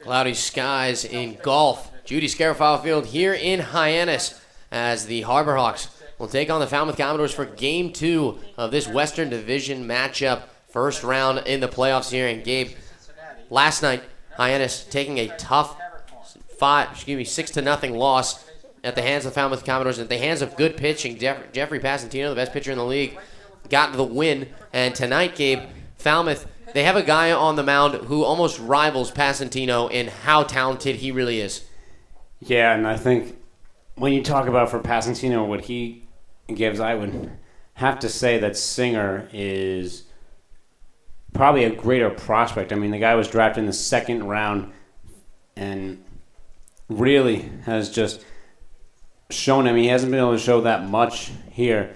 Cloudy skies in golf. Judy Scarafile Field here in Hyannis as the Harbor Hawks will take on the Falmouth Commodores for Game 2 of this Western Division matchup. First round in the playoffs here. And Gabe, last night, Hyannis taking a tough 6-0 loss at the hands of the Falmouth Commodores, at the hands of good pitching. Jeffrey Passantino, the best pitcher in the league, got the win. And tonight, Gabe, Falmouth, they have a guy on the mound who almost rivals Passantino in how talented he really is. Yeah, and I think when you talk about for Passantino what he gives, I would have to say that Singer is probably a greater prospect. I mean, the guy was drafted in the second round and really has just shown him. He hasn't been able to show that much here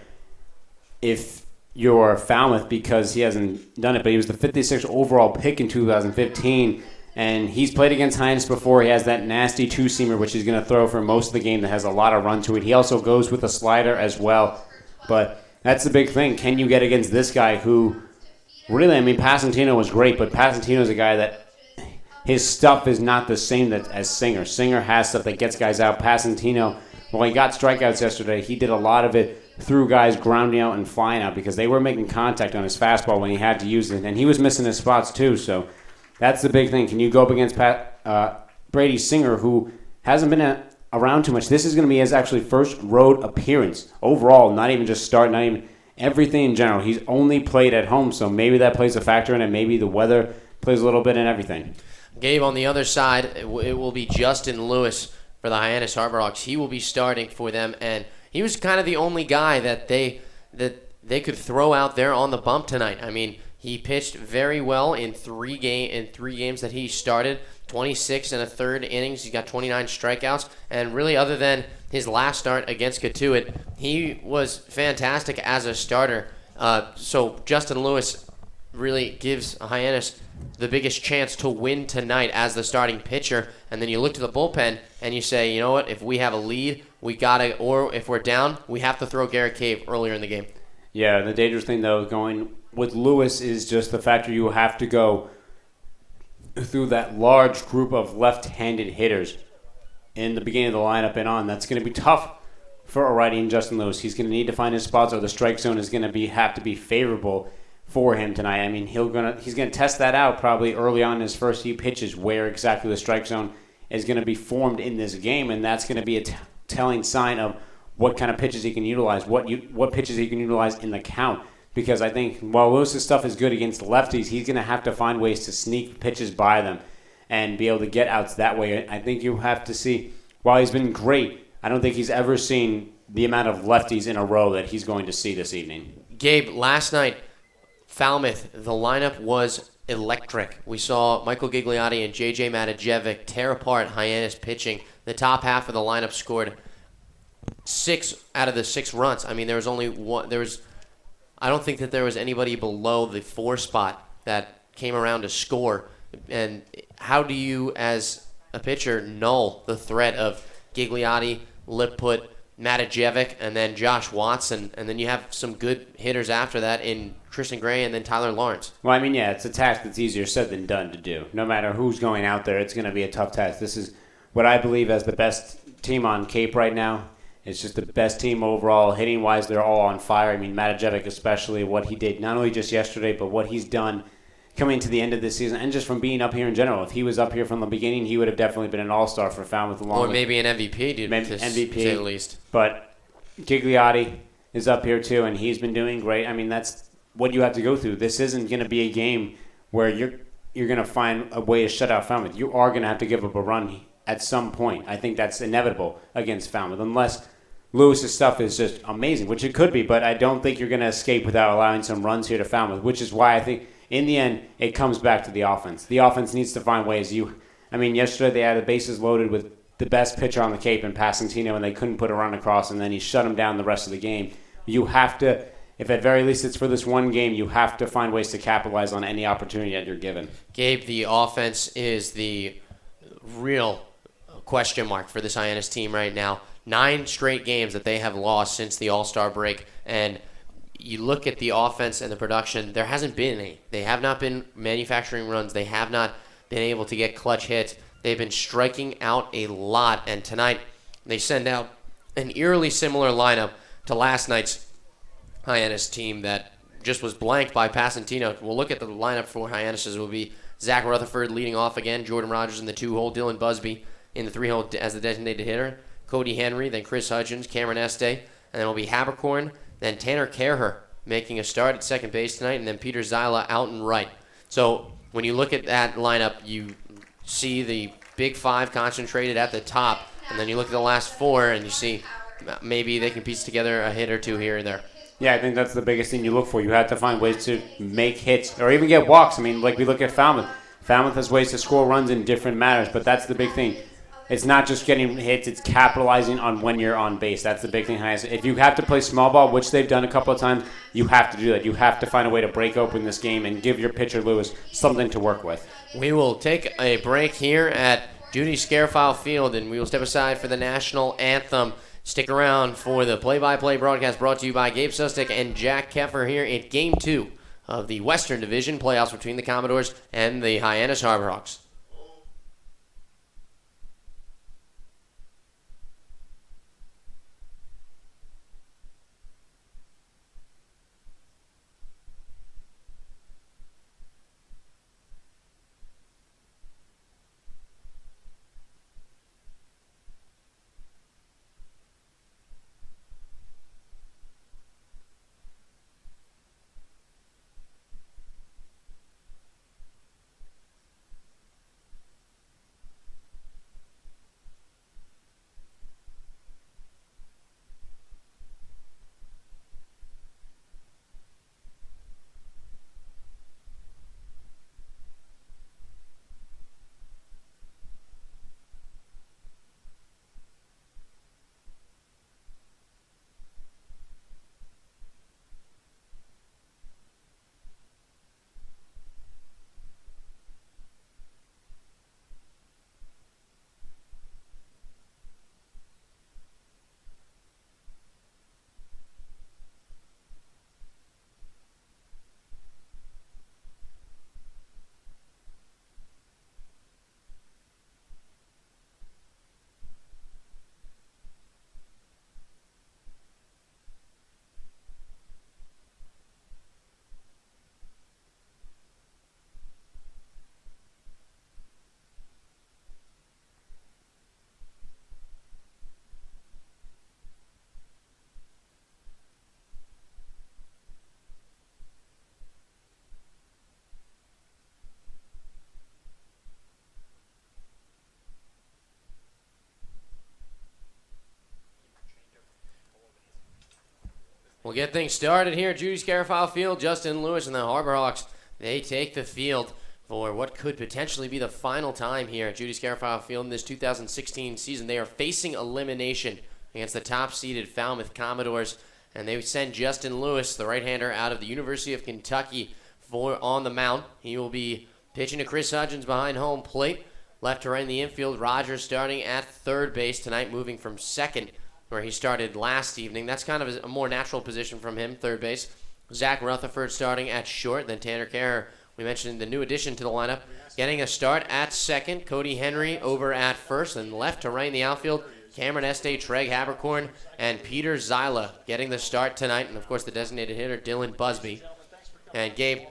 if you're Falmouth because he hasn't done it. But he was the 56th overall pick in 2015, and he's played against Hyannis before. He has that nasty two-seamer, which he's going to throw for most of the game that has a lot of run to it. He also goes with a slider as well. But that's the big thing. Can you get against this guy who really, I mean, Passantino was great, but Passantino's a guy that his stuff is not the same as Singer. Singer has stuff that gets guys out. Passantino, well, he got strikeouts yesterday. He did a lot of it through guys grounding out and flying out because they were making contact on his fastball when he had to use it, and he was missing his spots too. So that's the big thing. Can you go up against Brady Singer, who hasn't been around too much? This is going to be his actually first road appearance overall, not even just start, not even everything in general. He's only played at home, so maybe that plays a factor in it. Maybe the weather plays a little bit in everything. Gabe, on the other side, it will be Justin Lewis for the Hyannis Harbor Hawks. He will be starting for them, and he was kind of the only guy that they could throw out there on the bump tonight. I mean, he pitched very well in three games that he started, 26 and a third innings. He got 29 strikeouts, and really other than his last start against Katuitt, he was fantastic as a starter. So Justin Lewis really gives Hyannis the biggest chance to win tonight as the starting pitcher. And then you look to the bullpen and you say, you know what, if we have a lead, we gotta, or if we're down, we have to throw Garrett Cave earlier in the game. Yeah, the dangerous thing though going with Lewis is just the factor you have to go through that large group of left-handed hitters in the beginning of the lineup and on. That's going to be tough for a righty in Justin Lewis. He's going to need to find his spots, or the strike zone is going to have to be favorable for him tonight. I mean, he's going to test that out probably early on in his first few pitches, where exactly the strike zone is going to be formed in this game, and that's going to be a telling sign of what kind of pitches he can utilize, what pitches he can utilize in the count. Because I think while Lewis's stuff is good against lefties, he's going to have to find ways to sneak pitches by them and be able to get outs that way. I think you have to see, while he's been great, I don't think he's ever seen the amount of lefties in a row that he's going to see this evening. Gabe, last night, Falmouth, the lineup was electric. We saw Michael Gigliotti and J.J. Matajevic tear apart Hyannis pitching. The top half of the lineup scored 6 out of the 6 runs. I mean, there was only one. I don't think that there was anybody below the 4 spot that came around to score. And how do you, as a pitcher, null the threat of Gigliotti, Liput, Matajevic, and then Josh Watson, and then you have some good hitters after that in Tristan Gray and then Tyler Lawrence? Well, I mean, yeah, it's a task that's easier said than done to do. No matter who's going out there, it's going to be a tough task. This is what I believe as the best team on Cape right now. It's just the best team overall. Hitting-wise, they're all on fire. I mean, Matajevic especially, what he did, not only just yesterday, but what he's done coming to the end of this season, and just from being up here in general. If he was up here from the beginning, he would have definitely been an all-star for Falmouth. Or maybe an MVP, dude, maybe MVP, to say the least. But Gigliotti is up here too, and he's been doing great. I mean, that's what you have to go through. This isn't going to be a game where you're going to find a way to shut out Falmouth. You are going to have to give up a run at some point. I think that's inevitable against Falmouth, unless Lewis's stuff is just amazing, which it could be, but I don't think you're going to escape without allowing some runs here to Falmouth, which is why I think in the end it comes back to the offense. The offense needs to find ways. Yesterday they had the bases loaded with the best pitcher on the Cape in Passantino, and they couldn't put a run across, and then he shut him down the rest of the game. You have to, if at very least it's for this one game, you have to find ways to capitalize on any opportunity that you're given. Gabe, the offense is the real question mark for this Hyannis team right now. 9 straight games that they have lost since the All-Star break, and you look at the offense and the production, there hasn't been any. They have not been manufacturing runs. They have not been able to get clutch hits. They've been striking out a lot, and tonight they send out an eerily similar lineup to last night's Hyannis team that just was blanked by Pasantino. We'll look at the lineup for Hyannis. It will be Zach Rutherford leading off again, Jordan Rogers in the 2-hole, Dylan Busby in the 3-hole as the designated hitter, Cody Henry, then Chris Hudgens, Cameron Este, and then it'll be Habercorn, then Tanner Kerher making a start at second base tonight, and then Peter Zyla out and right. So when you look at that lineup, you see the big five concentrated at the top, and then you look at the last four, and you see maybe they can piece together a hit or two here and there. Yeah, I think that's the biggest thing you look for. You have to find ways to make hits or even get walks. I mean, like we look at Falmouth. Falmouth has ways to score runs in different manners, but that's the big thing. It's not just getting hits, it's capitalizing on when you're on base. That's the big thing. If you have to play small ball, which they've done a couple of times, you have to do that. You have to find a way to break open this game and give your pitcher, Lewis, something to work with. We will take a break here at Judy Scarfile Field, and we will step aside for the national anthem. Stick around for the play-by-play broadcast brought to you by Gabe Sustick and Jack Keffer here in Game 2 of the Western Division playoffs between the Commodores and the Hyannis Harborhawks. We'll get things started here at Judy Scarfile Field. Justin Lewis and the Harborhawks, they take the field for what could potentially be the final time here at Judy Scarfile Field in this 2016 season. They are facing elimination against the top-seeded Falmouth Commodores, and they send Justin Lewis, the right-hander out of the University of Kentucky, on the mound. He will be pitching to Chris Hudgens behind home plate. Left to right in the infield, Rogers starting at third base tonight, moving from second where he started last evening. That's kind of a more natural position from him, third base. Zach Rutherford starting at short, then Tanner Kerr, we mentioned the new addition to the lineup, getting a start at second. Cody Henry over at first, and left to right in the outfield, Cameron Este, Treg Habercorn, and Peter Zyla getting the start tonight, and of course the designated hitter, Dylan Busby. And Gabe,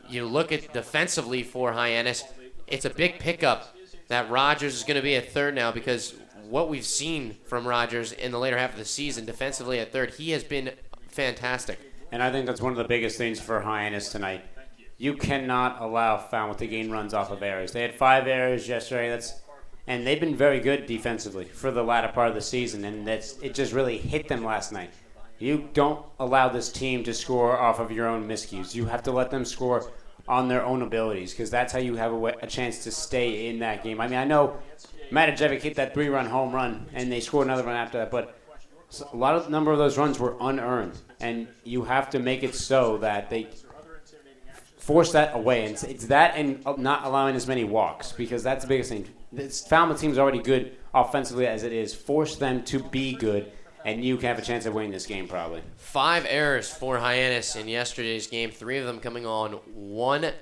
you look at defensively for Hyannis, it's a big pickup that Rogers is going to be at third now, because what we've seen from Rogers in the later half of the season defensively at third, he has been fantastic. And I think that's one of the biggest things for Hyannis tonight. You cannot allow Falmouth to gain runs off of errors. They had 5 errors yesterday, and they've been very good defensively for the latter part of the season, and it just really hit them last night. You don't allow this team to score off of your own miscues. You have to let them score on their own abilities, because that's how you have a chance to stay in that game. I mean, I know Matajevic hit that 3-run home run, and they scored another run after that, but a number of those runs were unearned, and you have to make it so that they force that away. And it's that and not allowing as many walks, because that's the biggest thing. This Falmouth team's already good offensively as it is. Force them to be good, and you can have a chance of winning this game probably. 5 errors for Hyannis in yesterday's game, 3 of them coming on one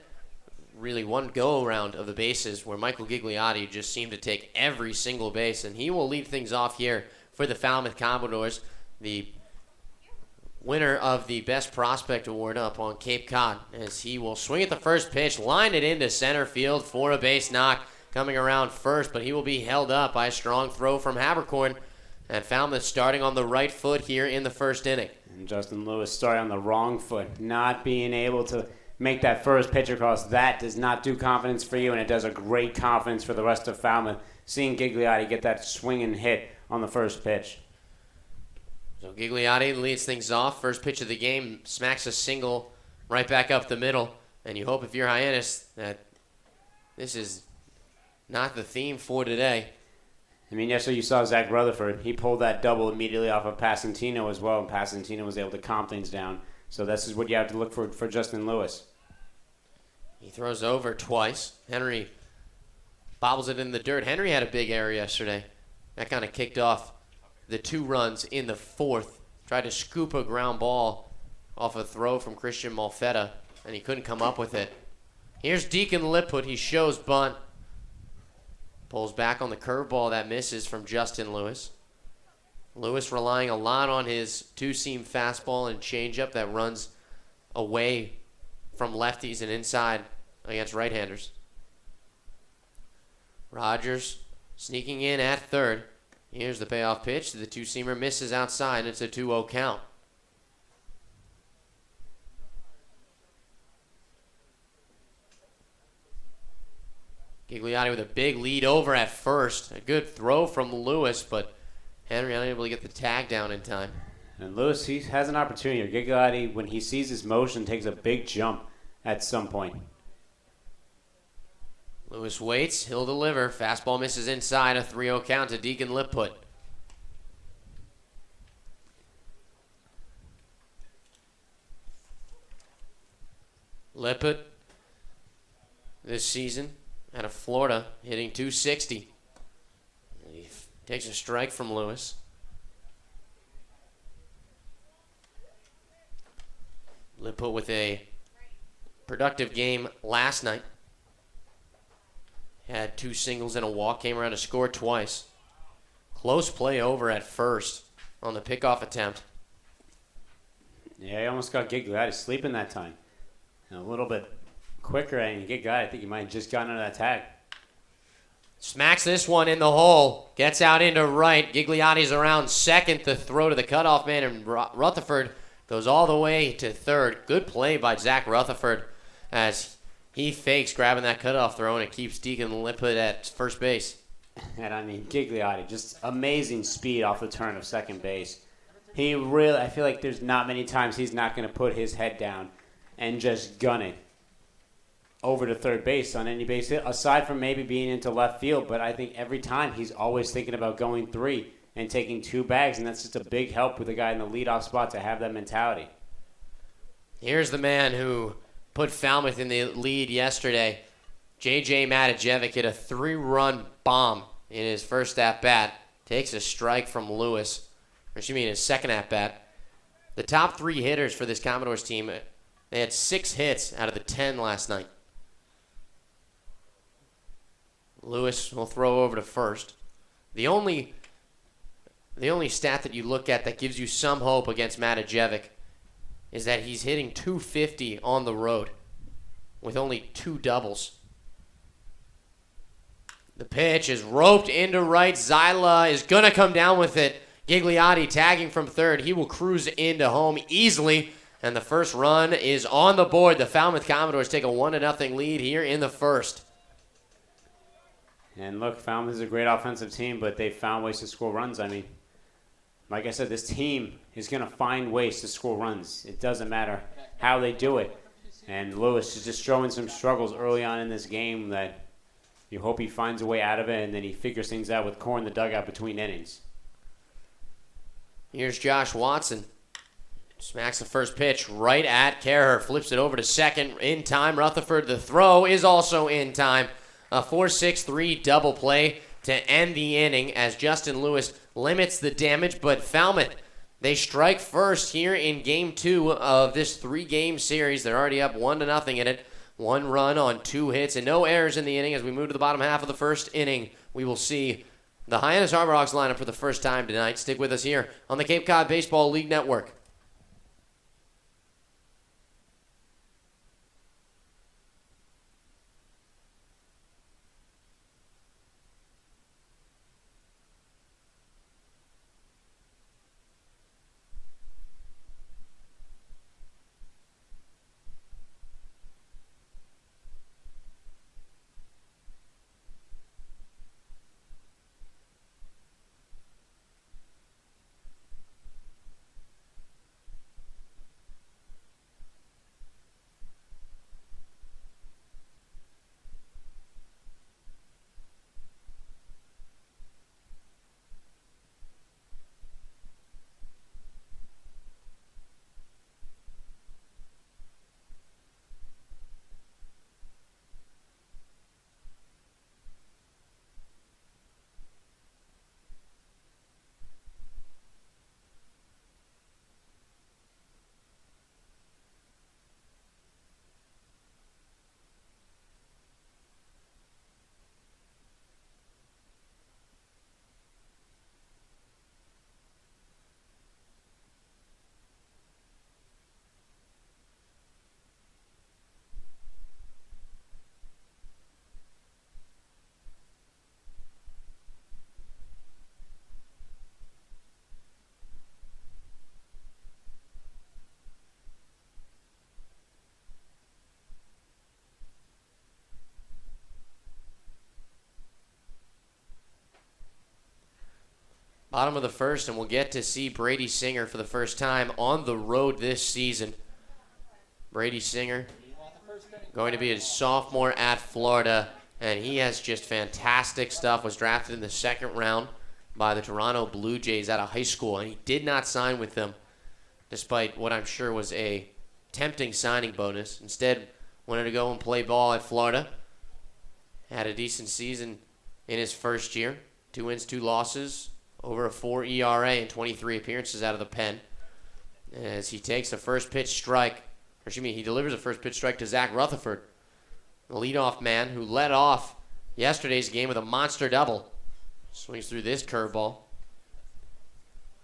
really one go-around of the bases where Michael Gigliotti just seemed to take every single base, and he will lead things off here for the Falmouth Commodores, the winner of the Best Prospect Award up on Cape Cod, as he will swing at the first pitch, line it into center field for a base knock, coming around first, but he will be held up by a strong throw from Habercorn, and Falmouth starting on the right foot here in the first inning. And Justin Lewis started on the wrong foot, not being able to make that first pitch across. That does not do confidence for you, and it does a great confidence for the rest of Falmouth, seeing Gigliotti get that swinging hit on the first pitch. So Gigliotti leads things off. First pitch of the game, smacks a single right back up the middle, and you hope if you're Hyannis that this is not the theme for today. I mean, yesterday you saw Zach Rutherford. He pulled that double immediately off of Passantino as well, and Passantino was able to calm things down. So this is what you have to look for Justin Lewis. He throws over twice. Henry bobbles it in the dirt. Henry had a big error yesterday. That kind of kicked off the 2 runs in the fourth. Tried to scoop a ground ball off a throw from Christian Malfetta, and he couldn't come up with it. Here's Deacon Lipwood. He shows bunt. Pulls back on the curveball that misses from Justin Lewis. Lewis relying a lot on his two-seam fastball and changeup that runs away from lefties and inside against right-handers. Rogers sneaking in at third. Here's the payoff pitch. The two-seamer misses outside, and it's a 2-0 count. Gigliotti with a big lead over at first. A good throw from Lewis, but Henry unable to get the tag down in time. And Lewis, he has an opportunity. Gigliotti, when he sees his motion, takes a big jump at some point. Lewis waits. He'll deliver. Fastball misses inside. A 3-0 count to Deacon Lipwood. Lipwood this season out of Florida hitting .260. He takes a strike from Lewis. Lipwood with a productive game last night. Had 2 singles and a walk, came around to score twice. Close play over at first on the pickoff attempt. Yeah, he almost got Gigliotti sleeping that time. And a little bit quicker, and Gigliotti, I think he might have just gotten under that tag. Smacks this one in the hole. Gets out into right. Gigliotti's around second. The throw to the cutoff man, and Rutherford goes all the way to third. Good play by Zach Rutherford as he fakes grabbing that cutoff throw, and it keeps Deacon Lipwood at first base. And I mean, Gigliotti, just amazing speed off the turn of second base. He really, I feel like there's not many times he's not going to put his head down and just gun it over to third base on any base hit, aside from maybe being into left field. But I think every time he's always thinking about going 3 and taking 2 bags, and that's just a big help with the guy in the leadoff spot to have that mentality. Here's the man who put Falmouth in the lead yesterday. J.J. Matajevic hit a 3-run bomb in his first at-bat. Takes a strike from Lewis. Or excuse me, in his second at-bat. The top 3 hitters for this Commodores team, they had 6 hits out of the 10 last night. Lewis will throw over to first. The only stat that you look at that gives you some hope against Matajevic is that he's hitting .250 on the road with only 2 doubles. The pitch is roped into right. Zyla is going to come down with it. Gigliotti tagging from third. He will cruise into home easily, and the first run is on the board. The Falmouth Commodores take a 1-0 lead here in the first. And look, Falmouth is a great offensive team, but they found ways to score runs. I mean, like I said, this team is going to find ways to score runs. It doesn't matter how they do it. And Lewis is just showing some struggles early on in this game that you hope he finds a way out of it, and then he figures things out with Core in the dugout between innings. Here's Josh Watson. Smacks the first pitch right at Kerr. Flips it over to second in time. Rutherford, the throw is also in time. A 4-6-3 double play to end the inning as Justin Lewis limits the damage, but Falmouth, they strike first here in Game 2 of this 3-game series. They're already up 1-0 in it. 1 run on 2 hits and no errors in the inning. As we move to the bottom half of the first inning, we will see the Hyannis Harbor Hawks lineup for the first time tonight. Stick with us here on the Cape Cod Baseball League Network. Bottom of the first, and we'll get to see Brady Singer for the first time on the road this season. Brady Singer going to be a sophomore at Florida, and he has just fantastic stuff. Was drafted in the 2nd round by the Toronto Blue Jays out of high school, and he did not sign with them, despite what I'm sure was a tempting signing bonus. Instead, wanted to go and play ball at Florida. Had a decent season in his first year. 2 wins, 2 losses. Over a 4 ERA and 23 appearances out of the pen. As he takes a first pitch strike, he delivers a first pitch strike to Zach Rutherford, the leadoff man who led off yesterday's game with a monster double. Swings through this curveball.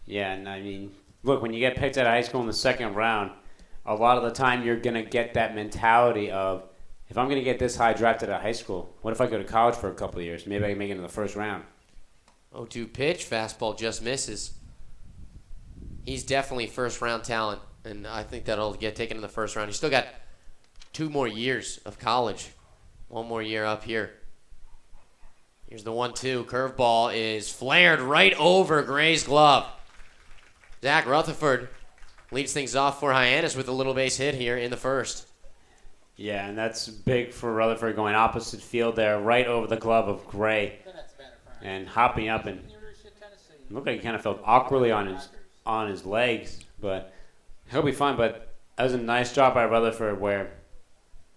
Yeah, and I mean, look, when you get picked out of high school in the 2nd round, a lot of the time you're going to get that mentality of, if I'm going to get this high drafted out of high school, what if I go to college for a couple of years? Maybe I can make it in the 1st round. 0-2 pitch, fastball just misses. He's definitely 1st-round talent, and I think that'll get taken in the 1st round. He's still got 2 more years of college. 1 more year up here. Here's the 1-2. Curveball is flared right over Gray's glove. Zach Rutherford leads things off for Hyannis with a little base hit here in the 1st. Yeah, and that's big for Rutherford, going opposite field there, right over the glove of Gray. And hopping up, and it looked like he kind of felt awkwardly on his legs, but he'll be fine. But that was a nice job by Rutherford, where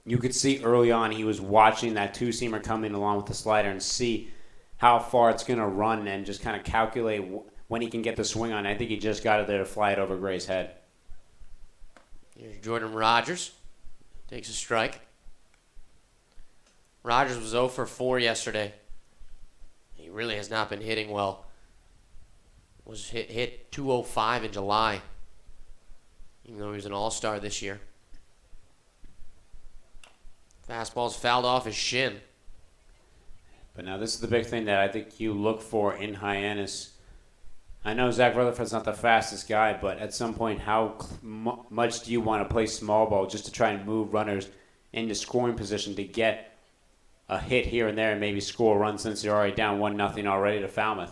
you could see early on he was watching that 2-seamer come in along with the slider and see how far it's going to run and just kind of calculate when he can get the swing on. I think he just got it there to fly it over Gray's head. Here's Jordan Rogers. Takes a strike. Rogers was 0 for 4 yesterday. He really has not been hitting well. Was hit 205 in July, even though he was an all-star this year. Fastball's fouled off his shin. But now this is the big thing that I think you look for in Hyannis. I know Zach Rutherford's not the fastest guy, but at some point, how much do you want to play small ball just to try and move runners into scoring position to get a hit here and there and maybe score a run, since you're already down 1-0 already to Falmouth?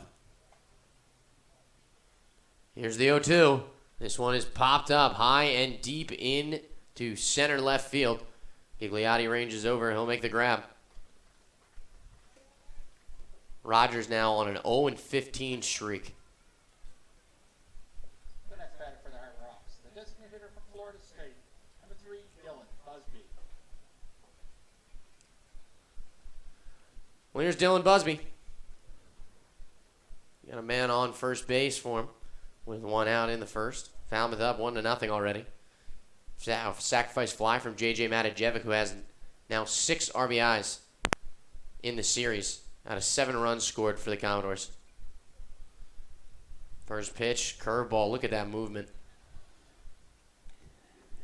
Here's the 0-2. This one is popped up high and deep into center left field. Gigliotti ranges over. He'll make the grab. Rogers now on an 0-15 streak. The next batter for the Harbor Hawks, the designated hitter from Florida State, number 3, Dylan Busby. Well, here's Dylan Busby. Got a man on first base for him with 1 out in the 1st. Falmouth up 1-0 already. Sacrifice fly from J.J. Matajevic, who has Now 6 RBIs in the series out of 7 runs scored for the Commodores. First pitch, curveball. Look at that movement.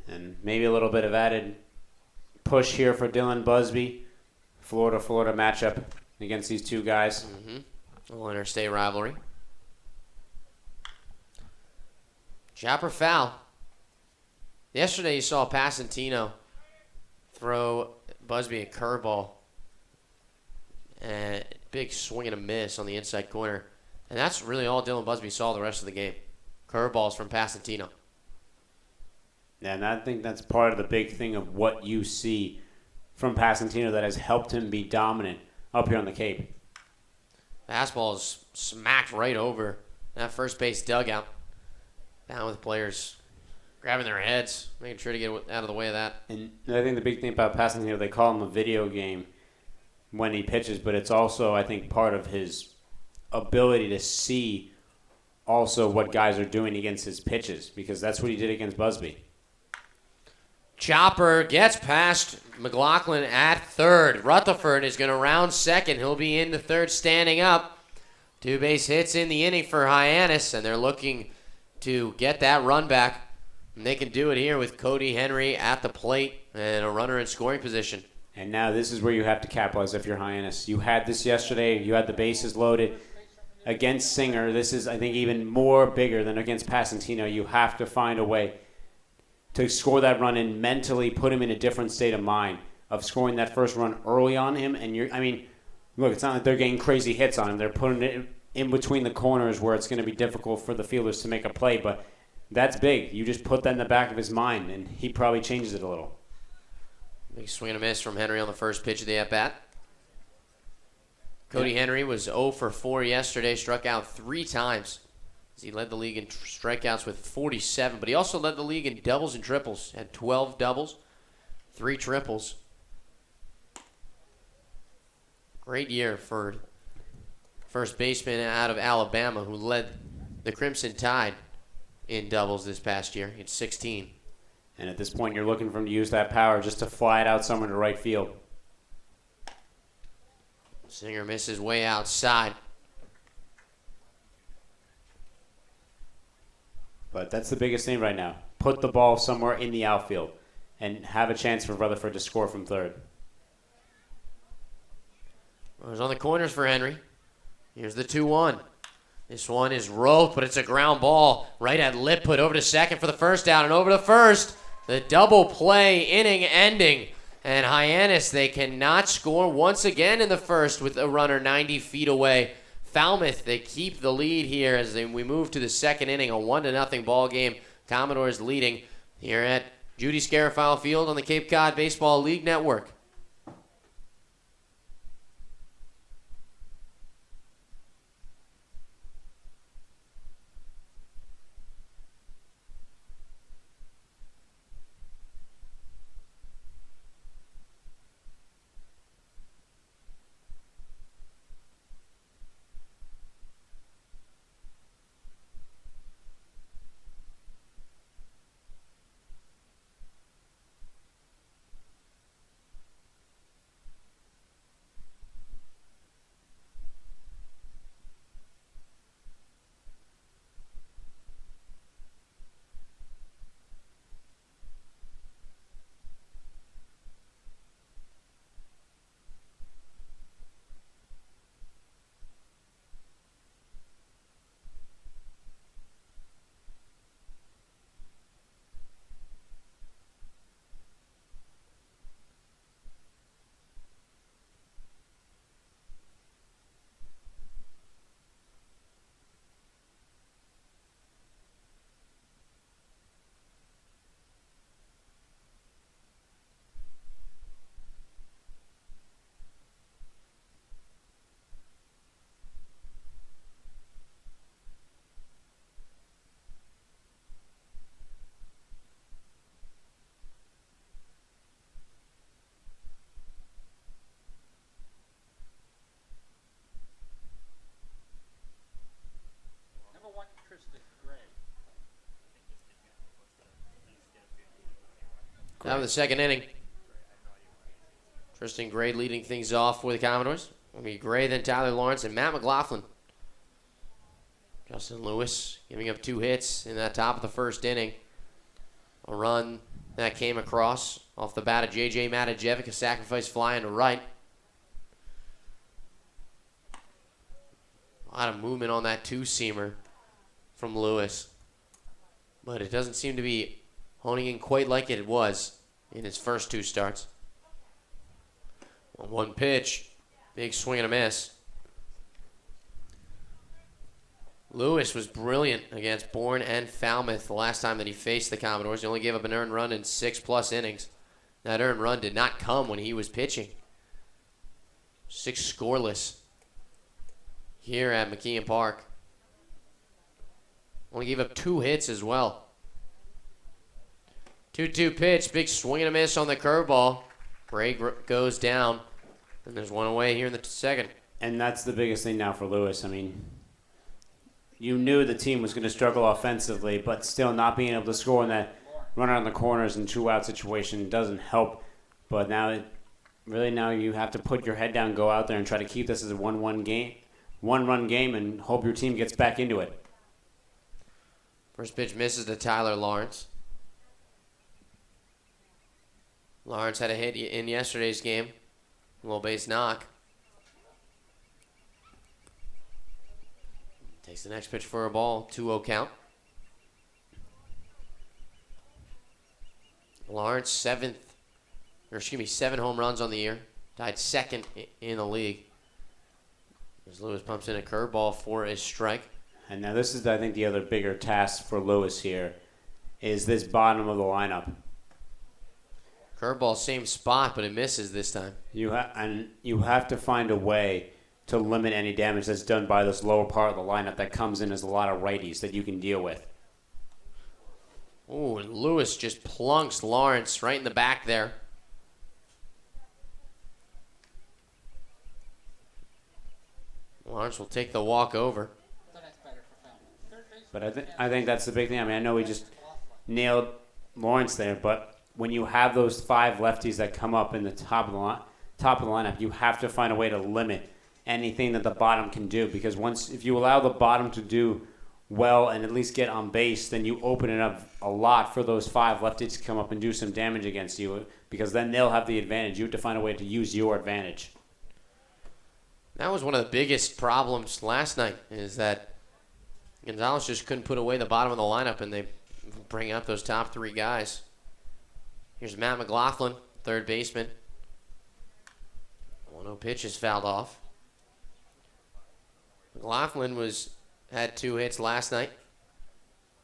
And maybe a little bit of added push here for Dylan Busby. Florida matchup against these two guys. A little interstate rivalry. Chopper foul. Yesterday you saw Passantino throw Busby a curveball. And big swing and a miss on the inside corner. And that's really all Dylan Busby saw the rest of the game. Curveballs from Passantino. Yeah, and I think that's part of the big thing of what you see from Passantino that has helped him be dominant up here on the Cape. Fastball is smacked right over that first base dugout. Down with players grabbing their heads, making sure to get out of the way of that. And I think the big thing about Passantino, they call him a video game when he pitches, but it's also, I think, part of his ability to see also what guys are doing against his pitches, because that's what he did against Busby. Chopper gets past McLaughlin at third. Rutherford is going to round second. He'll be into third standing up. 2 base hits in the inning for Hyannis, and they're looking to get that run back. And they can do it here with Cody Henry at the plate and a runner in scoring position. And now this is where you have to capitalize if you're Hyannis. You had this yesterday. You had the bases loaded against Singer. This is, I think, even more bigger than against Passantino. You have to find a way to score that run and mentally put him in a different state of mind of scoring that first run early on him. And look, it's not like they're getting crazy hits on him. They're putting it in between the corners where it's going to be difficult for the fielders to make a play. But that's big. You just put that in the back of his mind, and he probably changes it a little. Big swing and a miss from Henry on the first pitch of the at-bat. Cody Henry was 0 for 4 yesterday, struck out 3 times. He led the league in strikeouts with 47, but he also led the league in doubles and triples. Had 12 doubles, 3 triples. Great year for first baseman out of Alabama who led the Crimson Tide in doubles this past year. He had 16. And at this point, you're looking for him to use that power just to fly it out somewhere to right field. Singer misses way outside. But that's the biggest thing right now. Put the ball somewhere in the outfield and have a chance for Rutherford to score from third. It was on the corners for Henry. Here's the 2-1. This one is roped, but it's a ground ball right at lip put over to second for the first down, and over to first. The double play inning ending. And Hyannis, they cannot score once again in the first with a runner 90 feet away. Falmouth, they keep the lead here as we move to the second inning, a 1-0 ball game. Commodores leading here at Judy Scarafile Field on the Cape Cod Baseball League Network. Now in the second inning. Tristan Gray leading things off for the Commodores. It'll be Gray, then Tyler Lawrence, and Matt McLaughlin. Justin Lewis giving up 2 hits in that top of the first inning. A run that came across off the bat of J.J. Matajevic, a sacrifice fly into right. A lot of movement on that 2-seamer from Lewis. But it doesn't seem to be honing in quite like it was in his first 2 starts. 1 pitch, big swing and a miss. Lewis was brilliant against Bourne and Falmouth the last time that he faced the Commodores. He only gave up an earned run in 6+ innings. That earned run did not come when he was pitching. 6 scoreless here at McKeon Park. Only gave up 2 hits as well. 2-2 pitch, big swing and a miss on the curveball. Gray goes down, and there's 1 away here in the second. And that's the biggest thing now for Lewis. I mean, you knew the team was going to struggle offensively, but still not being able to score in that runner on the corners and 2-out situation doesn't help. But now, now you have to put your head down, go out there, and try to keep this as a 1-1 game, 1-run game, and hope your team gets back into it. First pitch misses to Tyler Lawrence. Lawrence had a hit in yesterday's game. Low base knock. Takes the next pitch for a ball. 2-0 count. Lawrence 7 home runs on the year. Tied 2nd in the league. As Lewis pumps in a curveball for a strike. And now this is, I think, the other bigger task for Lewis here is this bottom of the lineup. Curveball, same spot, but it misses this time. You have to find a way to limit any damage that's done by this lower part of the lineup that comes in as a lot of righties that you can deal with. Oh, and Lewis just plunks Lawrence right in the back there. Lawrence will take the walk over. But I think that's the big thing. I mean, I know we just nailed Lawrence there, but when you have those 5 lefties that come up in the top of the lineup, you have to find a way to limit anything that the bottom can do, because if you allow the bottom to do well and at least get on base, then you open it up a lot for those 5 lefties to come up and do some damage against you, because then they'll have the advantage. You have to find a way to use your advantage. That was one of the biggest problems last night, is that Gonzalez just couldn't put away the bottom of the lineup, and they bring up those top 3 guys. Here's Matt McLaughlin, third baseman. 1-0 pitch is fouled off. McLaughlin had 2 hits last night.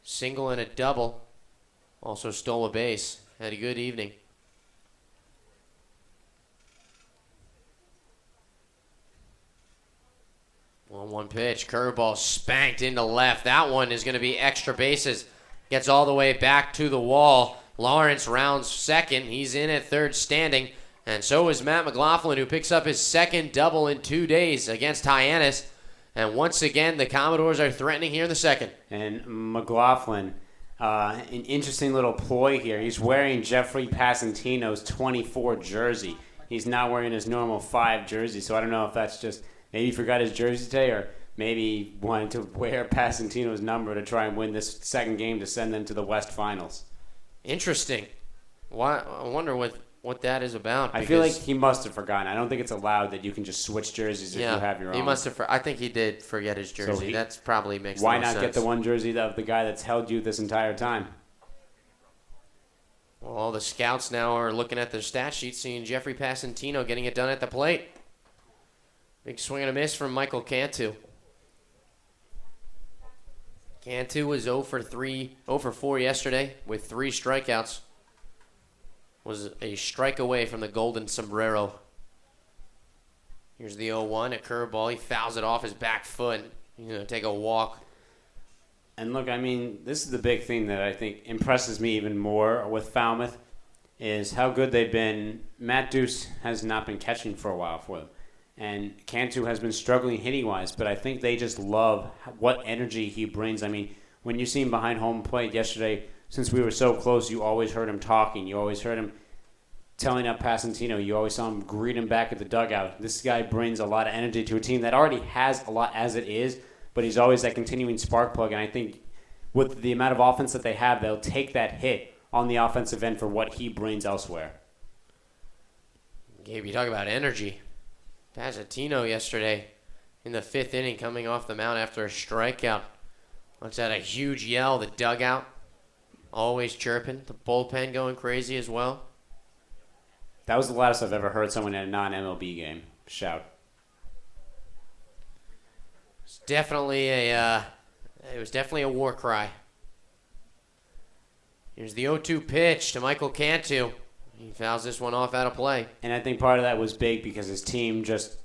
Single and a double. Also stole a base. Had a good evening. 1-1 pitch. Curveball spanked into left. That one is going to be extra bases. Gets all the way back to the wall. Lawrence rounds second. He's in at third standing. And so is Matt McLaughlin, who picks up his 2nd double in 2 days against Hyannis. And once again, the Commodores are threatening here in the second. And McLaughlin, an interesting little ploy here. He's wearing Jeffrey Passantino's 24 jersey. He's not wearing his normal 5 jersey. So I don't know if that's just maybe he forgot his jersey today, or maybe he wanted to wear Passantino's number to try and win this second game to send them to the West Finals. Interesting. I wonder what that is about. I feel like he must have forgotten. I don't think it's allowed that you can just switch jerseys if you have your own. He must have. I think he did forget his jersey. That's probably makes why no not sense. Get the one jersey of the guy that's held you this entire time? Well, all the scouts now are looking at their stat sheet, seeing Jeffrey Passantino getting it done at the plate. Big swing and a miss from Michael Cantu. Cantu was 0 for 4 yesterday with 3 strikeouts. Was a strike away from the golden sombrero. Here's the 0-1, a curveball. He fouls it off his back foot. He's going to take a walk. And look, I mean, this is the big thing that I think impresses me even more with Falmouth is how good they've been. Matt Deuce has not been catching for a while for them. And Cantu has been struggling hitting-wise, but I think they just love what energy he brings. I mean, when you see him behind home plate yesterday, since we were so close, you always heard him talking. You always heard him telling up Passantino, you always saw him greet him back at the dugout. This guy brings a lot of energy to a team that already has a lot as it is, but he's always that continuing spark plug. And I think with the amount of offense that they have, they'll take that hit on the offensive end for what he brings elsewhere. Gabe, you talk about energy. Passantino yesterday in the 5th inning coming off the mound after a strikeout. Let's add a huge yell. The dugout always chirping. The bullpen going crazy as well. That was the loudest I've ever heard someone in a non-MLB game shout. It's definitely it was definitely a war cry. Here's the 0-2 pitch to Michael Cantu. He fouls this one off out of play. And I think part of that was big because his team just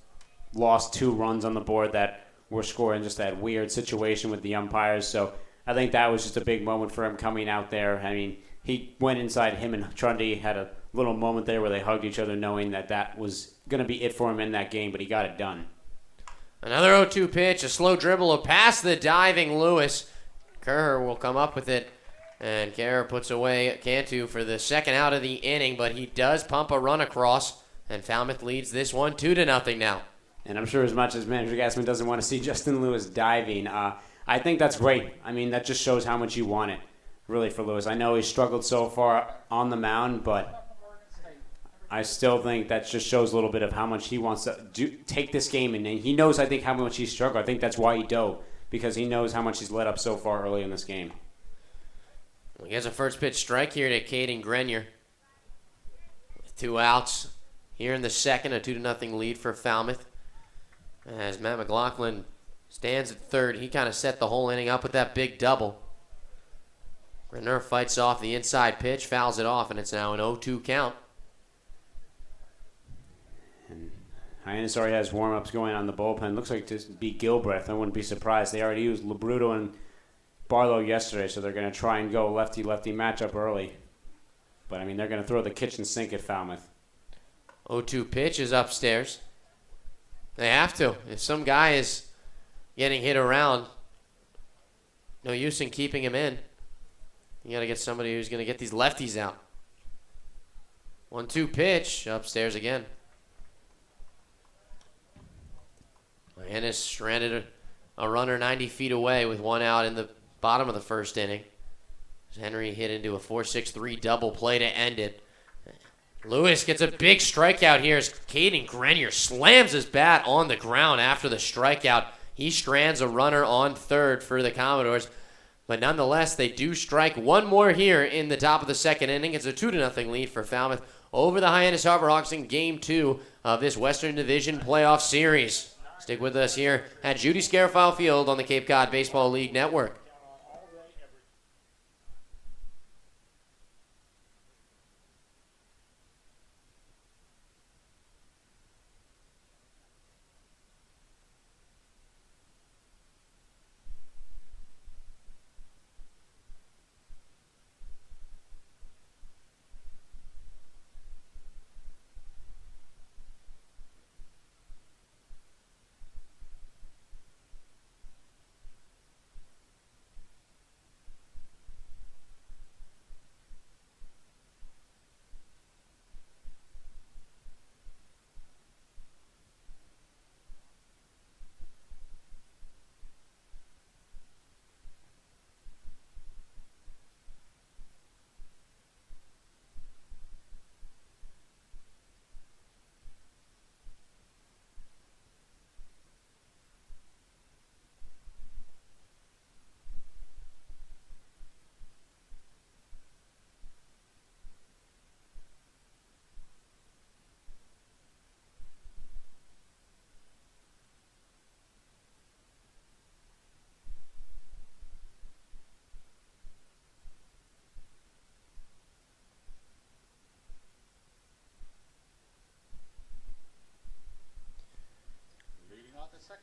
lost 2 runs on the board that were scored in just that weird situation with the umpires. So I think that was just a big moment for him coming out there. I mean, he went inside. Him and Trundy had a little moment there where they hugged each other knowing that that was going to be it for him in that game, but he got it done. Another 0-2 pitch, a slow dribble past the diving Lewis. Kerr will come up with it, and Kerr puts away Cantu for the second out of the inning, but he does pump a run across, and Falmouth leads this one 2-0 now. And I'm sure as much as Manager Gassman doesn't want to see Justin Lewis diving, I think that's great. I mean, that just shows how much you want it, really, for Lewis. I know he struggled so far on the mound, but I still think that just shows a little bit of how much he wants to take this game. And he knows, I think, how much he struggled. I think that's why he dove, because he knows how much he's let up so far early in this game. Well, he has a first pitch strike here to Caden Grenier. With 2 outs here in the second, a 2-0 lead for Falmouth. As Matt McLaughlin stands at third, he kind of set the whole inning up with that big double. Grenier fights off the inside pitch, fouls it off, and it's now an 0-2 count. Hyannis already has warm-ups going on the bullpen. Looks like to be Gilbreth. I wouldn't be surprised. They already used Labruto and Barlow yesterday, so they're going to try and go lefty-lefty matchup early. But, I mean, they're going to throw the kitchen sink at Falmouth. 0-2 pitch is upstairs. They have to. If some guy is getting hit around, no use in keeping him in. You got to get somebody who's going to get these lefties out. 1-2 pitch upstairs again. Hyannis stranded a runner 90 feet away with 1 out in the bottom of the first inning. Henry hit into a 4-6-3 double play to end it. Lewis gets a big strikeout here as Caden Grenier slams his bat on the ground after the strikeout. He strands a runner on third for the Commodores. But nonetheless, they do strike one more here in the top of the second inning. It's a 2-0 lead for Falmouth over the Hyannis Harborhawks in Game 2 of this Western Division playoff series. Stick with us here at Judy Scarafile Field on the Cape Cod Baseball League Network.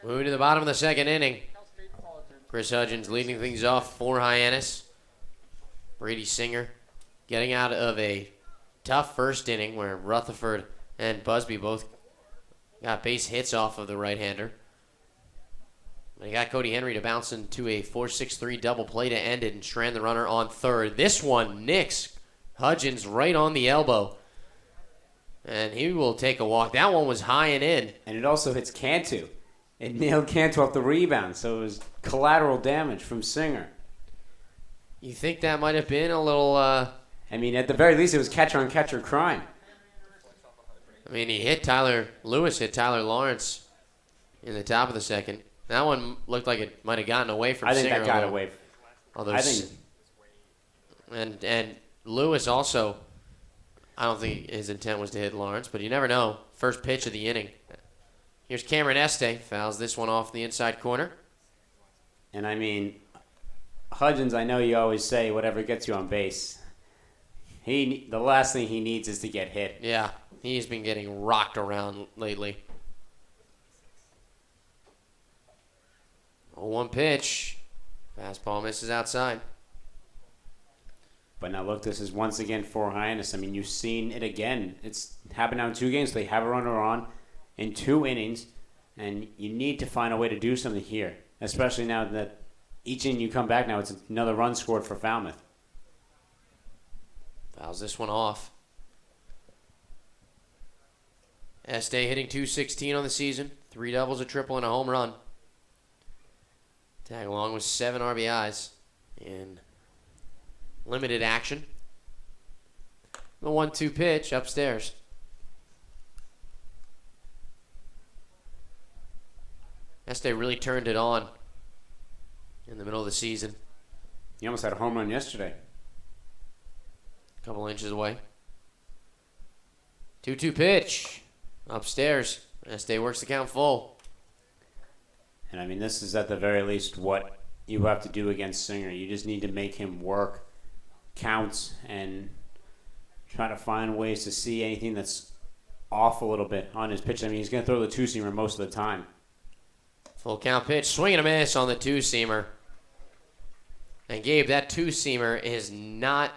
Moving to the bottom of the second inning. Chris Hudgens leading things off for Hyannis. Brady Singer getting out of a tough first inning where Rutherford and Busby both got base hits off of the right-hander. They got Cody Henry to bounce into a 4-6-3 double play to end it and strand the runner on third. This one nicks Hudgens right on the elbow. And he will take a walk. That one was high and in. And it also hits Cantu. It nailed Cantu off the rebound, so it was collateral damage from Singer. You think that might have been a little... I mean, at the very least, it was catcher-on-catcher crime. I mean, Lewis hit Tyler Lawrence in the top of the second. That one looked like it might have gotten away from Singer. I think that got away. And Lewis also, I don't think his intent was to hit Lawrence, but you never know. First pitch of the inning. Here's Cameron Este, fouls this one off the inside corner. And I mean, Hudgens, I know you always say whatever gets you on base. The last thing he needs is to get hit. Yeah, he's been getting rocked around lately. 0-1 pitch. Fastball misses outside. But now look, this is once again for Hyannis. I mean, you've seen it again. It's happened now in 2 games. They have a runner on in 2 innings, and you need to find a way to do something here, especially now that each inning you come back now, it's another run scored for Falmouth. Fouls this one off. Este hitting .216 on the season. 3 doubles, a triple, and a home run. Tag along with 7 RBIs in limited action. The 1-2 pitch upstairs. Este really turned it on in the middle of the season. He almost had a home run yesterday. A couple inches away. 2-2 pitch upstairs. Este works the count full. And I mean, this is at the very least what you have to do against Singer. You just need to make him work counts and try to find ways to see anything that's off a little bit on his pitch. I mean, he's going to throw the 2-seamer most of the time. Full count pitch, swing and a miss on the 2-seamer. And Gabe, that 2-seamer is not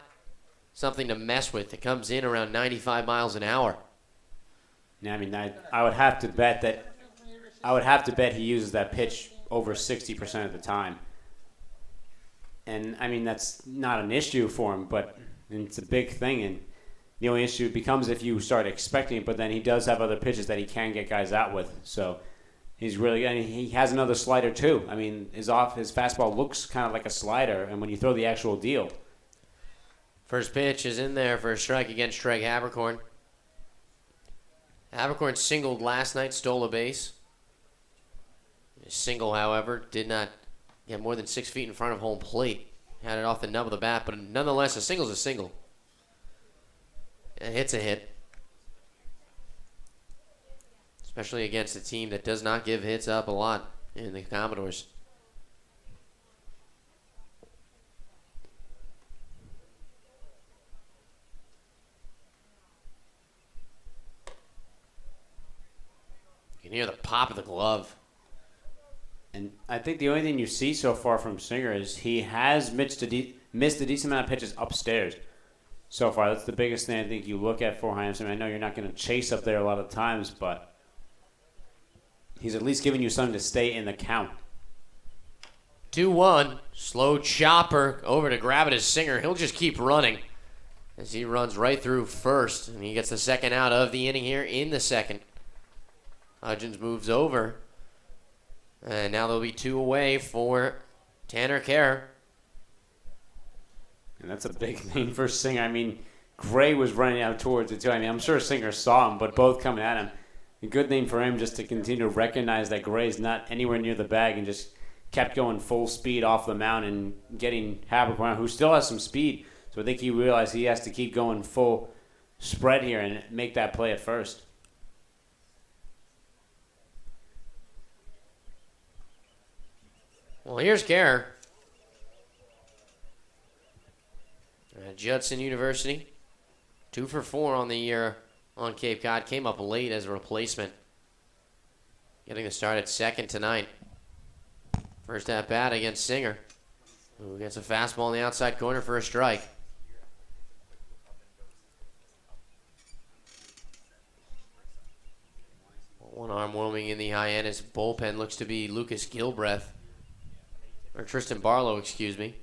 something to mess with. It comes in around 95 miles an hour. Now, I mean, I would have to bet he uses that pitch over 60% of the time. And, I mean, that's not an issue for him, but it's a big thing. And the only issue becomes if you start expecting it, but then he does have other pitches that he can get guys out with. So he's really, and he has another slider too. I mean, his fastball looks kind of like a slider, and when you throw the actual deal. First pitch is in there for a strike against Treg Habercorn. Habercorn singled last night, stole a base. His single, however, did not get more than 6 feet in front of home plate. Had it off the nub of the bat, but nonetheless, a single's a single. A hit's a hit. Especially against a team that does not give hits up a lot in the Commodores. You can hear the pop of the glove. And I think the only thing you see so far from Singer is he has missed a decent amount of pitches upstairs so far. That's the biggest thing I think you look at for Hyannis. I mean, I know you're not going to chase up there a lot of times, but he's at least giving you something to stay in the count. 2-1. Slow chopper over to grab it as Singer. He'll just keep running as he runs right through first. And he gets the second out of the inning here in the second. Hudgens moves over. And now there'll be 2 away for Tanner Kerr. And that's a big thing for Singer. I mean, Gray was running out towards it too. I mean, I'm sure Singer saw him, but both coming at him. A good thing for him just to continue to recognize that Gray's not anywhere near the bag and just kept going full speed off the mound and getting Habercorn, who still has some speed. So I think he realized he has to keep going full spread here and make that play at first. Well, here's Kerr. Judson University, 2 for 4 on the year on Cape Cod. Came up late as a replacement. Getting the start at second tonight. First at bat against Singer, who gets a fastball in the outside corner for a strike. One arm warming in the Hyannis bullpen looks to be Lucas Gilbreth. Or Tristan Barlow, excuse me.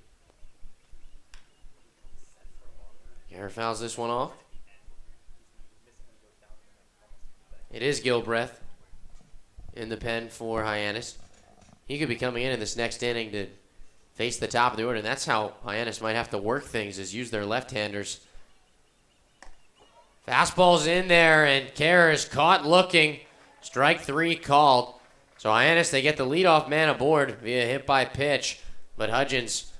Kerr fouls this one off. It is Gilbreth in the pen for Hyannis. He could be coming in this next inning to face the top of the order, and that's how Hyannis might have to work things, is use their left-handers. Fastball's in there, and Kerr is caught looking. Strike 3 called. So Hyannis, they get the leadoff man aboard via hit by pitch, but Hudgens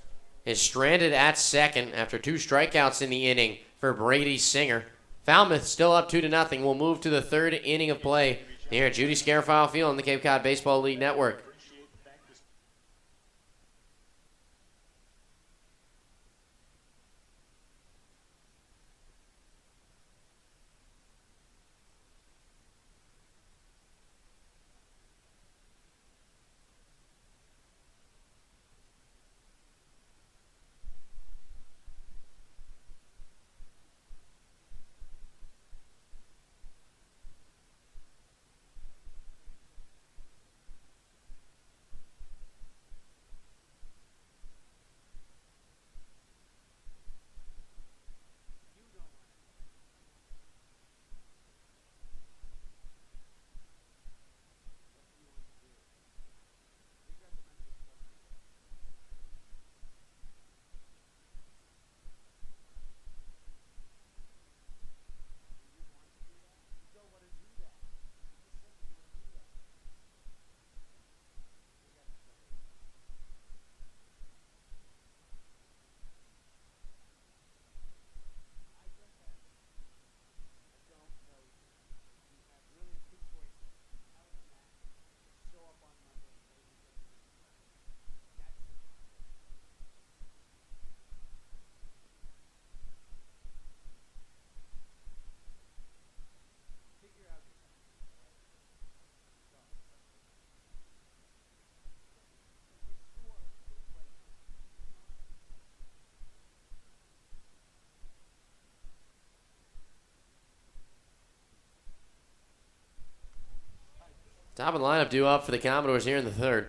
is stranded at second after 2 strikeouts in the inning for Brady Singer. Falmouth still up 2-0. We'll move to the 3rd inning of play here at Judy Scarafile Field on the Cape Cod Baseball League Network. Top of the lineup due up for the Commodores here in the 3rd.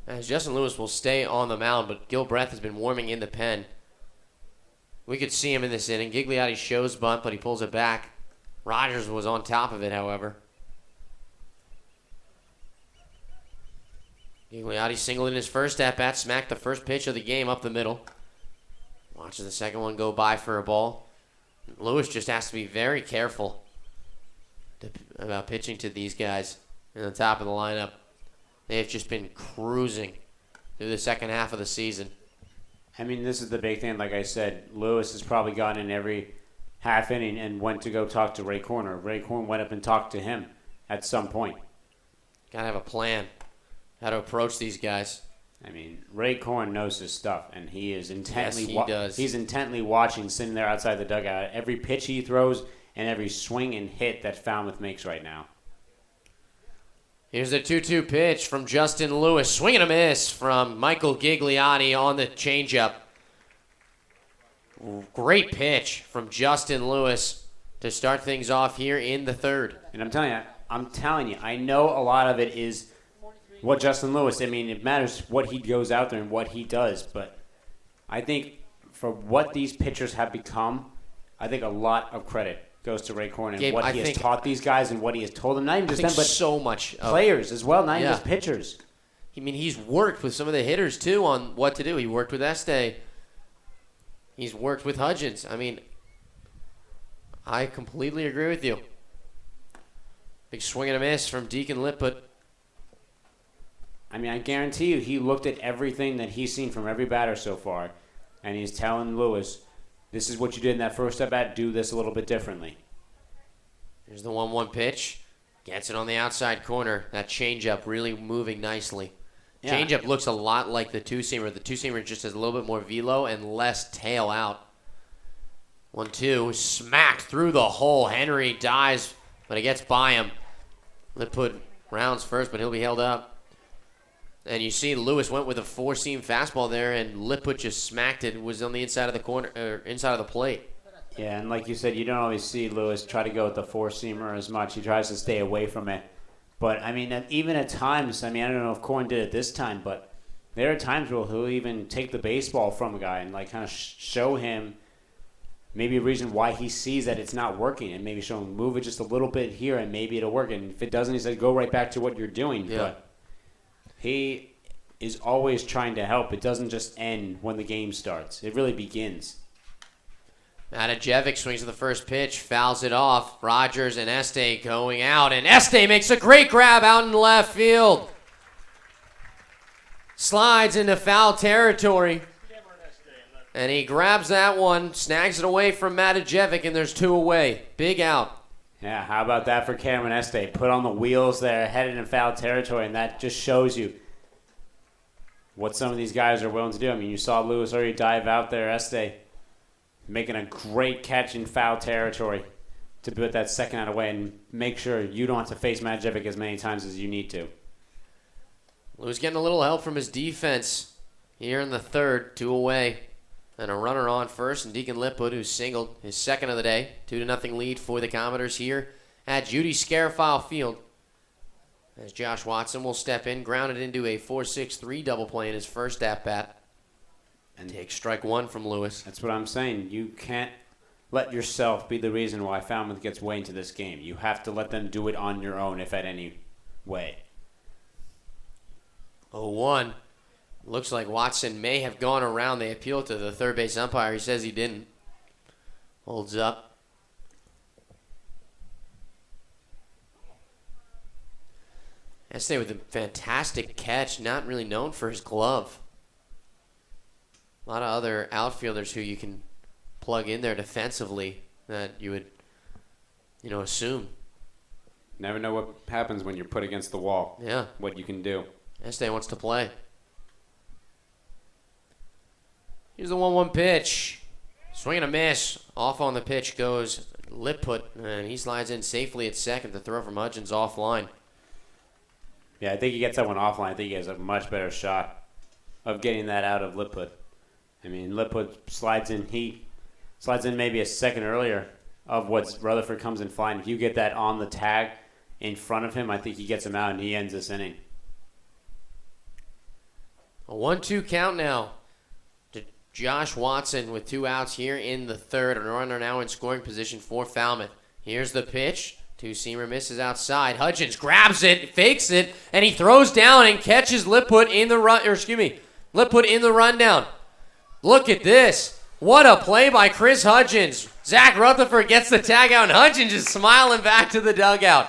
As Justin Lewis will stay on the mound, but Gilbreth has been warming in the pen. We could see him in this inning. Gigliotti shows bunt, but he pulls it back. Rogers was on top of it, however. Gigliotti singled in his first at-bat, smacked the first pitch of the game up the middle. Watches the second one go by for a ball. Lewis just has to be very careful about pitching to these guys in the top of the lineup. They've just been cruising through the second half of the season. I mean, this is the big thing. Like I said, Lewis has probably gone in every half inning and went to go talk to Ray Korn, or Ray Korn went up and talked to him at some point. Got to have a plan how to approach these guys. I mean, Ray Korn knows his stuff, and he is intently does. He's intently watching, sitting there outside the dugout, every pitch he throws and every swing and hit that Falmouth makes right now. Here's the 2-2 pitch from Justin Lewis. Swing and a miss from Michael Gigliotti on the changeup. Great pitch from Justin Lewis to start things off here in the 3rd. And I'm telling you, I know a lot of it is what Justin Lewis, I mean, it matters what he goes out there and what he does, but I think for what these pitchers have become, I think a lot of credit goes to Ray Korn and Gabe, what he has taught these guys and what he has told them. Not even just them, but so much players as well, not even just pitchers. I mean, he's worked with some of the hitters, too, on what to do. He worked with Este. He's worked with Hudgens. I mean, I completely agree with you. Big swing and a miss from Deacon Liput. I mean, I guarantee you he looked at everything that he's seen from every batter so far, and he's telling Lewis, this is what you did in that first at-bat, do this a little bit differently. Here's the 1-1 pitch. Gets it on the outside corner. That changeup really moving nicely. Yeah. Changeup looks a lot like the two-seamer. The two-seamer just has a little bit more velo and less tail out. 1-2, smacked through the hole. Henry dives, but it gets by him. Liput rounds first, but he'll be held up. And you see Lewis went with a four-seam fastball there, and Liput just smacked it. It was on the inside of the corner, or inside of the plate. Yeah, and like you said, you don't always see Lewis try to go with the four-seamer as much. He tries to stay away from it. But, I mean, even at times, I don't know if Korn did it this time, but there are times where he'll even take the baseball from a guy and, like, kind of show him maybe a reason why he sees that it's not working, and maybe show him move it just a little bit here, and maybe it'll work. And if it doesn't, he said go right back to what you're doing. Yeah. But he is always trying to help. It doesn't just end when the game starts. It really begins. Matajevic swings to the first pitch, fouls it off. Rogers and Este going out, and Este makes a great grab out in left field. Slides into foul territory, and he grabs that one, snags it away from Matajevic, and there's 2 away. Big out. Yeah, how about that for Cameron Este? Put on the wheels there, headed in foul territory, and that just shows you what some of these guys are willing to do. I mean, you saw Lewis already dive out there. Este making a great catch in foul territory to put that second out away and make sure you don't have to face Matajevic as many times as you need to. Lewis getting a little help from his defense here in the third, 2 away. And a runner on first, and Deacon Lipwood, who singled his second of the day. 2-0 lead for the Commodores here at Judy Scarafile Field. As Josh Watson will step in, grounded into a 4-6-3 double play in his first at-bat. And take strike 1 from Lewis. That's what I'm saying. You can't let yourself be the reason why Falmouth gets way into this game. You have to let them do it on your own, if at any way. 0-1. Looks like Watson may have gone around. They appealed to the third base umpire. He says he didn't. Holds up. Este with a fantastic catch. Not really known for his glove. A lot of other outfielders who you can plug in there defensively that you would, assume. Never know what happens when you're put against the wall. Yeah. What you can do. Este wants to play. Here's the 1-1 pitch. Swing and a miss. Off on the pitch goes Lipwood, and he slides in safely at second. The throw from Hudgens offline. Yeah, I think he gets that one offline. I think he has a much better shot of getting that out of Lipwood. I mean, Lipwood slides in. He slides in maybe a second earlier of what Rutherford comes in flying. If you get that on the tag in front of him, I think he gets him out and he ends this inning. A 1-2 count now to Josh Watson with 2 outs here in the third. A runner now in scoring position for Falmouth. Here's the pitch. 2-seamer misses outside. Hudgens grabs it, fakes it, and he throws down and catches Lipwood in the Lipwood in the rundown. Look at this. What a play by Chris Hudgens. Zach Rutherford gets the tag out, and Hudgens is smiling back to the dugout.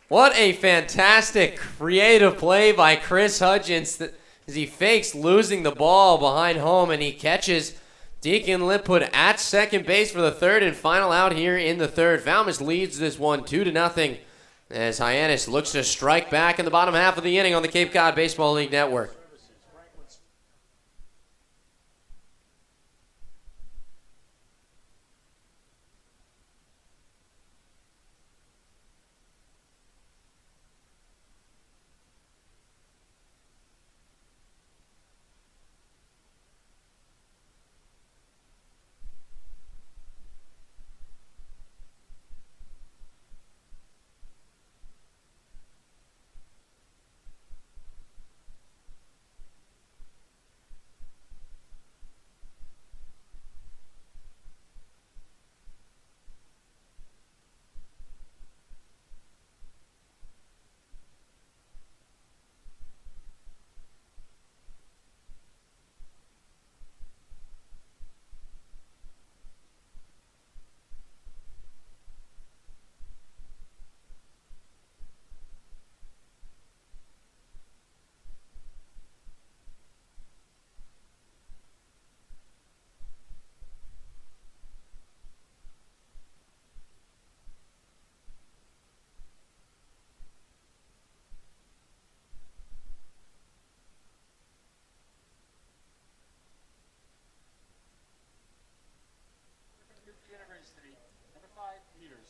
What a fantastic creative play by Chris Hudgens as he fakes losing the ball behind home, and he catches Deacon Lipwood at second base for the third and final out here in the third. Falmouth leads this one 2-0 as Hyannis looks to strike back in the bottom half of the inning on the Cape Cod Baseball League Network.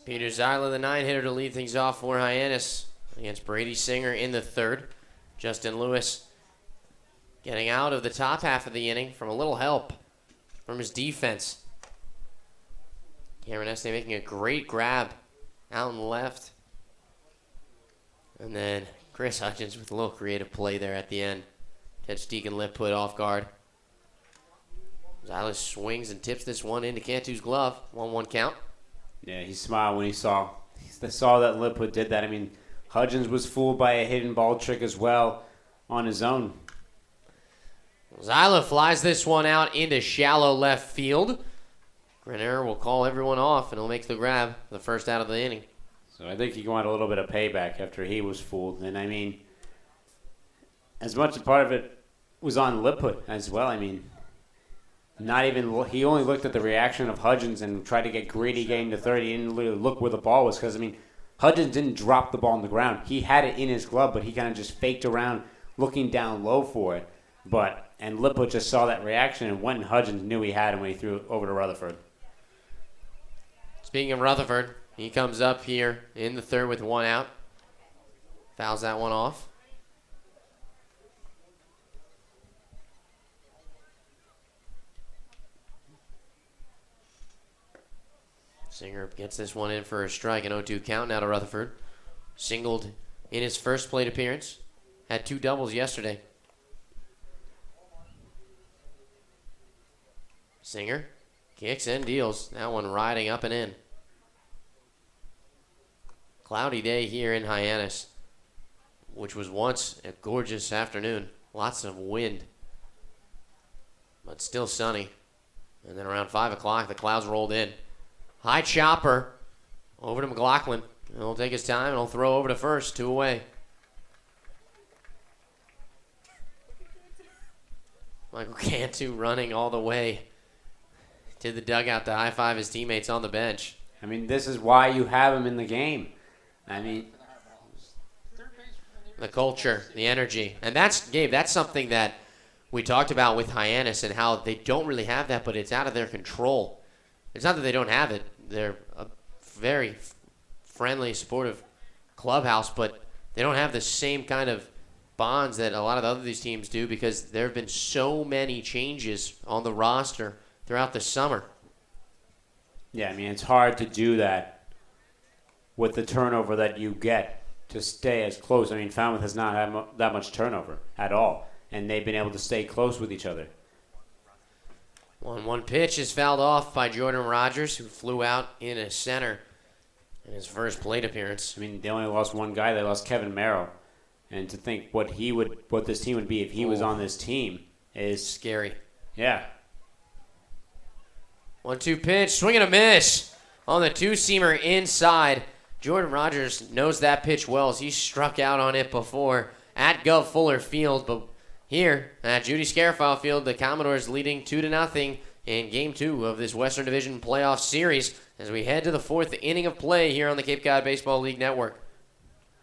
Peter Zyla, the 9-hitter, to lead things off for Hyannis against Brady Singer in the third. Justin Lewis getting out of the top half of the inning from a little help from his defense. Cameron Este making a great grab out and left. And then Chris Hutchins with a little creative play there at the end. Catch Deacon Lipwood off guard. Zyla swings and tips this one into Cantu's glove. 1-1 count. Yeah, he smiled when he saw that Lipwood did that. I mean, Hudgens was fooled by a hidden ball trick as well on his own. Zyla flies this one out into shallow left field. Grenier will call everyone off, and he'll make the grab, the first out of the inning. So I think he wanted a little bit of payback after he was fooled. And, I mean, as much a part of it was on Lipwood as well. I mean, he only looked at the reaction of Hudgens and tried to get greedy getting to third. He didn't really look where the ball was because, I mean, Hudgens didn't drop the ball on the ground. He had it in his glove, but he kind of just faked around looking down low for it. And Lipwood just saw that reaction, and went and Hudgens knew he had him when he threw it over to Rutherford. Speaking of Rutherford, he comes up here in the third with one out. Fouls that one off. Singer gets this one in for a strike, an 0-2 count now to Rutherford. Singled in his first plate appearance. Had 2 doubles yesterday. Singer kicks and deals. That one riding up and in. Cloudy day here in Hyannis, which was once a gorgeous afternoon. Lots of wind, but still sunny. And then around 5 o'clock, the clouds rolled in. High chopper over to McLaughlin. He'll take his time and he'll throw over to first, 2 away. Michael Cantu running all the way to the dugout to high-five his teammates on the bench. I mean, this is why you have him in the game. I mean, the culture, the energy. And that's, Gabe, that's something that we talked about with Hyannis and how they don't really have that, but it's out of their control. It's not that they don't have it. They're a very friendly, supportive clubhouse, but they don't have the same kind of bonds that a lot of these teams do because there have been so many changes on the roster throughout the summer. yeah, I mean, it's hard to do that with the turnover that you get to stay as close. I mean, Falmouth has not had that much turnover at all, and they've been able to stay close with each other. 1-1 pitch is fouled off by Jordan Rogers, who flew out in a center in his first plate appearance. I mean, they only lost one guy. They lost Kevin Merrill. And to think what this team would be if he was on this team is Scary. Yeah. 1-2 pitch, swing and a miss on the two-seamer inside. Jordan Rogers knows that pitch well as he struck out on it before at Gov Fuller Field. But here at Judy Scarafile Field, the Commodores leading 2-0 in Game 2 of this Western Division Playoff Series as we head to the 4th inning of play here on the Cape Cod Baseball League Network.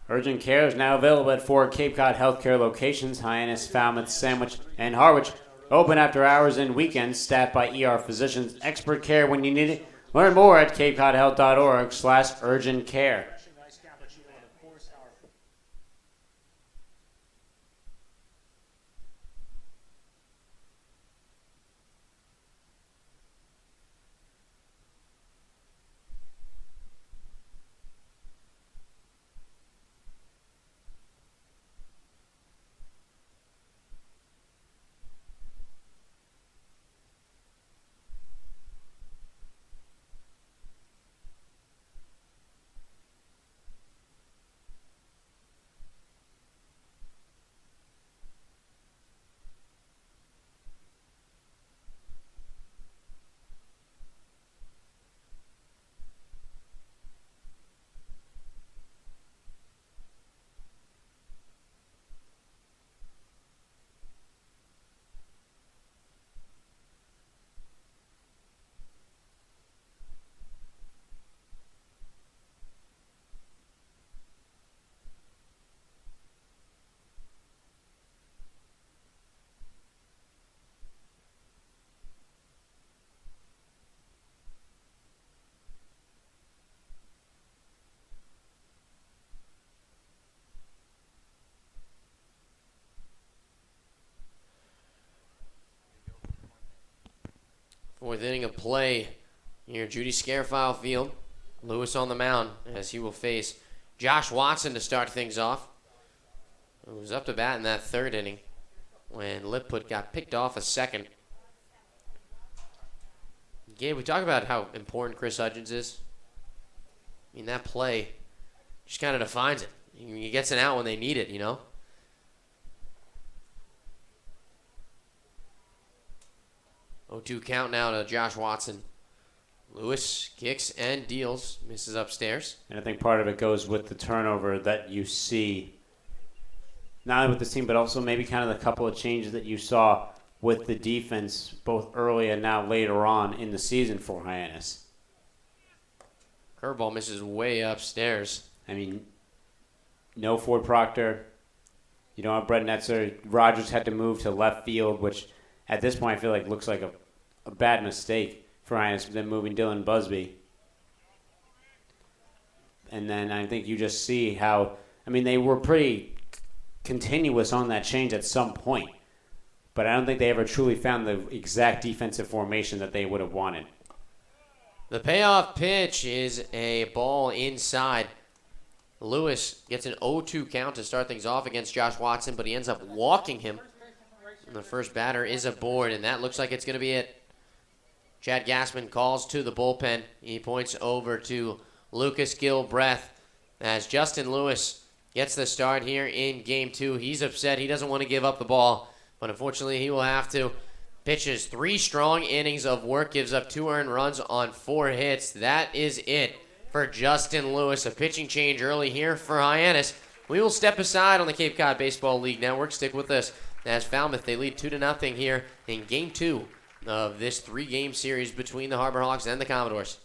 Urgent care is now available at 4 Cape Cod healthcare locations: Hyannis, Falmouth, Sandwich, and Harwich. Open after hours and weekends, staffed by ER physicians. Expert care when you need it. Learn more at capecodhealth.org/urgent care. Fourth inning of play here, Judy Scarafile Field. Lewis on the mound as he will face Josh Watson to start things off. Who was up to bat in that third inning when Lipwood got picked off a second. Gabe, we talk about how important Chris Hudgens is. I mean, that play just kind of defines it. He gets it out when they need it, you know? 0-2 count now to Josh Watson. Lewis kicks and deals, misses upstairs. And I think part of it goes with the turnover that you see, not only with this team, but also maybe kind of the couple of changes that you saw with the defense, both early and now later on in the season for Hyannis. Curveball misses way upstairs. I mean, no Ford Proctor. You don't have Brett Netzer. Rogers had to move to left field, which at this point I feel like looks like a bad mistake for Hyannis, then moving Dylan Busby. And then I think you just see how, I mean, they were pretty continuous on that change at some point, but I don't think they ever truly found the exact defensive formation that they would have wanted. The payoff pitch is a ball inside. Lewis gets an 0-2 count to start things off against Josh Watson, but he ends up walking him. And the first batter is aboard, and that looks like it's going to be it. Chad Gassman calls to the bullpen. He points over to Lucas Gilbreth as Justin Lewis gets the start here in Game 2. He's upset. He doesn't want to give up the ball, but unfortunately he will have to. Pitches 3 strong innings of work, gives up 2 earned runs on 4 hits. That is it for Justin Lewis. A pitching change early here for Hyannis. We will step aside on the Cape Cod Baseball League Network. Stick with us as Falmouth, they lead 2-0 here in Game 2 of this 3-game series between the Harbor Hawks and the Commodores.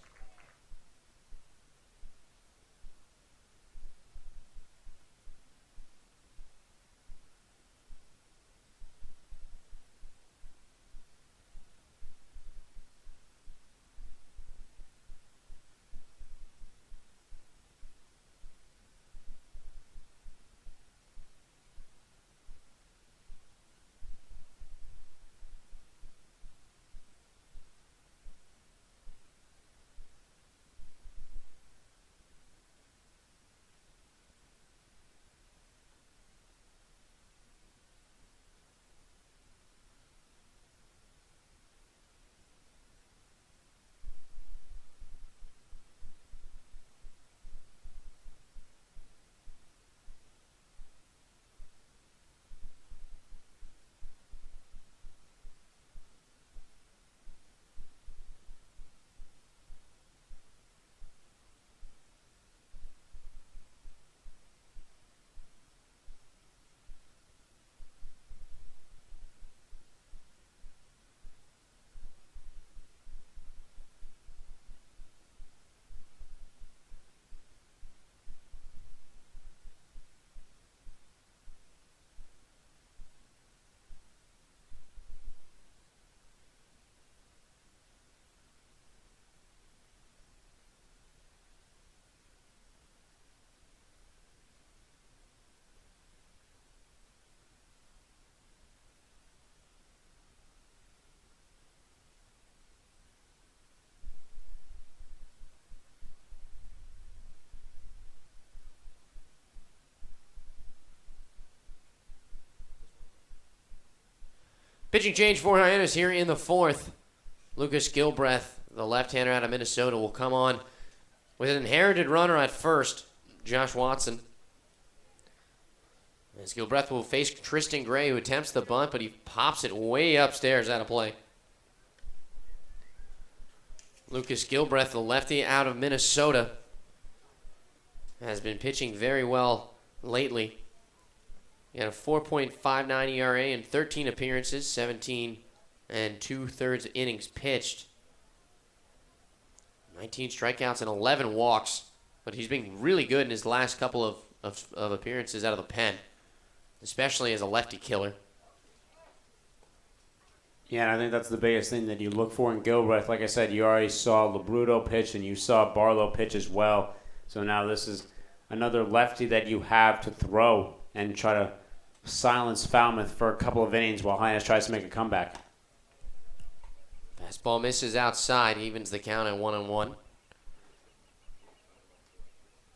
Pitching change for Hyannis here in the 4th. Lucas Gilbreth, the left-hander out of Minnesota, will come on with an inherited runner at first, Josh Watson. As Gilbreth will face Tristan Gray, who attempts the bunt, but he pops it way upstairs out of play. Lucas Gilbreth, the lefty out of Minnesota, has been pitching very well lately. He had a 4.59 ERA in 13 appearances, 17 and 2/3 innings pitched. 19 strikeouts and 11 walks, but he's been really good in his last couple of appearances out of the pen, especially as a lefty killer. Yeah, and I think that's the biggest thing that you look for in Gilbreth. Like I said, you already saw Labruto pitch and you saw Barlow pitch as well. So now this is another lefty that you have to throw and try to silence Falmouth for a couple of innings while Hyannis tries to make a comeback. Fastball misses outside, evens the count at 1-1.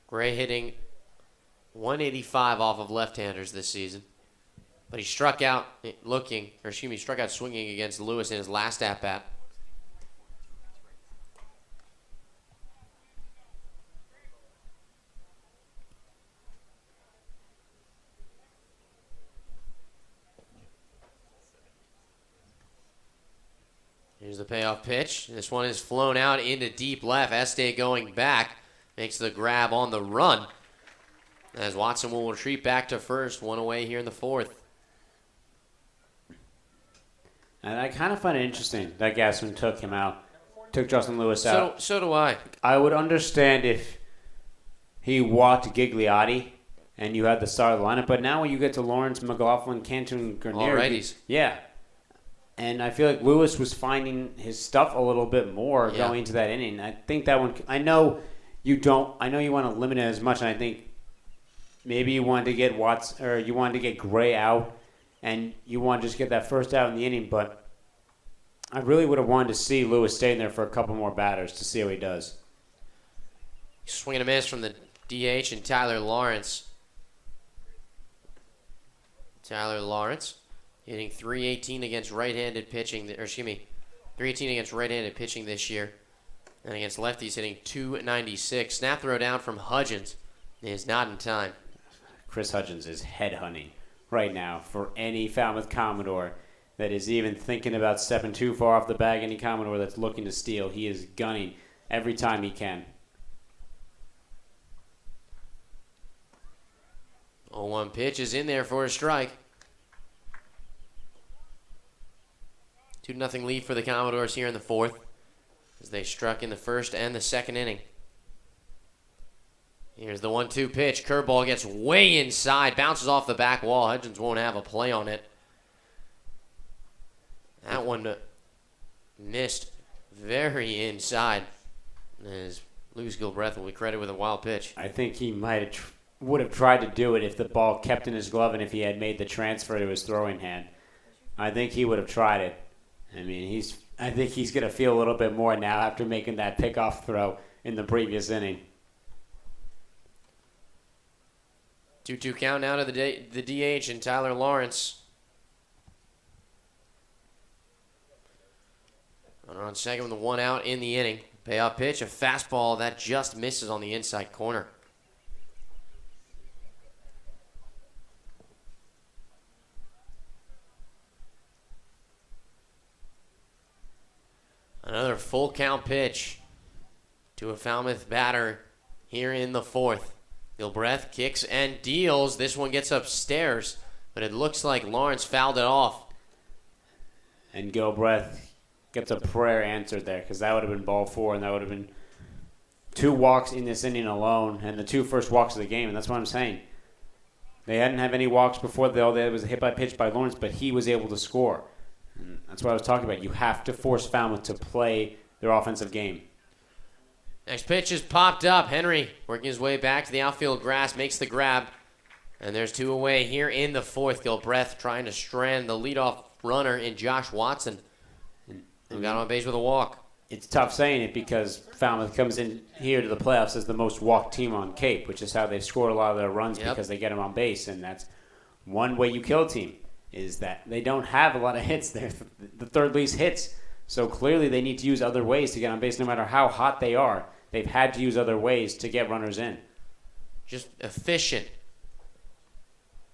Gray hitting 185 off of left-handers this season. But he struck out swinging against Lewis in his last at-bat. Here's the payoff pitch. This one is flown out into deep left. Este going back. Makes the grab on the run. As Watson will retreat back to first. One away here in the fourth. And I kind of find it interesting that Gaston took him out. Took Justin Lewis out. So do I. I would understand if he walked Gigliotti and you had the start of the lineup. But now when you get to Lawrence, McLaughlin, Canton, Garnier. All righties. Yeah. And I feel like Lewis was finding his stuff a little bit more going into that inning. I think that one. I know you want to limit it as much, and I think maybe you wanted to get Watts or you wanted to get Gray out, and you want to just get that first out in the inning. But I really would have wanted to see Lewis staying there for a couple more batters to see how he does. Swing and a miss from the DH and Tyler Lawrence. Tyler Lawrence hitting .318 against right-handed pitching, 318 against right-handed pitching this year. And against lefties hitting .296. Snap throw down from Hudgens is not in time. Chris Hudgens is headhunting right now for any Falmouth Commodore that is even thinking about stepping too far off the bag. Any Commodore that's looking to steal, he is gunning every time he can. 0-1 pitch is in there for a strike. 2-0 lead for the Commodores here in the fourth as they struck in the first and the second inning. Here's the 1-2 pitch. Curveball gets way inside, bounces off the back wall. Hudgens won't have a play on it. That one missed very inside. As Lucas Gilbreth will be credited with a wild pitch. I think he would have tried to do it if the ball kept in his glove and if he had made the transfer to his throwing hand. I think he would have tried it. I mean, I think he's going to feel a little bit more now after making that pickoff throw in the previous inning. 2-2 count now to the DH and Tyler Lawrence. Runner on second with the one out in the inning. Payoff pitch, a fastball that just misses on the inside corner. Another full count pitch to a Falmouth batter here in the fourth. Gilbreth kicks and deals. This one gets upstairs, but it looks like Lawrence fouled it off. And Gilbreth gets a prayer answered there because that would have been ball four, and that would have been 2 walks in this inning alone and the 2 first walks of the game, and that's what I'm saying. They hadn't have any walks before. There was a hit by pitch by Lawrence, but he was able to score. And that's what I was talking about. You have to force Falmouth to play their offensive game. Next pitch is popped up. Henry working his way back to the outfield grass, makes the grab. And there's 2 away here in the fourth. Gilbreth trying to strand the leadoff runner in Josh Watson, who got on base with a walk. It's tough saying it because Falmouth comes in here to the playoffs as the most walked team on Cape, which is how they've scored a lot of their runs because they get them on base. And that's one way you kill a team, is that they don't have a lot of hits. They're the third least hits. So clearly they need to use other ways to get on base no matter how hot they are. They've had to use other ways to get runners in. Just efficient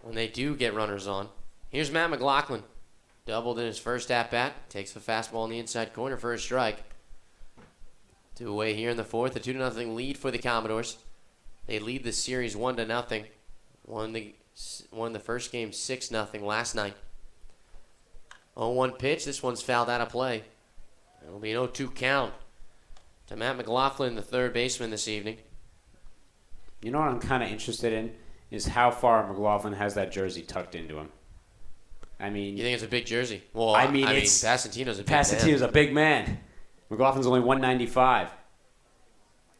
when they do get runners on. Here's Matt McLaughlin. Doubled in his first at-bat. Takes the fastball in the inside corner for a strike. 2 away here in the fourth. A 2-0 lead for the Commodores. They lead the series 1-0. Won the first game 6-0 last night. 0-1 pitch. This one's fouled out of play. It'll be an 0-2 count to Matt McLaughlin, the third baseman this evening. You know what I'm kind of interested in is how far McLaughlin has that jersey tucked into him. I mean, you think it's a big jersey? Well, it's Passantino's a big Passantino's man. a big man. McLaughlin's only 195.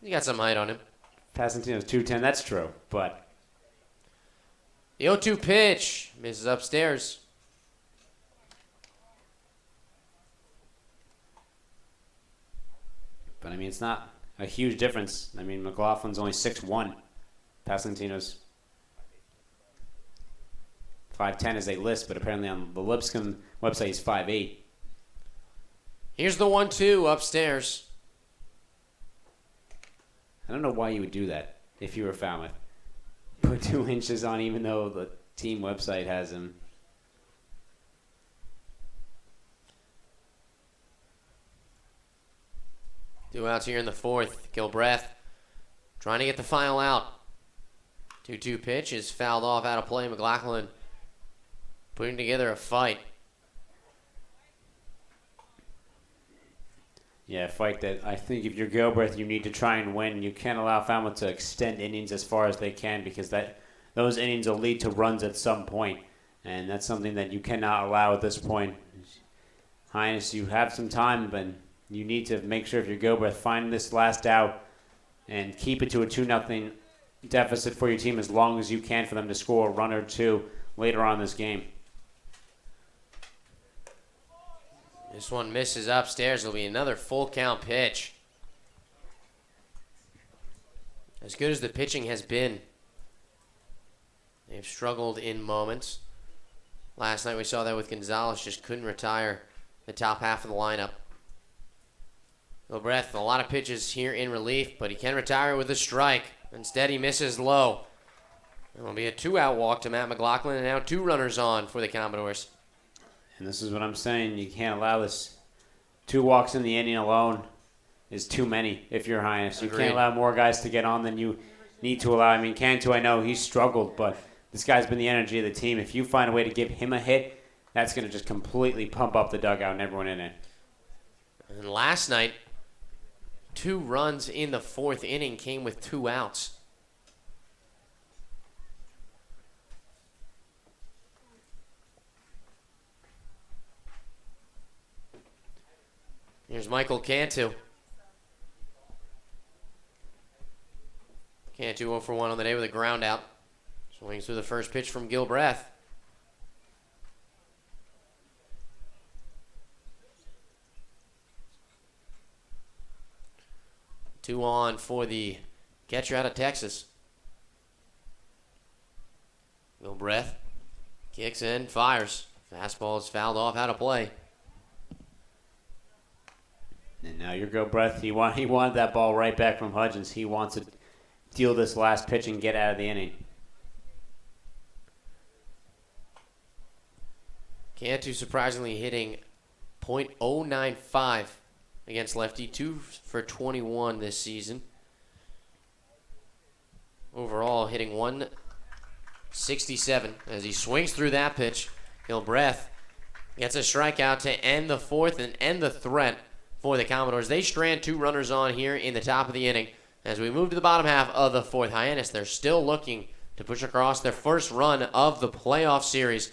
You got some height on him. Passantino's 210. That's true, but the 0-2 pitch misses upstairs. But I mean, it's not a huge difference. I mean, McLaughlin's only 6'1". Passantino's 5'10" as they list, but apparently on the Lipscomb website he's 5'8". Here's the 1-2 upstairs. I don't know why you would do that if you were Falmouth. Put 2 inches on even though the team website has him. 2 outs here in the fourth. Gilbreth trying to get the final out. 2-2 pitch is fouled off out of play. McLaughlin putting together a fight. Yeah, a fight that I think if you're Gilbreth, you need to try and win. You can't allow Falmouth to extend innings as far as they can because those innings will lead to runs at some point, and that's something that you cannot allow at this point. Hyannis, you have some time, but you need to make sure if you're Gilbreth, find this last out and keep it to a 2-0 deficit for your team as long as you can for them to score a run or two later on in this game. This one misses upstairs. It'll be another full count pitch. As good as the pitching has been, they've struggled in moments. Last night we saw that with Gonzalez, just couldn't retire the top half of the lineup. Gilbreth, a lot of pitches here in relief, but he can retire with a strike. Instead, he misses low. It'll be a 2-out walk to Matt McLaughlin, and now 2 runners on for the Commodores. And this is what I'm saying. You can't allow this. 2 walks in the inning alone is too many if you're Hyannis. You Agreed. can't allow more guys to get on than you need to allow. I mean, Cantu, I know he's struggled, but this guy's been the energy of the team. If you find a way to give him a hit, that's going to just completely pump up the dugout and everyone in it. And last night, 2 runs in the 4th inning came with 2 outs. Here's Michael Cantu. Cantu 0 for 1 on the day with a ground out. Swings through the first pitch from Gilbreth. Two on for the catcher out of Texas. Gilbreth kicks in, fires. Fastball is fouled off out of play. And now your Gilbreth, he wanted that ball right back from Hudgens. He wants to deal this last pitch and get out of the inning. Cantu surprisingly hitting .095 against lefty, 2 for 21 this season. Overall, hitting 167 as he swings through that pitch. Gilbreth gets a strikeout to end the 4th and end the threat for the Commodores. They strand 2 runners on here in the top of the inning. As we move to the bottom half of the 4th, Hyannis, they're still looking to push across their first run of the playoff series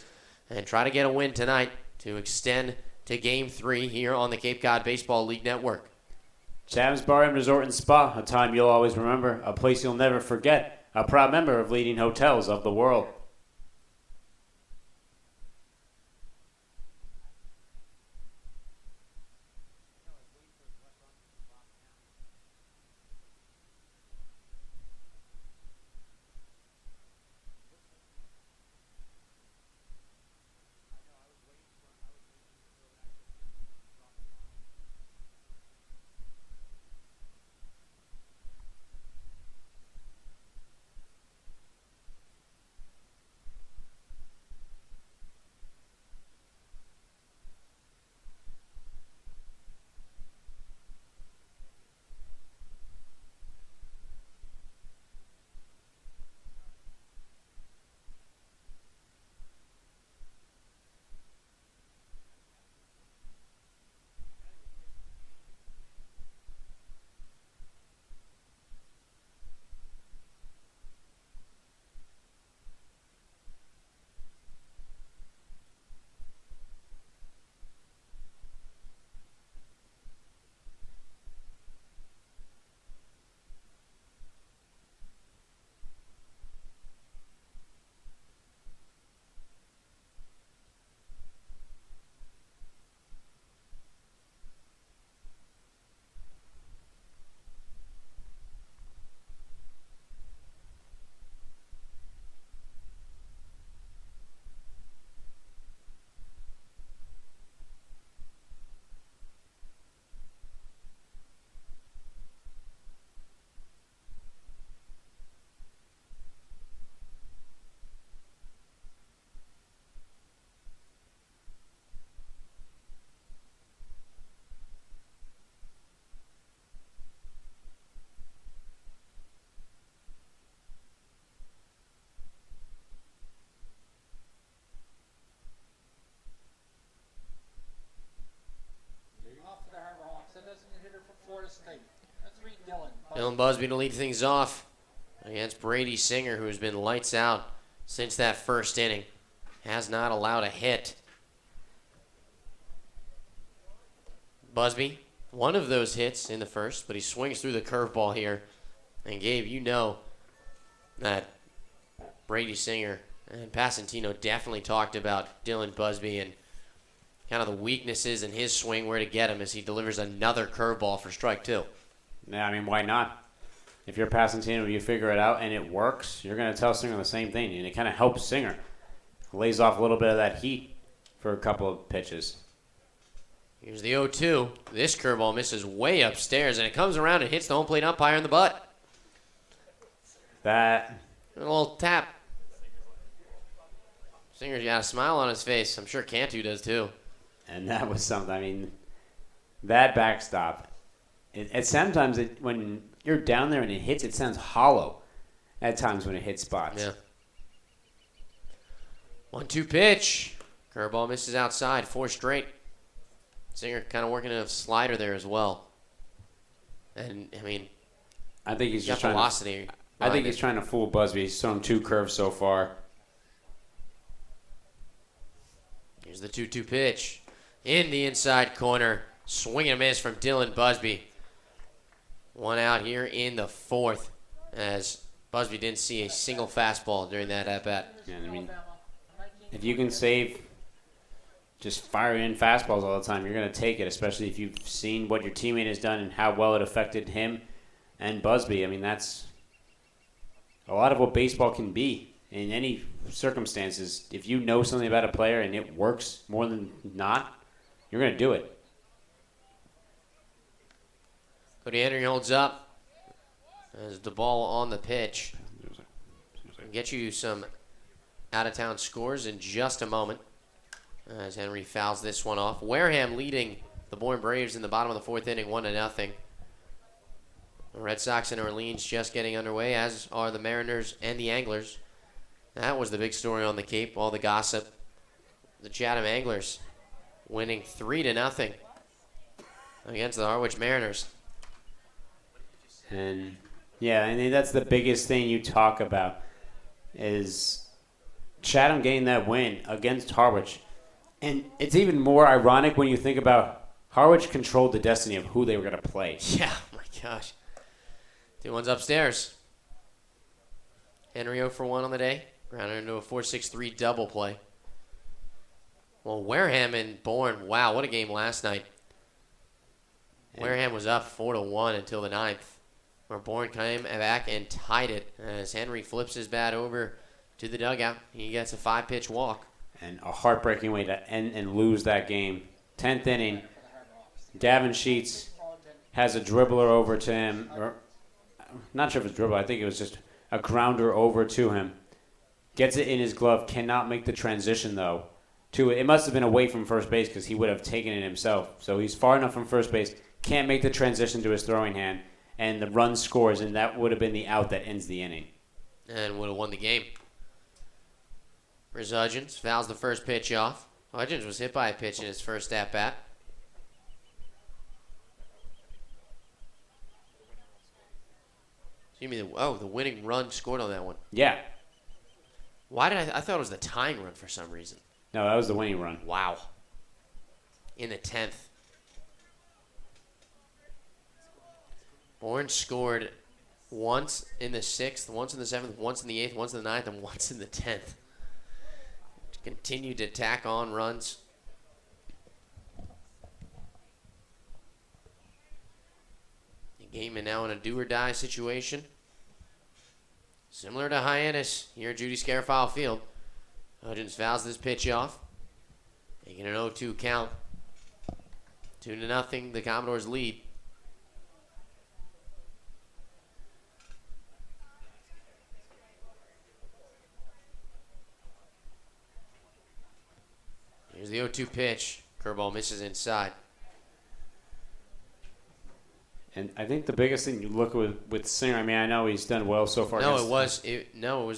and try to get a win tonight to extend to Game 3 here on the Cape Cod Baseball League Network. Chavez Bar and Resort and Spa, a time you'll always remember, a place you'll never forget, a proud member of leading hotels of the world. Florida State. Number 3, Dylan Busby. Dylan Busby to lead things off against Brady Singer, who's been lights out since that first inning. Has not allowed a hit. Busby, one of those hits in the first, but he swings through the curveball here. And Gabe, you know that Brady Singer and Passantino definitely talked about Dylan Busby and kind of the weaknesses in his swing, where to get him as he delivers another curveball for strike 2. Yeah, I mean, why not? If you're Passantino, you figure it out and it works, you're going to tell Singer the same thing, and it kind of helps Singer. Lays off a little bit of that heat for a couple of pitches. Here's the 0-2. This curveball misses way upstairs, and it comes around and hits the home plate umpire in the butt. That. A little tap. Singer's got a smile on his face. I'm sure Cantu does too. And that was something. I mean, that backstop. Sometimes when you're down there and it hits, it sounds hollow at times when it hits spots. Yeah. 1-2 pitch. Curveball misses outside. 4 straight. Singer kind of working a slider there as well. And, I mean, I think he's just got trying velocity. I think he's trying to fool Busby. He's thrown 2 curves so far. Here's the 2-2 pitch. In the inside corner. Swing and a miss from Dylan Busby. 1 out here in the 4th, as Busby didn't see a single fastball during that at-bat. Yeah, I mean, if you can save just firing in fastballs all the time, you're going to take it, especially if you've seen what your teammate has done and how well it affected him and Busby. I mean, that's a lot of what baseball can be in any circumstances. If you know something about a player and it works more than not, you're going to do it. Cody Henry holds up as the ball on the pitch. We'll get you some out-of-town scores in just a moment as Henry fouls this one off. Wareham leading the Bourne Braves in the bottom of the 4th inning, 1-0. The Red Sox and Orleans just getting underway, as are the Mariners and the Anglers. That was the big story on the Cape, all the gossip. The Chatham Anglers winning 3-0 against the Harwich Mariners. And, yeah, I mean, that's the biggest thing you talk about is Chatham getting that win against Harwich. And it's even more ironic when you think about Harwich controlled the destiny of who they were going to play. Yeah, oh my gosh. 2-1's upstairs. Henry 0 for 1 on the day. Grounded into a 4-6-3 double play. Well, Wareham and Bourne, wow, what a game last night. Wareham was up 4-1 until the 9th, where Bourne came back and tied it as Henry flips his bat over to the dugout. He gets a 5-pitch walk. And a heartbreaking way to end and lose that game. 10th inning, Gavin Sheets has a dribbler over to him. Or, not sure if it's dribbler. I think it was just a grounder over to him. Gets it in his glove. Cannot make the transition, though. It must have been away from first base because he would have taken it himself. So he's far enough from first base. Can't make the transition to his throwing hand. And the run scores, and that would have been the out that ends the inning. And would have won the game. Here's Hudgens. Fouls the first pitch off. Hudgens was hit by a pitch in his first at-bat. You mean the winning run scored on that one? Yeah. Why did I thought it was the tying run for some reason. No, that was the winning run. Wow. In the 10th. Bourne scored once in the 6th, once in the 7th, once in the 8th, once in the 9th, and once in the 10th. Continued to tack on runs. The game is now in a do-or-die situation. Similar to Hyannis here at Judy Scarafile Field. Hudgens fouls this pitch off. Making an 0-2 count. 2-0, the Commodores lead. Here's the 0-2 pitch. Curveball misses inside. And I think the biggest thing you look with Singer, I mean, I know he's done well so far. No, it was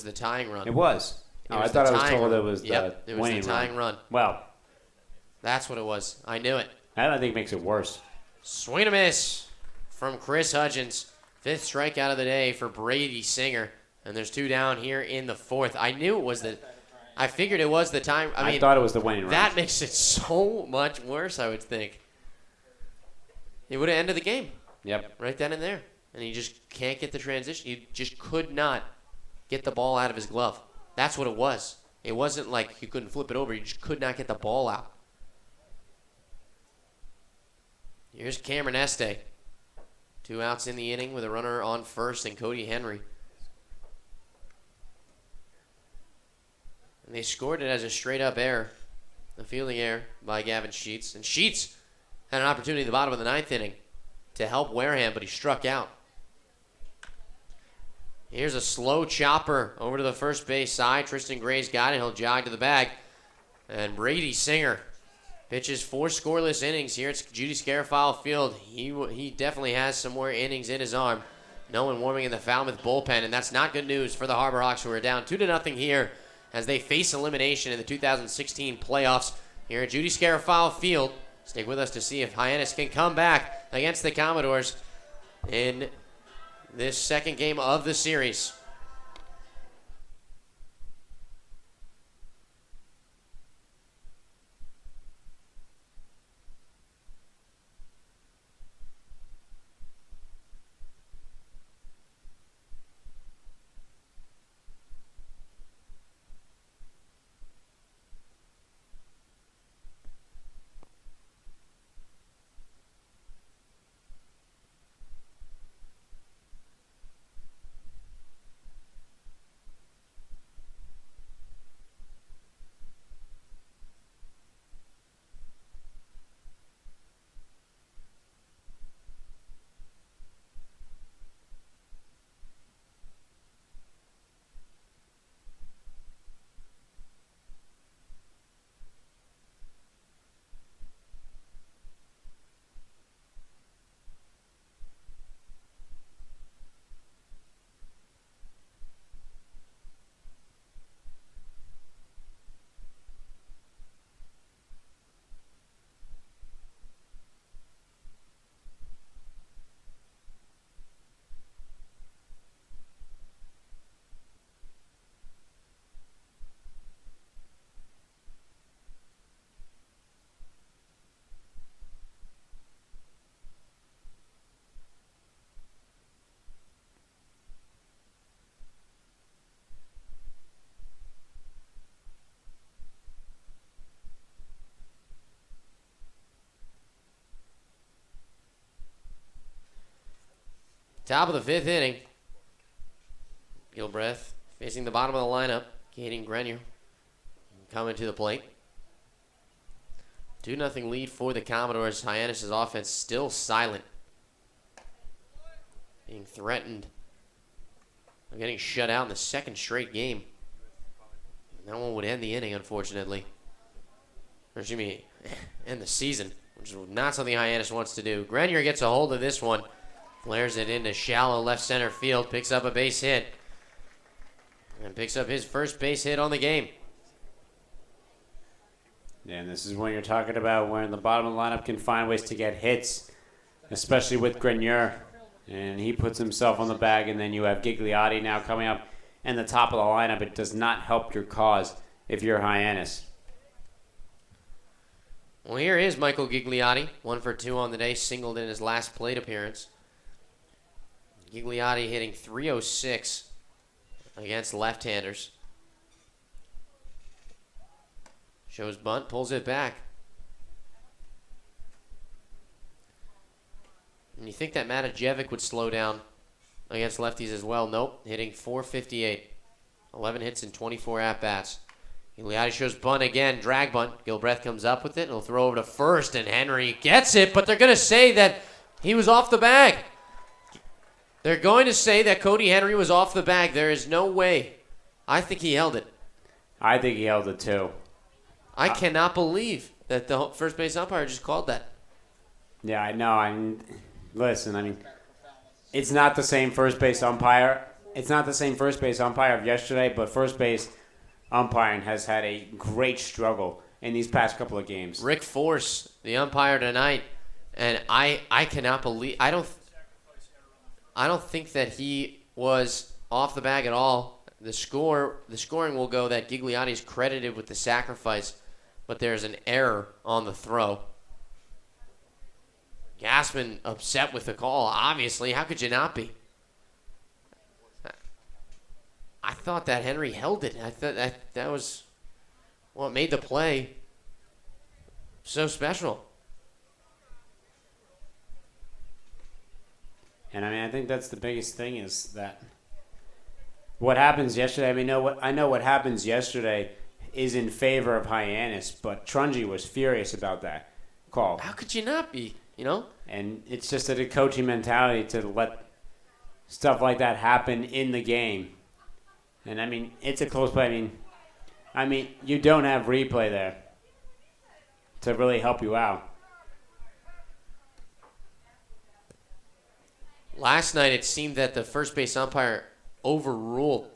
the tying run. It was. I was thought the I was tying told run. it was Yep, the it was winning the tying run. Well, That's what it was. I knew it. that I think makes it worse. Swing and a miss from Chris Hudgens. 5th strikeout of the day for Brady Singer. And there's 2 down here in the 4th. I knew it was I figured it was the time. I mean, thought it was the winning run. That makes it so much worse, I would think. It would have ended the game. Yep. Right then and there. And he just can't get the transition. He just could not get the ball out of his glove. That's what it was. It wasn't like he couldn't flip it over. He just could not get the ball out. Here's Cameron Este. 2 outs in the inning with a runner on first and Cody Henry. And they scored it as a straight-up error. A fielding error by Gavin Sheets. And Sheets had an opportunity at the bottom of the 9th inning to help Wareham, but he struck out. Here's a slow chopper over to the first base side. Tristan Gray's got it. He'll jog to the bag. And Brady Singer pitches 4 scoreless innings here at Judy Scarafile Field. He definitely has some more innings in his arm. No one warming in the Falmouth bullpen, and that's not good news for the Harbor Hawks, who are down 2-0 here as they face elimination in the 2016 playoffs here at Judy Scarafile Field. Stick with us to see if Hyannis can come back against the Commodores in this second game of the series. Top of the 5th inning. Gilbreth facing the bottom of the lineup. Caden Grenier coming to the plate. 2-0 lead for the Commodores. Hyannis' offense still silent. Being threatened. Getting shut out in the 2nd straight game. That one would end the inning, unfortunately. Or excuse me, end the season, which is not something Hyannis wants to do. Grenier gets a hold of this one. Flares it into shallow left center field. Picks up a base hit. And picks up his first base hit on the game. Yeah, and this is when you're talking about when the bottom of the lineup can find ways to get hits, especially with Grenier. And he puts himself on the bag, and then you have Gigliotti now coming up in the top of the lineup. It does not help your cause if you're Hyannis. Well, here is Michael Gigliotti. 1 for 2 on the day. Singled in his last plate appearance. Gigliotti hitting .306 against left-handers. Shows bunt, pulls it back. And you think that Matajevic would slow down against lefties as well. Nope, hitting .458. 11 hits and 24 at-bats. Gigliotti shows bunt again, drag bunt. Gilbreth comes up with it. He'll throw over to first, and Henry gets it, but they're going to say that he was off the bag. They're going to say that Cody Henry was off the bag. There is no way. I think he held it. I think he held it too. I cannot believe that the first base umpire just called that. Yeah, I know. Listen, it's not the same first base umpire. It's not the same first base umpire of yesterday, but first base umpiring has had a great struggle in these past couple of games. Rick Force, the umpire tonight, and I cannot believe. I don't think that he was off the bag at all. The scoring will go that Gigliotti is credited with the sacrifice, but there's an error on the throw. Gassman upset with the call, obviously. How could you not be? I thought that Henry held it. I thought that was what made the play so special. And I mean, I think that's the biggest thing is that what happens yesterday. I mean, I know what happens yesterday is in favor of Hyannis, but Trungy was furious about that call. How could you not be? You know? And it's just a coaching mentality to let stuff like that happen in the game. And I mean, it's a close play. I mean, you don't have replay there to really help you out. Last night, it seemed that the first base umpire overruled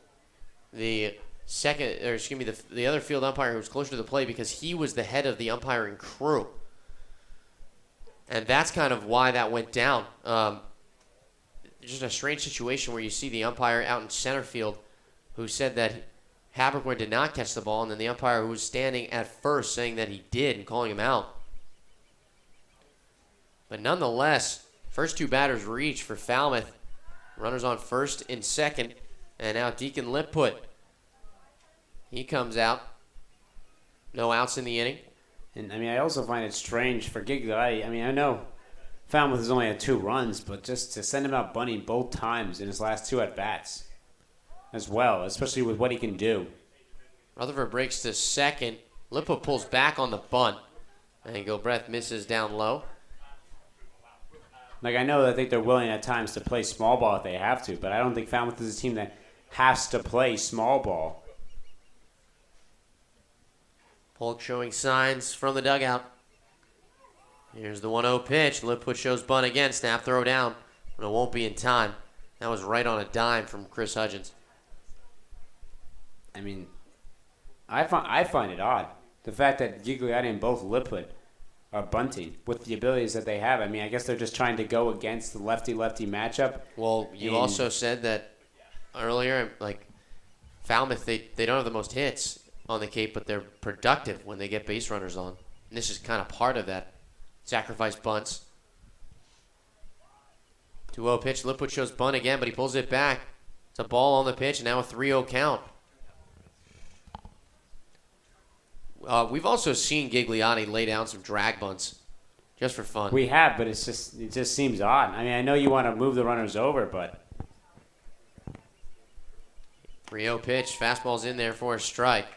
the other field umpire who was closer to the play because he was the head of the umpiring crew. And that's kind of why that went down. Just a strange situation where you see the umpire out in center field who said that Habercorn did not catch the ball, and then the umpire who was standing at first saying that he did and calling him out. But nonetheless, first two batters reach for Falmouth. Runners on first and second, and now Deacon Liput. He comes out. No outs in the inning. And I mean, I also find it strange for Gigliotti. I mean, I know Falmouth has only had 2 runs, but just to send him out bunting both times in his last 2 at-bats as well, especially with what he can do. Rutherford breaks to second. Liput pulls back on the bunt. And Gilbreth misses down low. Like, I know I think they're willing at times to play small ball if they have to, but I don't think Falmouth is a team that has to play small ball. Polk showing signs from the dugout. Here's the 1-0 pitch. Liput shows bunt again. Snap throw down, but it won't be in time. That was right on a dime from Chris Hudgens. I mean, I find it odd. The fact that Gigliotti and both Liput are bunting with the abilities that they have. I mean, I guess they're just trying to go against the lefty-lefty matchup. Well, you also said that earlier, like, Falmouth, they don't have the most hits on the Cape, but they're productive when they get base runners on. And this is kind of part of that. Sacrifice bunts. 2-0 pitch. Liput shows bunt again, but he pulls it back. It's a ball on the pitch, and now a 3-0 count. We've also seen Gigliotti lay down some drag bunts just for fun. We have, but it just seems odd. I mean, I know you want to move the runners over, but 3-0 pitch. Fastball's in there for a strike.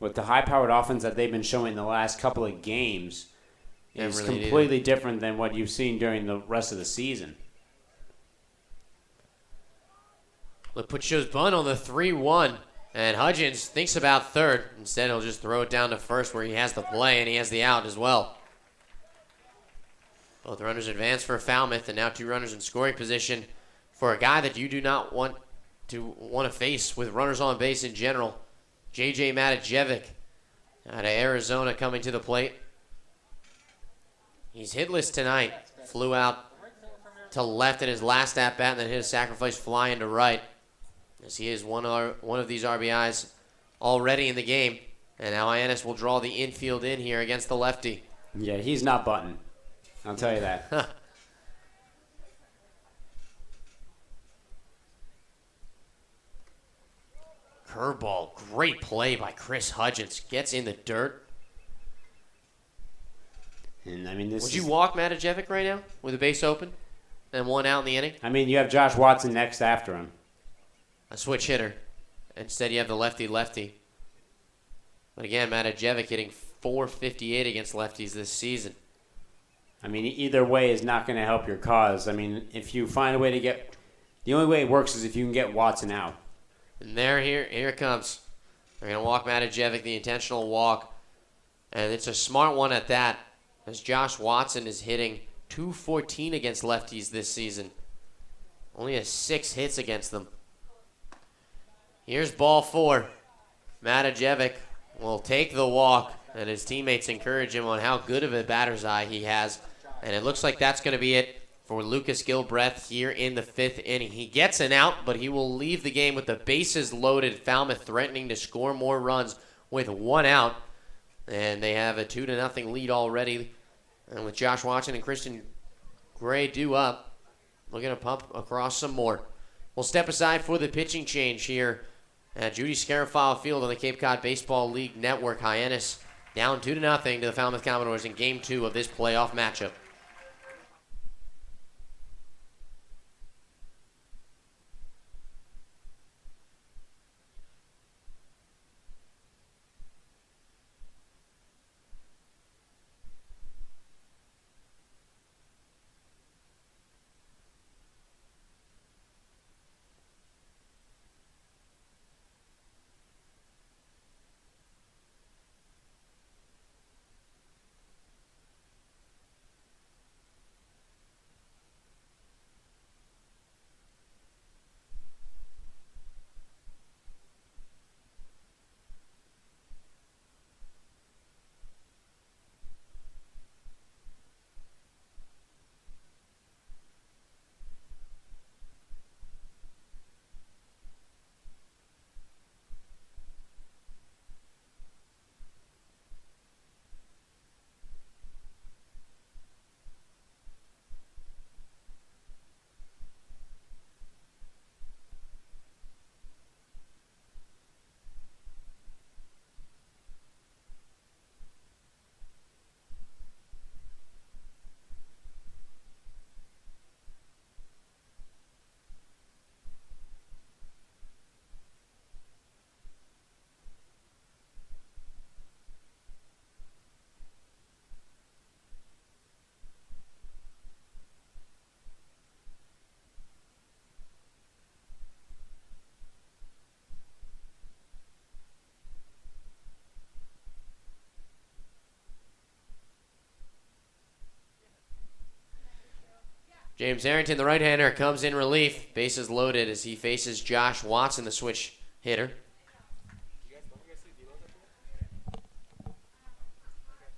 with the high-powered offense that they've been showing the last couple of games is really completely different than what you've seen during the rest of the season. Liput shows bunt on the 3-1, and Hudgens thinks about third. Instead, he'll just throw it down to first where he has the play, and he has the out as well. Both runners advance for Falmouth, and now two runners in scoring position for a guy that you do not want to face with runners on base in general. J.J. Matajevic out of Arizona coming to the plate. He's hitless tonight. Flew out to left in his last at-bat and then hit a sacrifice fly into right. As he is one of these RBIs already in the game. And now Hyannis will draw the infield in here against the lefty. Yeah, he's not button. I'll tell you that. Curveball. Great play by Chris Hudgens. Gets in the dirt. And I mean, Would you walk Matajevic right now with a base open and one out in the inning? I mean, you have Josh Watson next after him. A switch hitter. Instead, you have the lefty-lefty. But again, Matajevic hitting .458 against lefties this season. I mean, either way is not going to help your cause. I mean, if you find a way to get... The only way it works is if you can get Watson out. And here it comes. They're going to walk Matajevic, the intentional walk. And it's a smart one at that, as Josh Watson is hitting .214 against lefties this season. Only has 6 hits against them. Here's ball 4. Matajevic will take the walk, and his teammates encourage him on how good of a batter's eye he has. And it looks like that's going to be it for Lucas Gilbreth here in the 5th inning. He gets an out, but he will leave the game with the bases loaded. Falmouth threatening to score more runs with 1 out. And they have a 2-0 lead already. And with Josh Watson and Christian Gray due up, looking to pump across some more. We'll step aside for the pitching change here at Judy Scarafalo Field on the Cape Cod Baseball League Network. Hyannis down 2-0 to the Falmouth Commodores in Game 2 of this playoff matchup. James Harrington, the right-hander, comes in relief. Bases loaded as he faces Josh Watson, the switch hitter.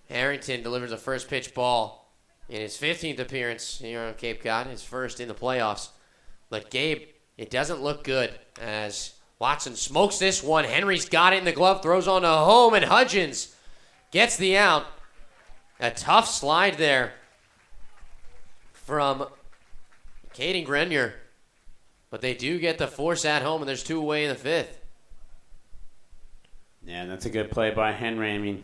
Harrington delivers a first pitch ball in his 15th appearance here on Cape Cod, his first in the playoffs. But Gabe, it doesn't look good as Watson smokes this one. Henry's got it in the glove, throws on to home, and Hudgens gets the out. A tough slide there from Caden Grenier. But they do get the force at home, and there's 2 away in the 5th. Yeah, that's a good play by Henry. I mean,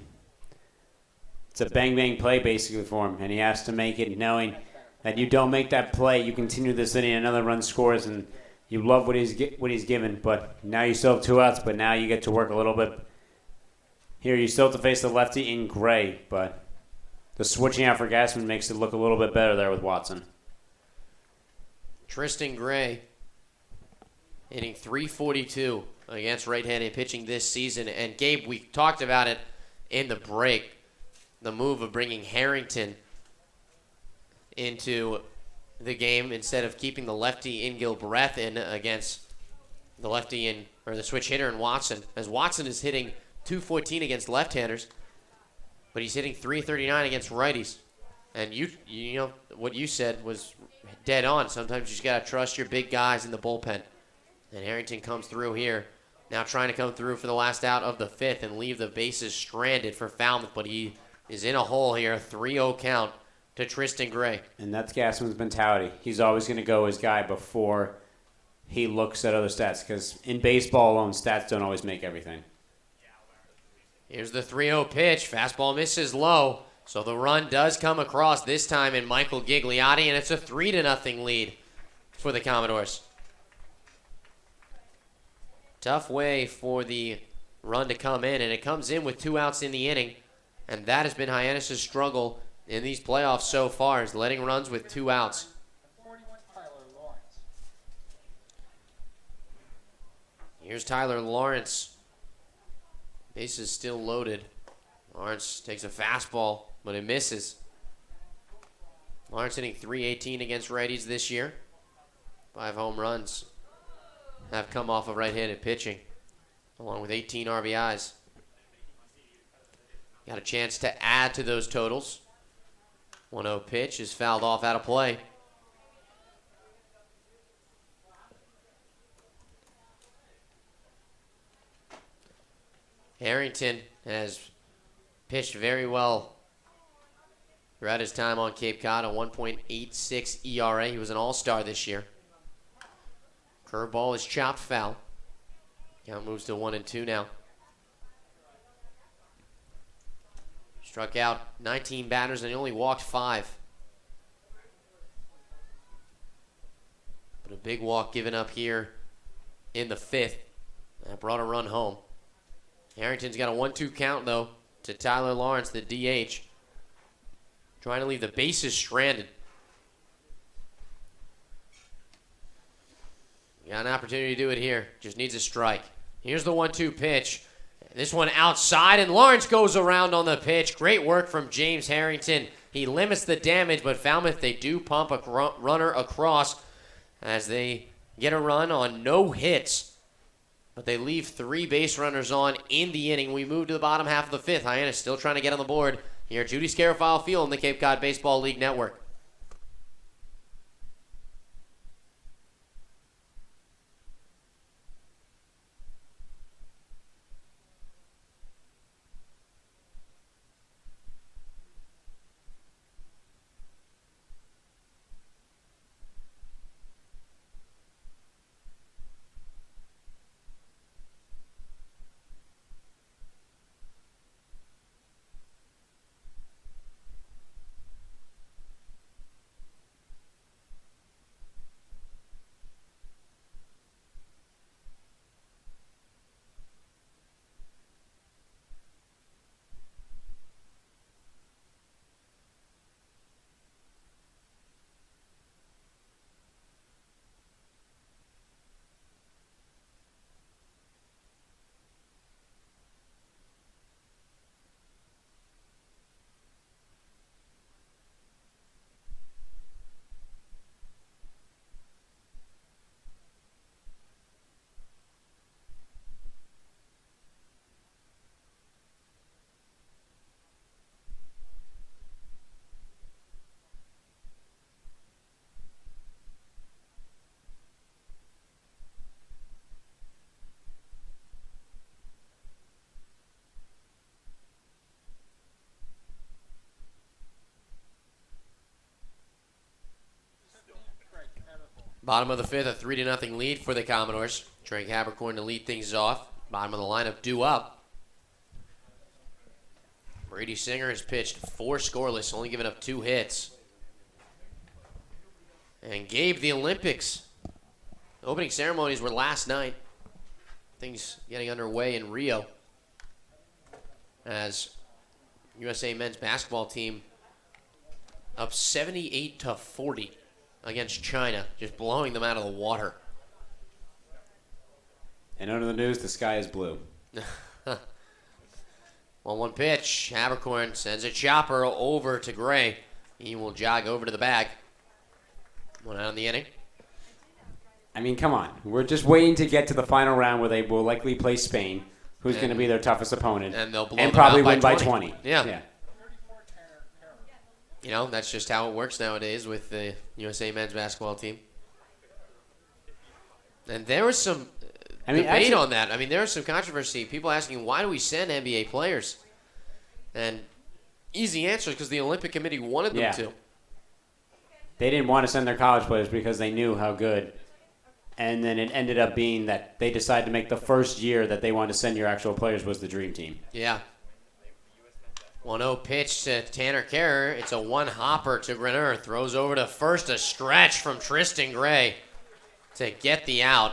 it's a bang-bang play basically for him, and he has to make it knowing that you don't make that play, you continue this inning, another run scores, and you love what he's given. But now you still have 2 outs, but now you get to work a little bit. Here you still have to face the lefty in Gray, but the switching out for Gassman makes it look a little bit better there with Watson. Tristan Gray hitting .342 against right-handed pitching this season. And Gabe, we talked about it in the break, the move of bringing Harrington into the game instead of keeping the lefty in Gilbreth in against the lefty in, or the switch hitter in Watson. As Watson is hitting .214 against left-handers, but he's hitting .339 against righties. And you know what you said was dead on. Sometimes you just got to trust your big guys in the bullpen. And Harrington comes through here, now trying to come through for the last out of the 5th and leave the bases stranded for Falmouth, but he is in a hole here, 3-0 count to Tristan Gray. And that's Gassman's mentality. He's always going to go his guy before he looks at other stats, because in baseball alone, stats don't always make everything. Here's the 3-0 pitch. Fastball misses low. So the run does come across this time in Michael Gigliotti, and it's a 3-0 lead for the Commodores. Tough way for the run to come in, and it comes in with 2 outs in the inning. And that has been Hyannis' struggle in these playoffs so far, is letting runs with 2 outs. 41, Tyler Lawrence. Here's Tyler Lawrence. Base is still loaded. Lawrence takes a fastball, but it misses. Lawrence hitting .318 against righties this year. 5 home runs have come off of right-handed pitching, along with 18 RBIs. Got a chance to add to those totals. 1-0 pitch is fouled off out of play. Harrington has pitched very well throughout his time on Cape Cod, a 1.86 ERA. He was an all-star this year. Curveball is chopped foul. Count moves to 1-2 now. Struck out 19 batters and he only walked 5. But a big walk given up here in the 5th. That brought a run home. Harrington's got a 1-2 count, though, to Tyler Lawrence, the DH. Trying to leave the bases stranded. Got an opportunity to do it here. Just needs a strike. Here's the 1-2 pitch. This one outside, and Lawrence goes around on the pitch. Great work from James Harrington. He limits the damage, but Falmouth, they do pump a runner across as they get a run on no hits. But they leave 3 base runners on in the inning. We move to the bottom half of the 5th. Hyannis still trying to get on the board here at Judy Scarafile Field in the Cape Cod Baseball League Network. Bottom of the 5th, a 3-0 lead for the Commodores. Drake Habercorn to lead things off. Bottom of the lineup due up. Brady Singer has pitched 4 scoreless, only given up 2 hits. And Gabe, the Olympics. The opening ceremonies were last night. Things getting underway in Rio as USA men's basketball team up 78-40 against China, just blowing them out of the water. And under the news, the sky is blue. 1-1 pitch. Habercorn sends a chopper over to Gray. He will jog over to the bag. 1 out in the inning. I mean, come on. We're just waiting to get to the final round where they will likely play Spain, who's going to be their toughest opponent. And they'll blow and them probably out by win by 20. 20. Yeah. You know, that's just how it works nowadays with the USA men's basketball team. And there was some debate on that. I mean, there was some controversy. People asking, why do we send NBA players? And easy answer, because the Olympic Committee wanted them to. They didn't want to send their college players because they knew how good. And then it ended up being that they decided to make the first year that they wanted to send your actual players was the Dream Team. Yeah. 1-0 pitch to Tanner Kerr. It's a 1-hopper to Greneur. Throws over to first. A stretch from Tristan Gray to get the out.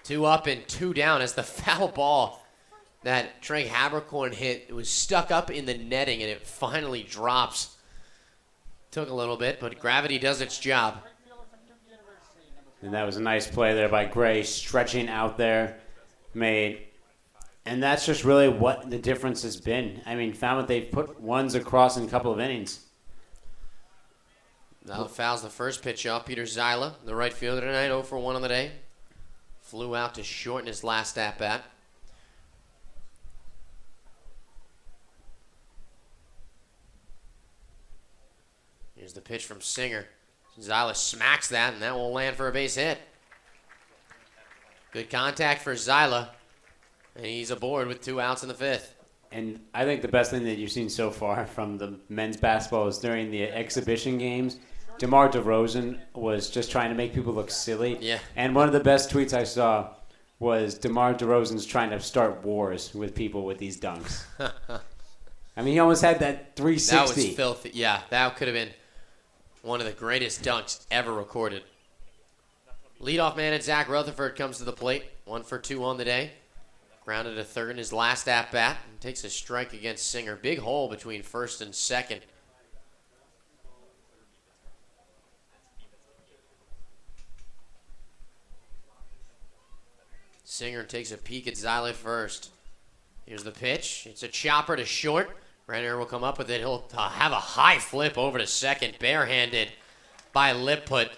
2 up and 2 down as the foul ball that Trey Habercorn hit. It was stuck up in the netting and it finally drops. Took a little bit, but gravity does its job. And that was a nice play there by Gray, stretching out there, and that's just really what the difference has been. I mean, Falmouth, they've put ones across in a couple of innings. Now fouls the first pitch off. Peter Zyla, the right fielder tonight, 0 for 1 on the day. Flew out to shorten his last at-bat. Here's the pitch from Singer. Zyla smacks that, and that will land for a base hit. Good contact for Zyla. And he's aboard with 2 outs in the 5th. And I think the best thing that you've seen so far from the men's basketball is during the exhibition games, DeMar DeRozan was just trying to make people look silly. Yeah. And one of the best tweets I saw was DeMar DeRozan's trying to start wars with people with these dunks. I mean, he almost had that 360. That was filthy. Yeah, that could have been one of the greatest dunks ever recorded. Leadoff man at Zach Rutherford comes to the plate. 1 for 2 on the day. Grounded to third in his last at-bat. And takes a strike against Singer. Big hole between first and second. Singer takes a peek at Zyla first. Here's the pitch. It's a chopper to short. Renner will come up with it. He'll have a high flip over to second, barehanded by Lipput.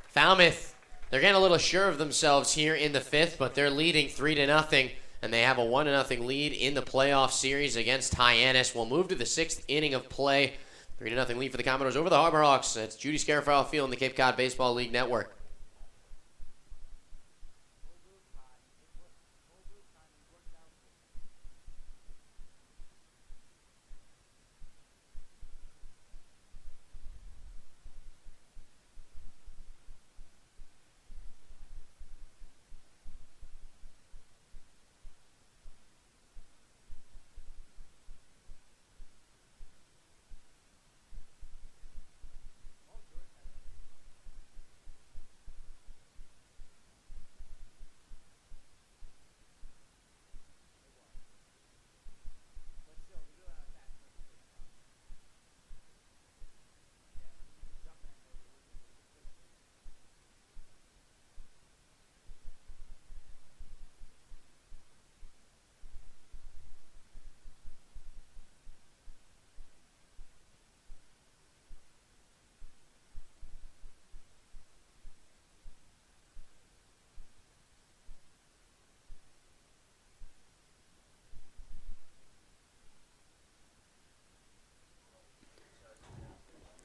Falmouth, they're getting a little sure of themselves here in the 5th, but they're leading 3-0, and they have a 1-0 lead in the playoff series against Hyannis. We'll move to the 6th inning of play. 3-0 lead for the Commodores over the Harbor Hawks. It's Judy Scarafile Field in the Cape Cod Baseball League Network.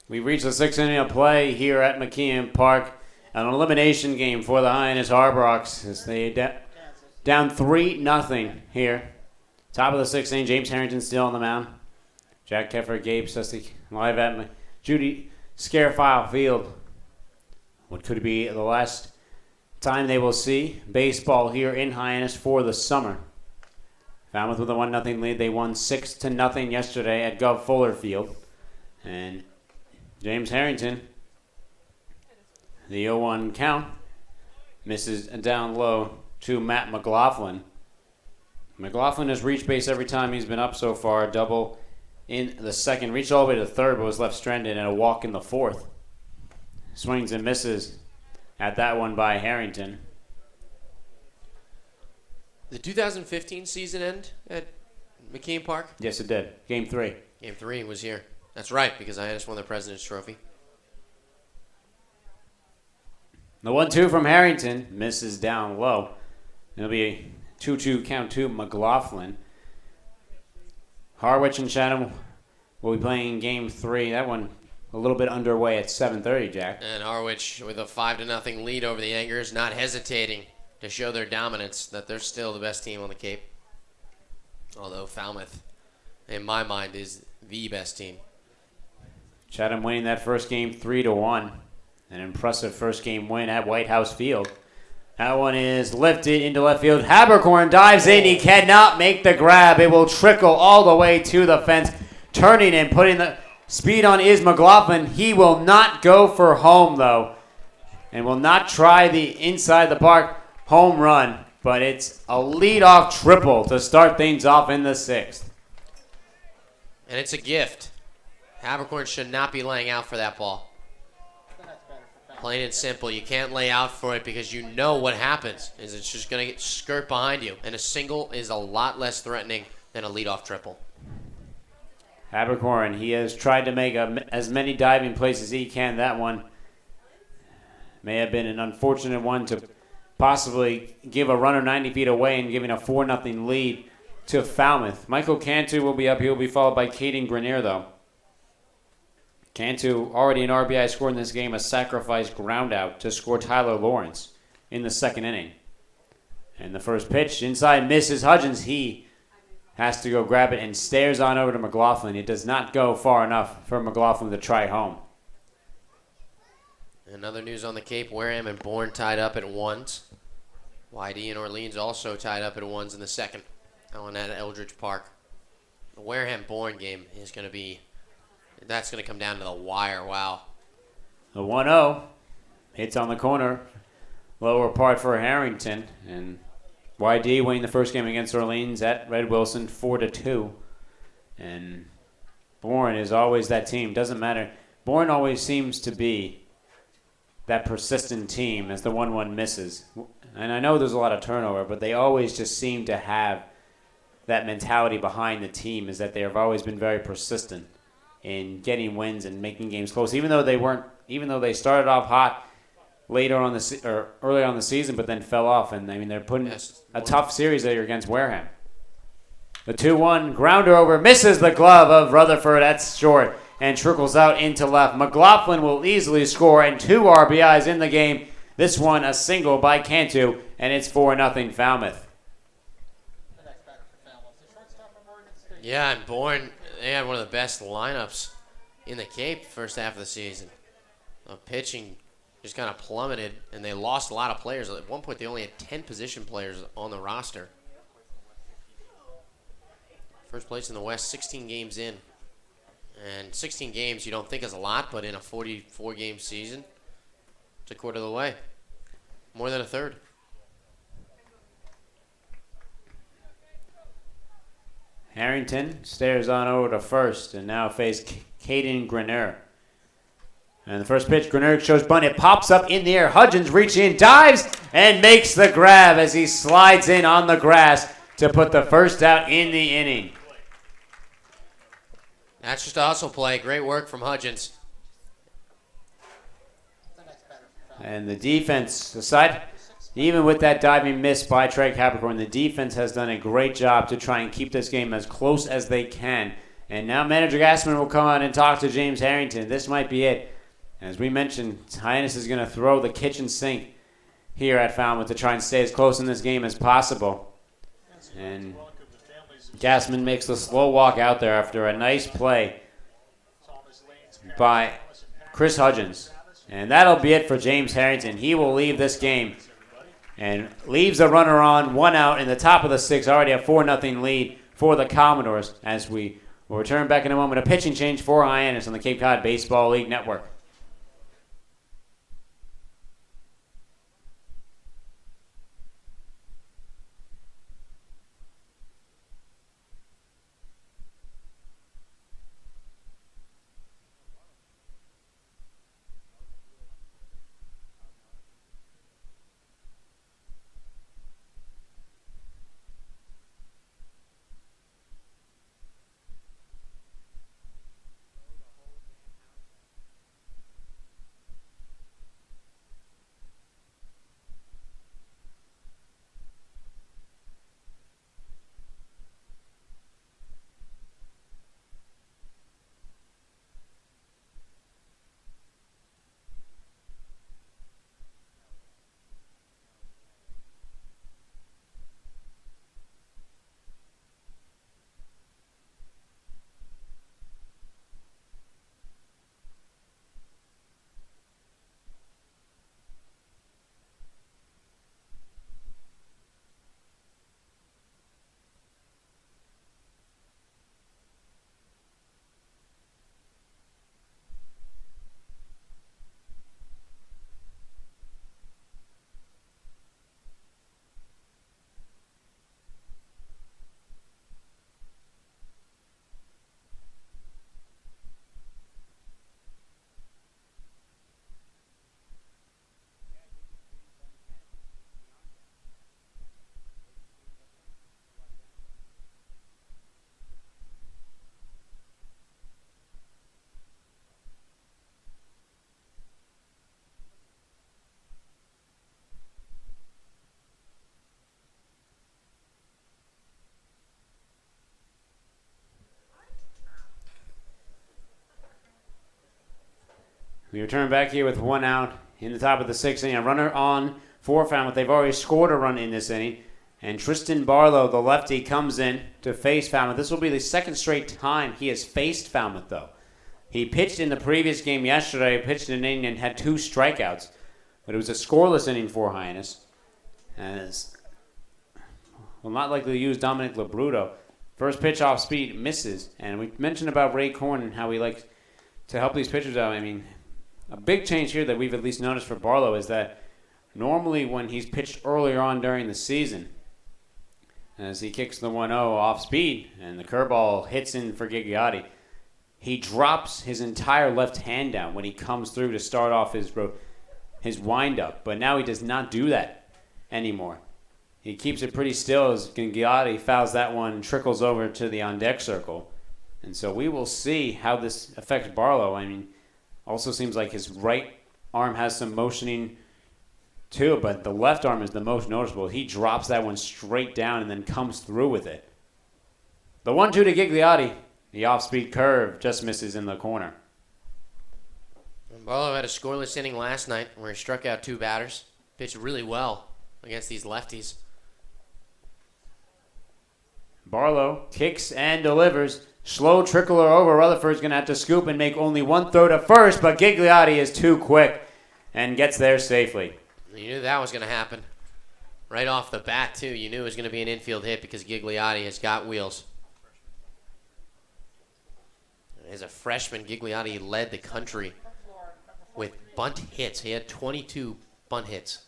We've reached the 6th inning of play here at McKeon Park. An elimination game for the Hyannis Harbor Hawks as they down 3-0 here. Top of the 6th inning, James Harrington still on the mound. Jack Keffer, Gabe Sustick live at Judy Scarafile Field. What could be the last time they will see baseball here in Hyannis for the summer. Falmouth with a 1-0 lead. They won 6-0 yesterday at Gov Fuller Field. And James Harrington, the 0-1 count, misses down low to Matt McLaughlin. McLaughlin has reached base every time he's been up so far. Double in the 2nd, reached all the way to the 3rd, but was left stranded, and a walk in the 4th. Swings and misses at that one by Harrington. The 2015 season end at McKean Park? Yes, it did. Game 3. Game 3 was here. That's right, because Hyannis won the President's Trophy. The 1-2 from Harrington misses down low. It'll be a 2-2 count to McLaughlin. Harwich and Chatham will be playing Game 3. That one a little bit underway at 7:30, Jack. And Harwich with a 5-0 lead over the Angers, not hesitating to show their dominance, that they're still the best team on the Cape. Although Falmouth, in my mind, is the best team. Chatham winning that first game 3-1. An impressive first game win at White House Field. That one is lifted into left field. Habercorn dives in. He cannot make the grab. It will trickle all the way to the fence. Turning and putting the speed on is McLaughlin. He will not go for home, though, and will not try the inside the park home run. But it's a leadoff triple to start things off in the 6th. And it's a gift. Habercorn should not be laying out for that ball. Plain and simple. You can't lay out for it because you know what happens is it's just going to get skirt behind you. And a single is a lot less threatening than a leadoff triple. Habercorn, he has tried to make as many diving plays as he can. That one may have been an unfortunate one to possibly give a runner 90 feet away and giving a 4-0 lead to Falmouth. Michael Cantu will be up. He will be followed by Caden Grenier, though. Cantu, already an RBI, scored in this game a sacrifice ground out to score Tyler Lawrence in the 2nd inning. And the first pitch inside misses Hudgens. He has to go grab it and stares on over to McLaughlin. It does not go far enough for McLaughlin to try home. Another news on the Cape, Wareham and Bourne tied up at ones. YD and Orleans also tied up at ones in the second. That one at Eldridge Park. The Wareham-Bourne game is going to be, that's going to come down to the wire. Wow. The 1-0 hits on the corner. Lower part for Harrington. And YD winning the first game against Orleans at Red Wilson 4-2. And Bourne is always that team. Doesn't matter. Bourne always seems to be that persistent team as the 1-1 misses. And I know there's a lot of turnover, but they always just seem to have that mentality behind the team, is that they have always been very persistent in getting wins and making games close. Even though they started off hot later on earlier on the season, but then fell off. And I mean, they're putting a tough series there against Wareham. The 2-1 grounder over misses the glove of Rutherford. That's short and trickles out into left. McLaughlin will easily score, and 2 RBIs in the game. This one a single by Cantu, and it's 4-0 Falmouth. The next batter for Falmouth, the shortstop from Oregon State. Yeah, and Bourne, they had one of the best lineups in the Cape first half of the season. The pitching just kind of plummeted, and they lost a lot of players. At one point, they only had 10 position players on the roster. First place in the West, 16 games in. And 16 games you don't think is a lot, but in a 44-game season, it's a quarter of the way. More than a third. Harrington stares on over to first and now face Caden Grenier. And the first pitch, Grenier shows bunt. It pops up in the air. Hudgens reaches in, dives, and makes the grab as he slides in on the grass to put the first out in the inning. That's just a hustle play. Great work from Hudgens. The next batter for Falmouth. And the defense, aside, even with that diving miss by Trey Capricorn, the defense has done a great job to try and keep this game as close as they can. And now manager Gassman will come out and talk to James Harrington. This might be it. As we mentioned, Hyannis is going to throw the kitchen sink here at Falmouth to try and stay as close in this game as possible. And Gassman makes the slow walk out there after a nice play by Chris Hudgens. And that'll be it for James Harrington. He will leave this game and leaves a runner on, 1 out in the top of the 6th, already a 4-0 lead for the Commodores, as we will return back in a moment. A pitching change for Hyannis on the Cape Cod Baseball League Network. We return back here with 1 out in the top of the 6th inning. A runner on for Falmouth. They've already scored a run in this inning. And Tristan Barlow, the lefty, comes in to face Falmouth. This will be the second straight time he has faced Falmouth, though. He pitched in the previous game yesterday, pitched an inning and had 2 strikeouts. But it was a scoreless inning for Hyannis. As well, not likely to use Dominic Labruto. First pitch off speed misses. And we mentioned about Ray Korn and how he likes to help these pitchers out. I mean, a big change here that we've at least noticed for Barlow is that normally when he's pitched earlier on during the season, as he kicks the 1-0 off speed and the curveball hits in for Gigliotti, he drops his entire left hand down when he comes through to start off his windup. But now he does not do that anymore. He keeps it pretty still as Gigliotti fouls that one and trickles over to the on-deck circle. And so we will see how this affects Barlow. I mean, also seems like his right arm has some motioning too, but the left arm is the most noticeable. He drops that one straight down and then comes through with it. The 1-2 to Gigliotti. The off-speed curve just misses in the corner. Barlow had a scoreless inning last night where he struck out 2 batters. Pitched really well against these lefties. Barlow kicks and delivers. Slow trickler over. Rutherford's going to have to scoop and make only 1 throw to first, but Gigliotti is too quick and gets there safely. You knew that was going to happen. Right off the bat, too. You knew it was going to be an infield hit because Gigliotti has got wheels. As a freshman, Gigliotti led the country with bunt hits. He had 22 bunt hits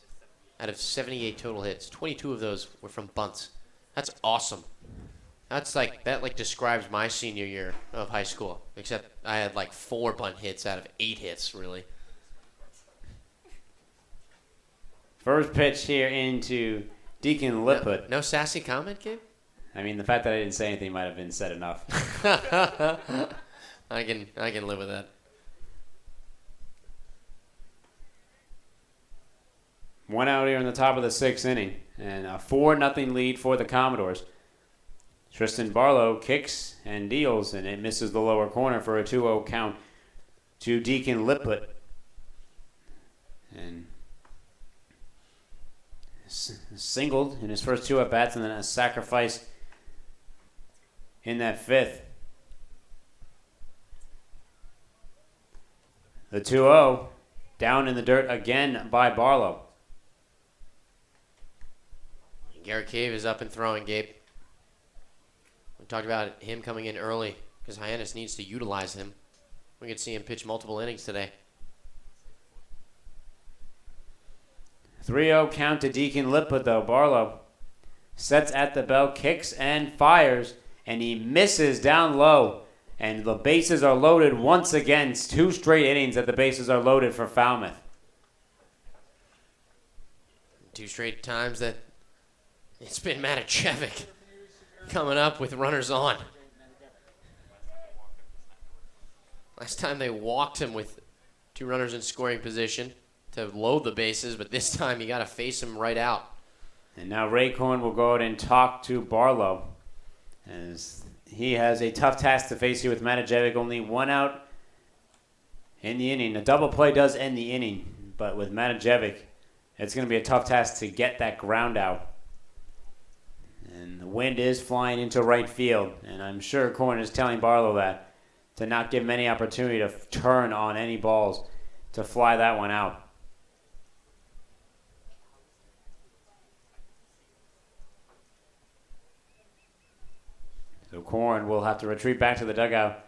out of 78 total hits. 22 of those were from bunts. That's awesome. That describes my senior year of high school, except I had 4 bunt hits out of 8 hits, really. First pitch here into Deacon Liput. No sassy comment, Gabe? I mean, the fact that I didn't say anything might have been said enough. I can live with that. 1 out here in the top of the 6th inning, and a 4-0 lead for the Commodores. Tristan Barlow kicks and deals, and it misses the lower corner for a 2-0 count to Deacon Liput. And singled in his first 2 at-bats, and then a sacrifice in that 5th. The 2-0 down in the dirt again by Barlow. Garrett Cave is up and throwing, Gabe. We talked about him coming in early because Hyannis needs to utilize him. We could see him pitch multiple innings today. 3-0 count to Deacon Liput, though. Barlow sets at the bell, kicks and fires, and he misses down low. And the bases are loaded once again. It's 2 straight innings that the bases are loaded for Falmouth. 2 straight times that it's been Matajevic coming up with runners on. Last time they walked him with 2 runners in scoring position to load the bases, but this time you got to face him right out. And now Ray Korn will go out and talk to Barlow, as he has a tough task to face here with Matajevic. Only 1 out in the inning. A double play does end the inning, but with Matajevic, it's going to be a tough task to get that ground out. And the wind is flying into right field, and I'm sure Korn is telling Barlow that, to not give him any opportunity to turn on any balls to fly that one out. So Korn will have to retreat back to the dugout.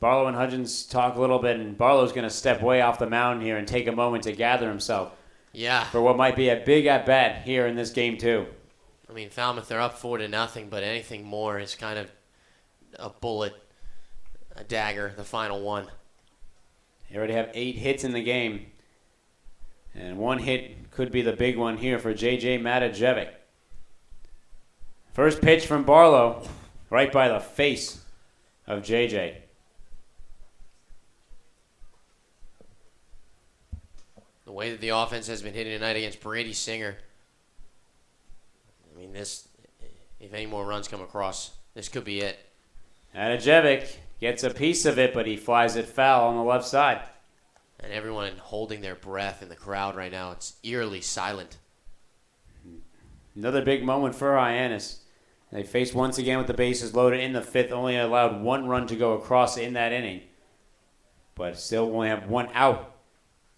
Barlow and Hudgens talk a little bit, and Barlow's going to step way off the mound here and take a moment to gather himself. Yeah. For what might be a big at-bat here in this game, too. I mean, Falmouth, they're up 4-0, but anything more is kind of a bullet, a dagger, the final one. They already have 8 hits in the game. And 1 hit could be the big one here for J.J. Matajevic. First pitch from Barlow, right by the face of J.J. The way that the offense has been hitting tonight against Brady Singer, I mean, this, if any more runs come across, this could be it. Matajevic gets a piece of it, but he flies it foul on the left side. And everyone holding their breath in the crowd right now. It's eerily silent. Another big moment for Hyannis. They faced once again with the bases loaded in the 5th, only allowed 1 run to go across in that inning. But still only have 1 out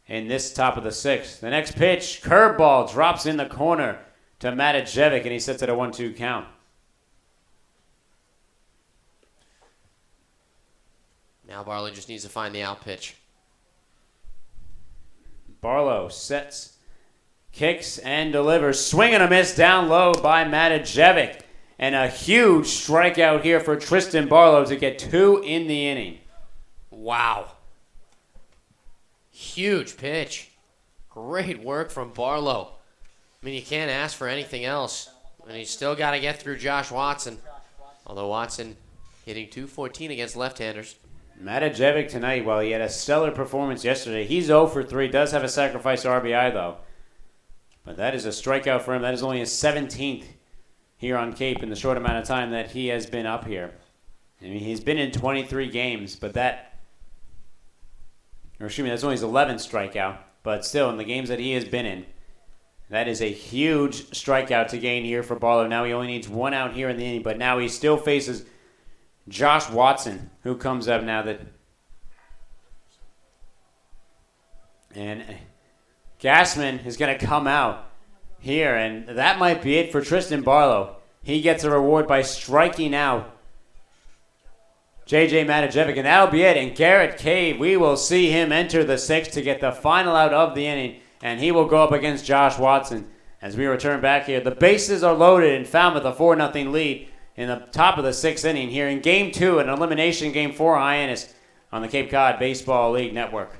in this top of the 6th. The next pitch, curveball, drops in the corner to Matijevic, and he sets it a 1-2 count. Now Barlow just needs to find the out pitch. Barlow sets, kicks, and delivers. Swing and a miss down low by Matijevic. And a huge strikeout here for Tristan Barlow to get 2 in the inning. Wow. Huge pitch. Great work from Barlow. I mean, you can't ask for anything else. And he's still got to get through Josh Watson. Although Watson hitting .214 against left-handers. Matijevic tonight, while he had a stellar performance yesterday, he's 0 for 3. Does have a sacrifice RBI, though. But that is a strikeout for him. That is only his 17th here on Cape in the short amount of time that he has been up here. I mean, he's been in 23 games, but that's only his 11th strikeout. But still, in the games that he has been in, that is a huge strikeout to gain here for Barlow. Now he only needs 1 out here in the inning, but now he still faces Josh Watson, who comes up now and Gassman is going to come out here, and that might be it for Tristan Barlow. He gets a reward by striking out J.J. Matijevic, and that'll be it. And Garrett Cave, we will see him enter the 6th to get the final out of the inning, and he will go up against Josh Watson. As we return back here, the bases are loaded in Falmouth, a 4-0 lead in the top of the 6th inning here in Game 2, an elimination game for Hyannis on the Cape Cod Baseball League Network.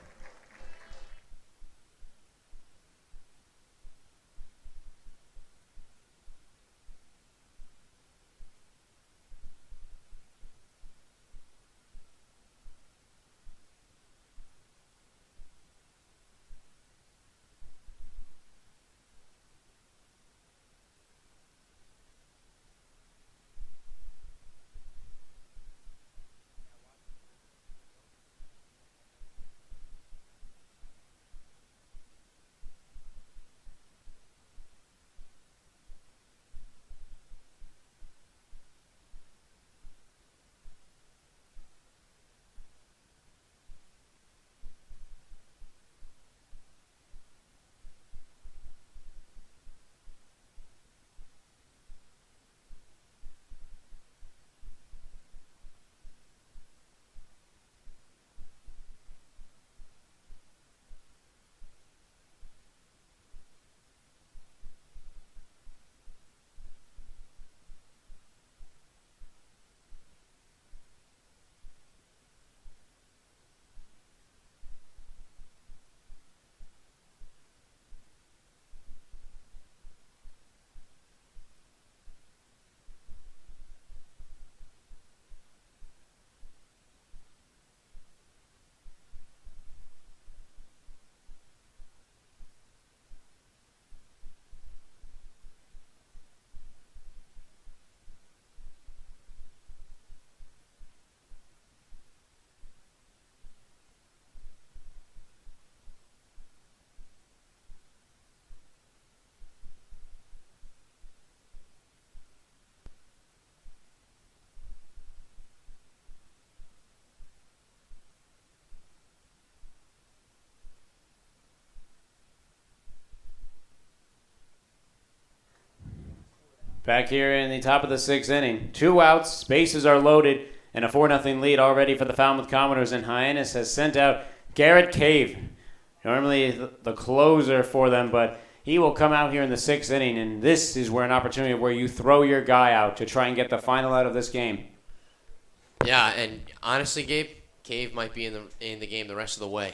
Back here in the top of the 6th inning. 2 outs, bases are loaded, and a 4-0 lead already for the Falmouth Commodores, and Hyannis has sent out Garrett Cave, normally the closer for them, but he will come out here in the 6th inning, and this is where an opportunity where you throw your guy out to try and get the final out of this game. Yeah, and honestly, Gabe, Cave might be in the game the rest of the way.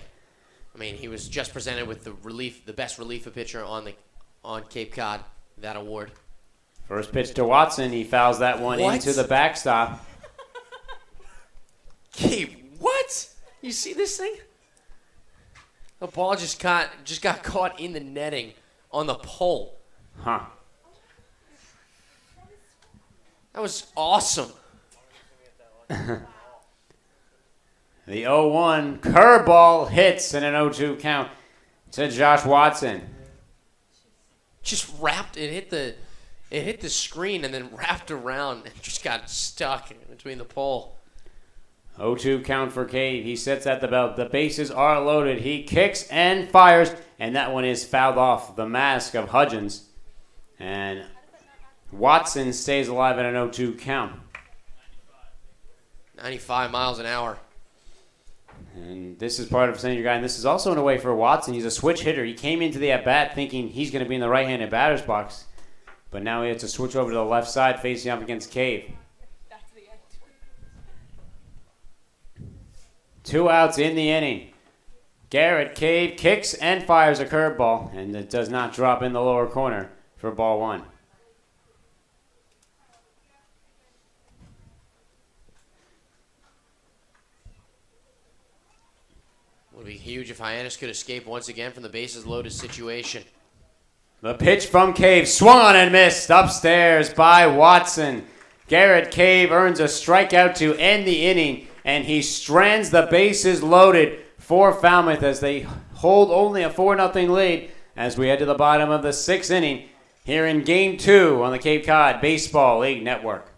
I mean, he was just presented with the best reliever pitcher on Cape Cod, that award. First pitch to Watson. He fouls that one into the backstop. Gabe, what? You see this thing? The ball just got caught in the netting on the pole. Huh. That was awesome. The 0-1 curveball hits in an 0-2 count to Josh Watson. Just wrapped it, It hit the screen and then wrapped around and just got stuck between the pole. 0-2 count for Cave. He sits at the belt. The bases are loaded. He kicks and fires, and that one is fouled off the mask of Hudgens. And Watson stays alive at an 0-2 count. 95 miles an hour. And this is part of senior guy, and this is also in a way for Watson. He's a switch hitter. He came into the at-bat thinking he's going to be in the right-handed batter's box, but now he has to switch over to the left side facing up against Cave. 2 outs in the inning. Garrett Cave kicks and fires a curveball, and it does not drop in the lower corner for ball 1. Would be huge if Hyannis could escape once again from the bases loaded situation. The pitch from Cave, swung on and missed, upstairs by Watson. Garrett Cave earns a strikeout to end the inning, and he strands the bases loaded for Falmouth as they hold only a 4-0 lead as we head to the bottom of the 6th inning here in Game 2 on the Cape Cod Baseball League Network.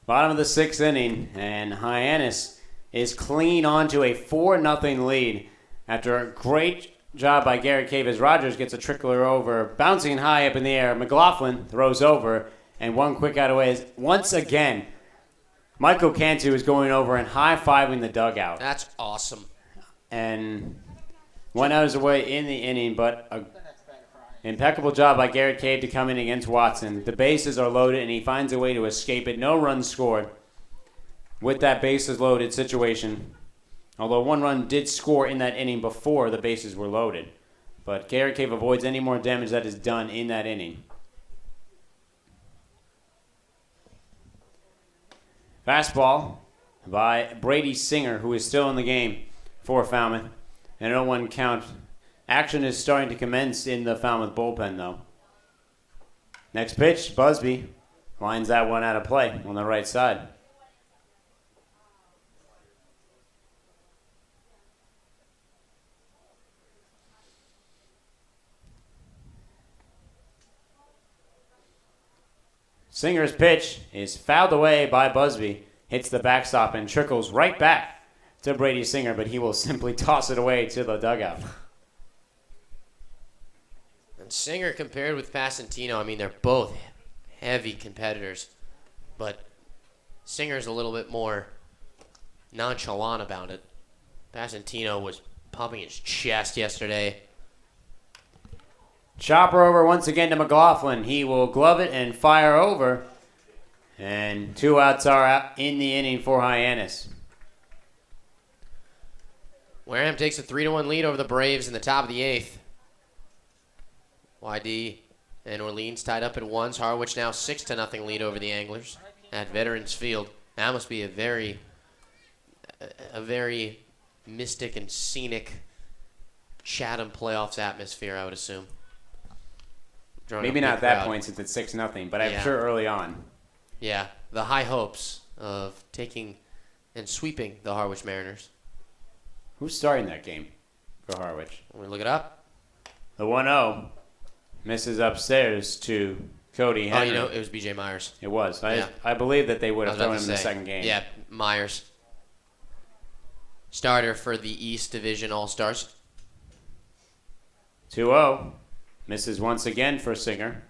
Bottom of the 6th inning, and Hyannis is clean onto a 4-0 lead after a great job by Garrett Cave as Rogers gets a trickler over, bouncing high up in the air. McLaughlin throws over, and one quick out away is once again Michael Cantu is going over and high-fiving the dugout. That's awesome. And one out is away in the inning, but a impeccable job by Garrett Cave to come in against Watson. The bases are loaded, and he finds a way to escape it. No runs scored with that bases loaded situation. Although one run did score in that inning before the bases were loaded. But Garrett Cave avoids any more damage that is done in that inning. Fastball by Brady Singer, who is still in the game for Falmouth. And an 0-1 count. Action is starting to commence in the Falmouth bullpen, though. Next pitch, Busby lines that one out of play on the right side. Singer's pitch is fouled away by Busby. Hits the backstop and trickles right back to Brady Singer, but he will simply toss it away to the dugout. And Singer compared with Passantino, I mean, they're both heavy competitors, but Singer's a little bit more nonchalant about it. Passantino was pumping his chest yesterday. Chopper over once again to McLaughlin. He will glove it and fire over. And 2 outs are out in the inning for Hyannis. Wareham takes a 3-1 lead over the Braves in the top of the 8th. YD And Orleans tied up at ones. Harwich now 6-0 lead over the Anglers at Veterans Field. That must be a very mystic and scenic Chatham playoffs atmosphere, I would assume. Maybe not at that point since it's 6-0, but I'm sure early on. Yeah, the high hopes of taking and sweeping the Harwich Mariners. Who's starting that game for Harwich? Let me look it up. The 1-0 misses upstairs to Cody Henry. Oh, it was B.J. Myers. It was. I believe that they would have thrown him in the second game. Yeah, Myers. Starter for the East Division All-Stars. 2-0. Misses once again for Singer.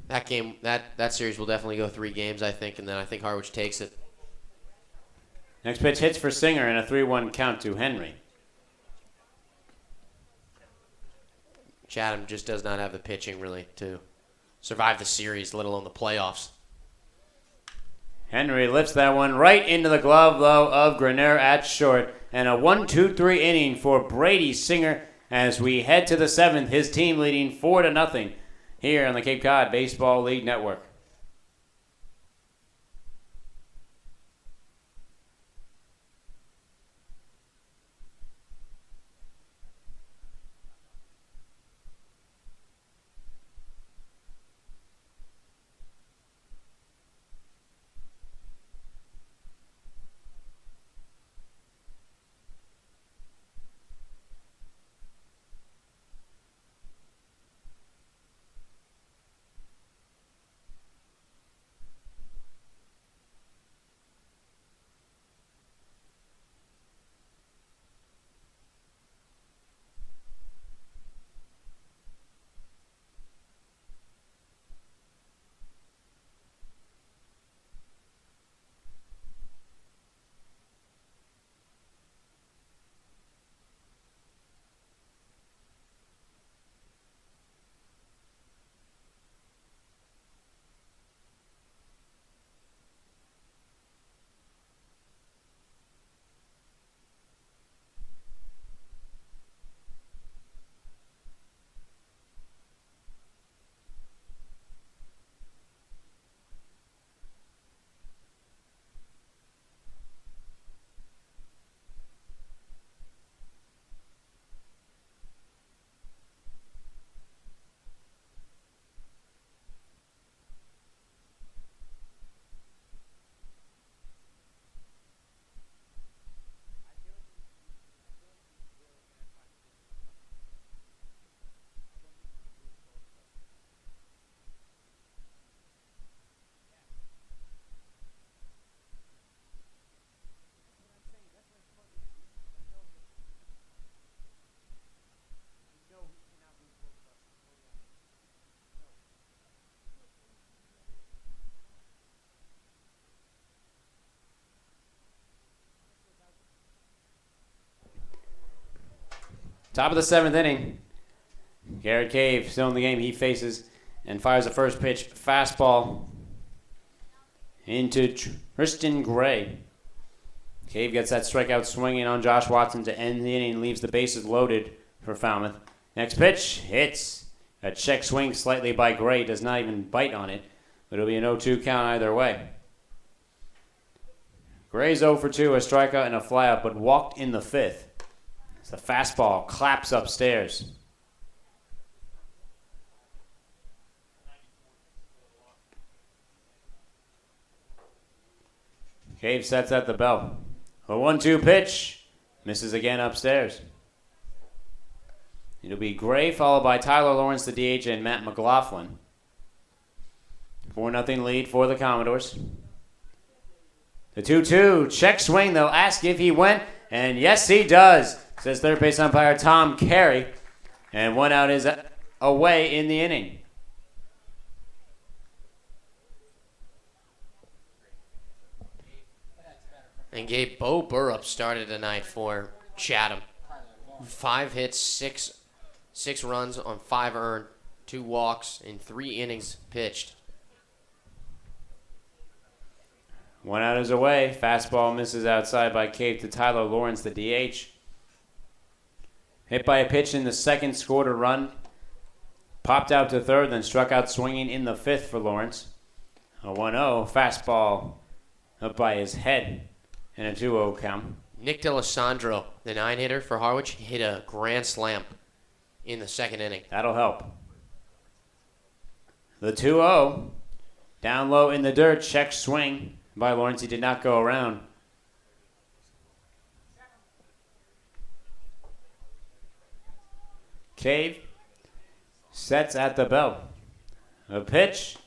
That game, that series will definitely go 3 games, I think, and then I think Harwich takes it. Next pitch hits for Singer and a 3-1 count to Henry. Chatham just does not have the pitching, really, to survive the series, let alone the playoffs. Henry lifts that one right into the glove, though, of Grenier at short. And a 1-2-3 inning for Brady Singer as we head to the 7th. His team leading 4-0 here on the Cape Cod Baseball League Network. Top of the 7th inning. Garrett Cave still in the game. He faces and fires the first pitch. Fastball into Tristan Gray. Cave gets that strikeout swinging on Josh Watson to end the inning. Leaves the bases loaded for Falmouth. Next pitch hits. A check swing slightly by Gray. Does not even bite on it. But it'll be an 0-2 count either way. Gray's 0 for 2. A strikeout and a flyout, but walked in the 5th. The fastball claps upstairs. Cave sets at the bell. A 1-2 pitch. Misses again upstairs. It'll be Gray followed by Tyler Lawrence, the DH, and Matt McLaughlin. 4-0 lead for the Commodores. The 2-2 check swing. They'll ask if he went, and yes, he does. Says third base umpire Tom Carey. And 1 out is away in the inning. And Gabe Bo Burrup started tonight for Chatham. 5 hits, 6 runs on 5 earned, 2 walks in 3 innings pitched. One out is away. Fastball misses outside by Cave to Tyler Lawrence, the DH. Hit by a pitch in the second, scored a run. Popped out to third, then struck out swinging in the fifth for Lawrence. A 1-0. Fastball up by his head and a 2-0 count. Nick D'Alessandro, the 9-hitter for Harwich, hit a grand slam in the second inning. That'll help. The 2-0. Down low in the dirt. Check swing by Lawrence. He did not go around. Cave sets at the belt. A pitch.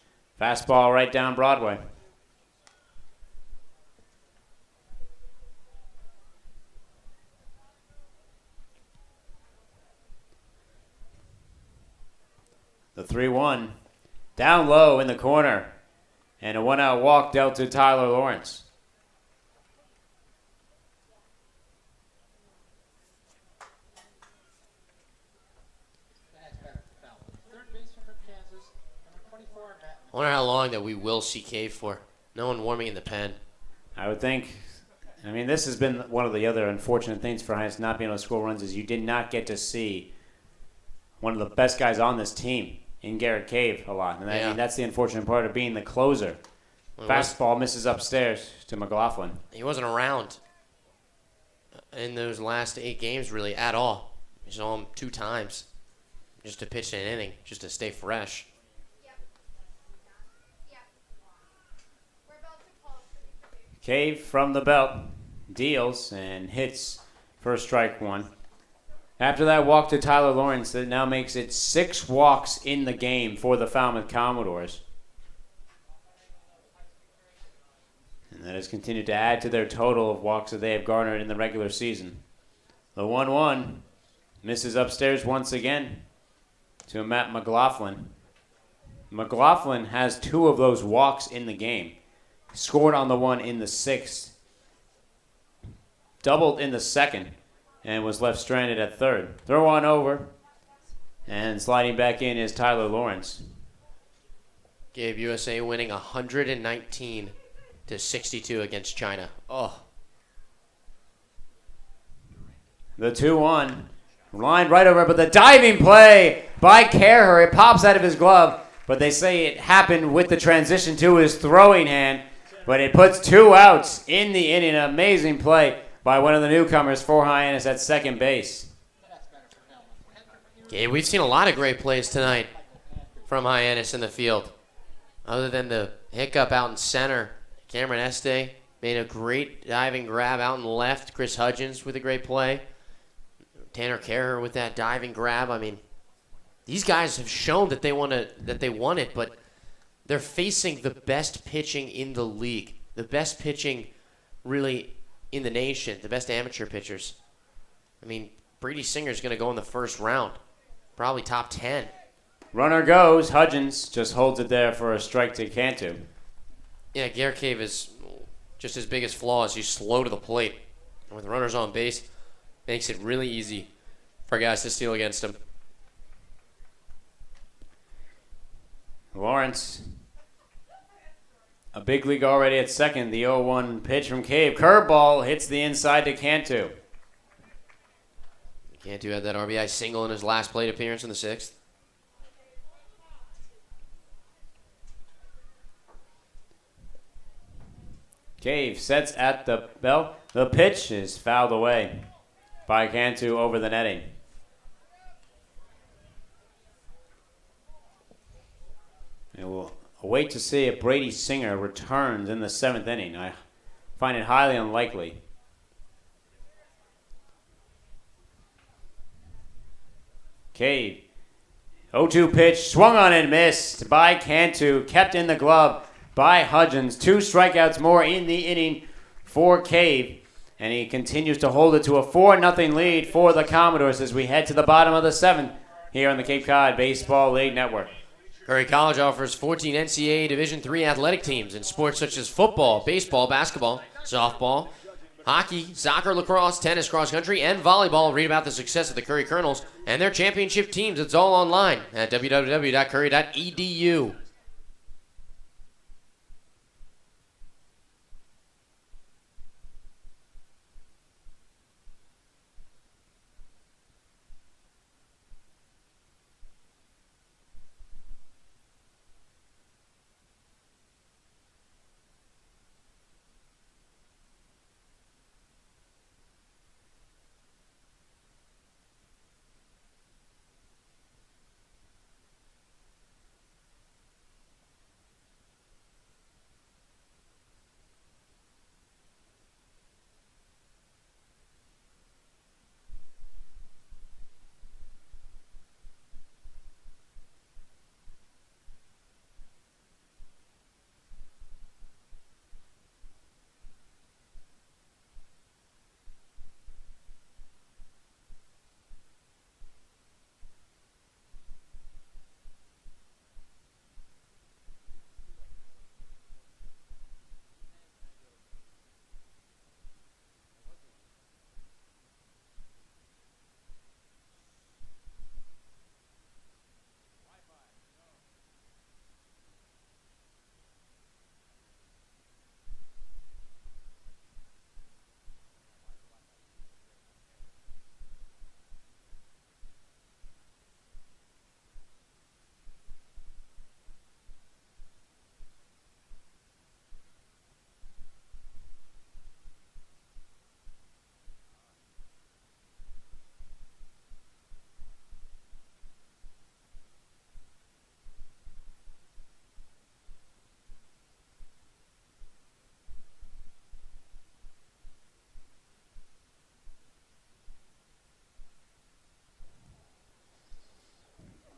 Fastball right down Broadway. The 3-1. Down low in the corner. And a 1-out walk dealt to Tyler Lawrence. That's better for Falmouth. Third baseman for Kansas, number 24, Matt. I wonder how long that we will see Cave for. No one warming in the pen. I would think, this has been one of the other unfortunate things for Hyannis not being able to score runs is you did not get to see one of the best guys on this team in Garrett Cave a lot. And that's the unfortunate part of being the closer. Well, Fastball misses upstairs to McLaughlin. He wasn't around in those last 8 games really at all. We saw him 2 times just to pitch an inning, just to stay fresh. Cave from the belt deals and hits for strike 1. After that walk to Tyler Lawrence, that now makes it 6 walks in the game for the Falmouth Commodores. And that has continued to add to their total of walks that they have garnered in the regular season. The 1-1 misses upstairs once again to Matt McLaughlin. McLaughlin has 2 of those walks in the game. Scored on the one in the 6th. Doubled in the 2nd. And was left stranded at 3rd. Throw on over. And sliding back in is Tyler Lawrence. Gave USA winning 119-62 against China. Oh. The 2-1. Lined right over, but the diving play by Kerher. It pops out of his glove. But they say it happened with the transition to his throwing hand. But it puts 2 outs in the inning. An amazing play by one of the newcomers for Hyannis at second base. Okay, we've seen a lot of great plays tonight from Hyannis in the field. Other than the hiccup out in center, Cameron Este made a great diving grab out in left. Chris Hudgens with a great play. Tanner Kerher with that diving grab. These guys have shown that they want it, but they're facing the best pitching in the league. The best pitching really in the nation. The best amateur pitchers. Brady Singer's going to go in the first round. Probably top 10. Runner goes. Hudgens just holds it there for a strike to Cantu. Yeah, Garrett Cave is just his biggest flaw is he's slow to the plate. And with runners on base, makes it really easy for guys to steal against him. Lawrence, a big league already at second. The 0-1 pitch from Cave. Curveball hits the inside to Cantu. Cantu had that RBI single in his last plate appearance in the 6th. Cave sets at the belt. The pitch is fouled away by Cantu over the netting. And we'll wait to see if Brady Singer returns in the 7th inning. I find it highly unlikely. Cave. 0-2 pitch. Swung on and missed by Cantu. Kept in the glove by Hudgens. 2 strikeouts more in the inning for Cave. And he continues to hold it to a 4-0 lead for the Commodores as we head to the bottom of the 7th here on the Cape Cod Baseball League Network. Curry College offers 14 NCAA Division III athletic teams in sports such as football, baseball, basketball, softball, hockey, soccer, lacrosse, tennis, cross country, and volleyball. Read about the success of the Curry Colonels and their championship teams. It's all online at www.curry.edu.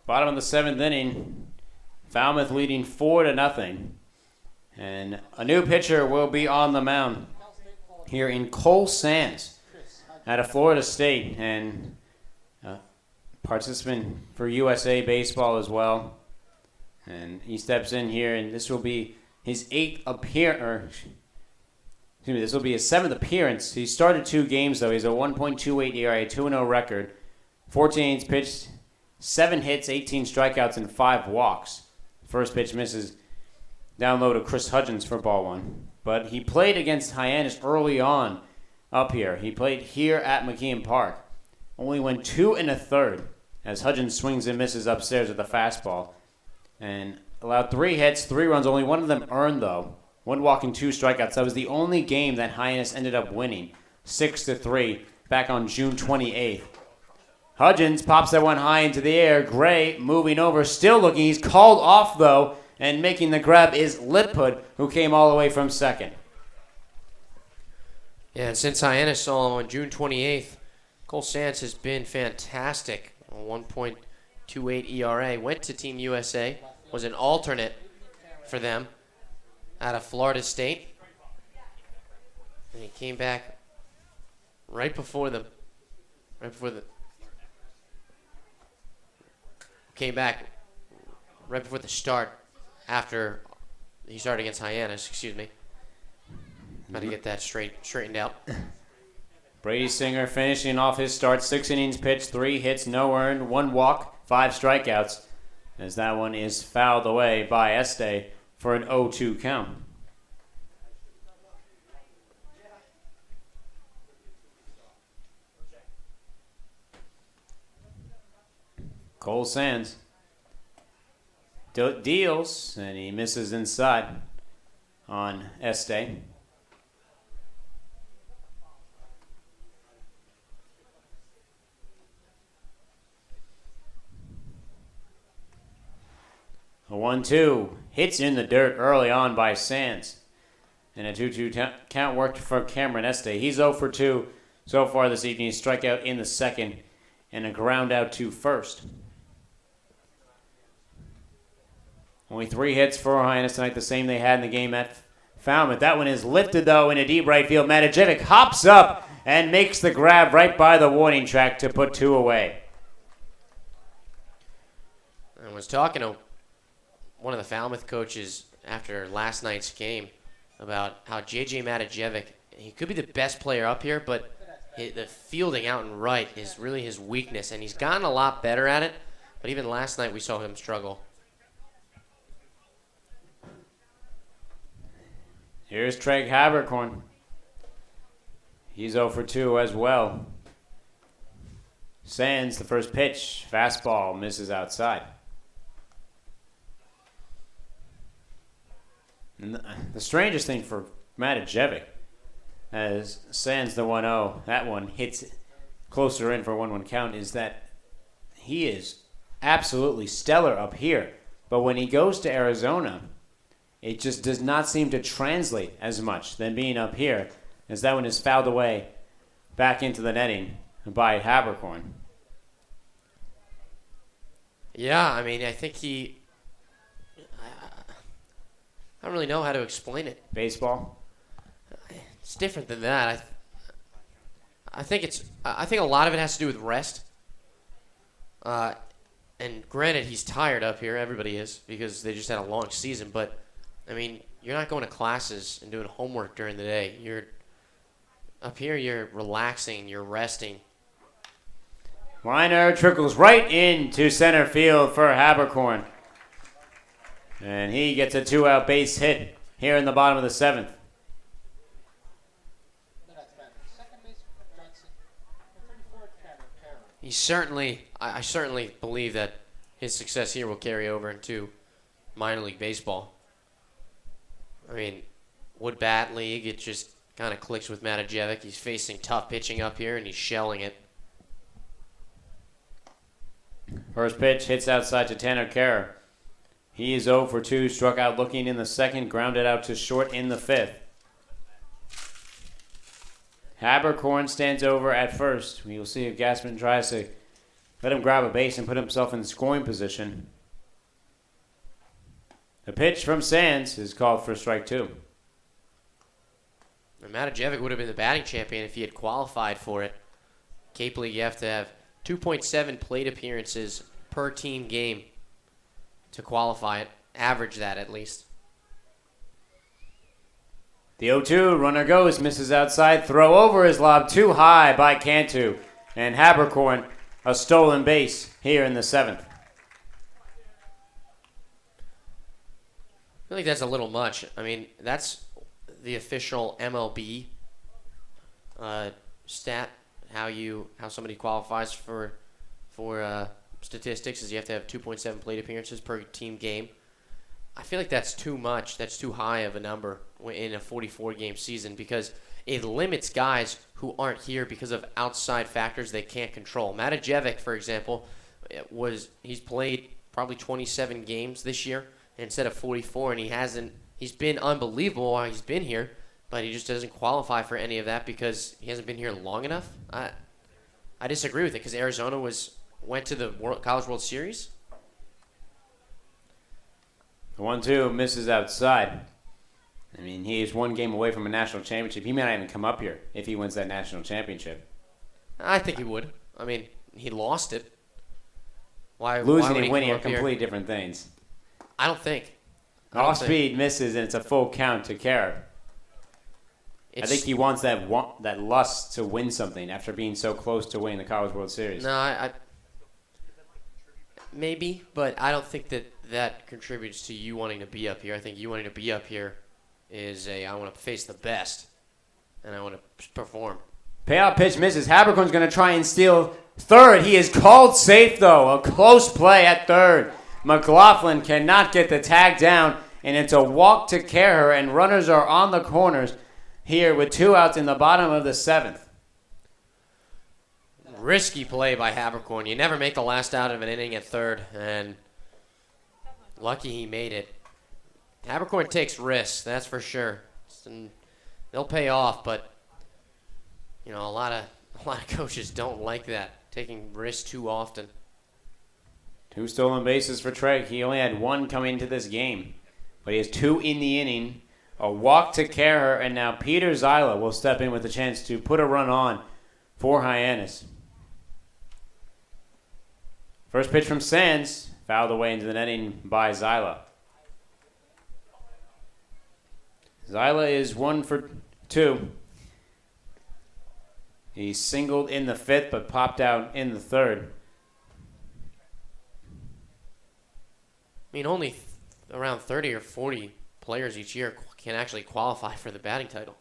Bottom of the 7th inning. Falmouth leading 4-0. And a new pitcher will be on the mound here in Cole Sands out of Florida State. And participant for USA Baseball as well. And he steps in here, and this will be his 8th appearance. This will be his 7th appearance. He started 2 games, though. He's a 1.28 ERA, 2-0 record. 14 innings pitched, 7 hits, 18 strikeouts, and 5 walks. First pitch misses down low to Chris Hudgens for ball 1. But he played against Hyannis early on up here. He played here at McKeon Park. Only went 2 1/3 as Hudgens swings and misses upstairs with the fastball. And allowed 3 hits, 3 runs, only 1 of them earned, though. 1 walk and 2 strikeouts. That was the only game that Hyannis ended up winning, 6-3, back on June 28th. Hudgens pops that one high into the air. Gray moving over, still looking. He's called off, though, and making the grab is Lipwood, who came all the way from second. Yeah, and since Hyannis saw him on June 28th, Cole Sands has been fantastic. 1.28 ERA. Went to Team USA, was an alternate for them out of Florida State. And he came back right before the start after he started against Hyannis, excuse me. Got to get that straightened out. Brady Singer finishing off his start. 6 innings pitched, 3 hits, no earned, 1 walk, 5 strikeouts. As that one is fouled away by Este for an 0-2 count. Cole Sands deals, and he misses inside on Este. A 1-2 hits in the dirt early on by Sands. And a 2-2 count worked for Cameron Este. He's 0 for 2 so far this evening. He struck out in the second and a ground out to first. Only 3 hits for Hyannis tonight, the same they had in the game at Falmouth. That one is lifted, though, in a deep right field. Matajevic hops up and makes the grab right by the warning track to put 2 away. I was talking to one of the Falmouth coaches after last night's game about how J.J. Matajevic, he could be the best player up here, but the fielding out and right is really his weakness, and he's gotten a lot better at it, but even last night we saw him struggle. Here's Treg Habercorn. He's 0 for 2 as well. Sands, the first pitch, fastball, misses outside. And the strangest thing for Matajevic, as Sands the 1-0, that one hits closer in for a 1-1 count, is that he is absolutely stellar up here. But when he goes to Arizona, it just does not seem to translate as much than being up here, as that one is fouled away back into the netting by Habercorn. Yeah, I mean, I think I don't really know how to explain it. Baseball? It's different than that. I think a lot of it has to do with rest. And granted, he's tired up here. Everybody is, because they just had a long season. But I mean, you're not going to classes and doing homework during the day. You're up here. You're relaxing. You're resting. Liner trickles right into center field for Habercorn. And he gets a 2-out base hit here in the bottom of the 7th. He certainly, I certainly believe that his success here will carry over into minor league baseball. I mean, Wood Bat League, it just kind of clicks with Matajevic. He's facing tough pitching up here, and he's shelling it. First pitch hits outside to Tanner Kerr. He is 0 for 2, struck out looking in the second, grounded out to short in the 5th. Habercorn stands over at first. We will see if Gassman tries to Let him grab a base and put himself in scoring position. The pitch from Sands is called for strike 2. Matajevic would have been the batting champion if he had qualified for it. Cape League, you have to have 2.7 plate appearances per team game to qualify it. Average that at least. The 0-2, runner goes, misses outside. Throw over is lobbed too high by Cantu. And Habercorn, a stolen base here in the 7th. I feel like that's a little much. I mean, that's the official MLB stat. How somebody qualifies for statistics is you have to have 2.7 plate appearances per team game. I feel like that's too much. That's too high of a number in a 44-game season because it limits guys who aren't here because of outside factors they can't control. Matajevic, for example, he's played probably 27 games this year instead of 44, and he's been unbelievable while he's been here, but he just doesn't qualify for any of that because he hasn't been here long enough. I disagree with it because Arizona went to the College World Series. The 1-2 misses outside. I mean, he is one game away from a national championship. He may not even come up here if he wins that national championship. I think he would. I mean, he lost it. Losing and winning are completely different things. I don't think. Off speed misses, and it's a full count to Carrot. I think he wants that lust to win something after being so close to winning the College World Series. No, I maybe, but I don't think that contributes to you wanting to be up here. I think you wanting to be up here is I want to face the best, and I want to perform. Payout pitch misses. Habercorn's going to try and steal third. He is called safe, though. A close play at third. McLaughlin cannot get the tag down, and it's a walk to Kerr, and runners are on the corners here with 2 outs in the bottom of the 7th. Risky play by Habercorn. You never make the last out of an inning at third, and lucky he made it. Habercorn takes risks, that's for sure. And they'll pay off, but a lot of coaches don't like that, taking risks too often. 2 stolen bases for Trey. He only had 1 coming into this game, but he has 2 in the inning. A walk to Kerr, and now Peter Zyla will step in with a chance to put a run on for Hyannis. First pitch from Sands, fouled away into the netting by Zyla. Zyla is 1 for 2. He singled in the 5th, but popped out in the 3rd. I mean, only around 30 or 40 players each year can actually qualify for the batting title.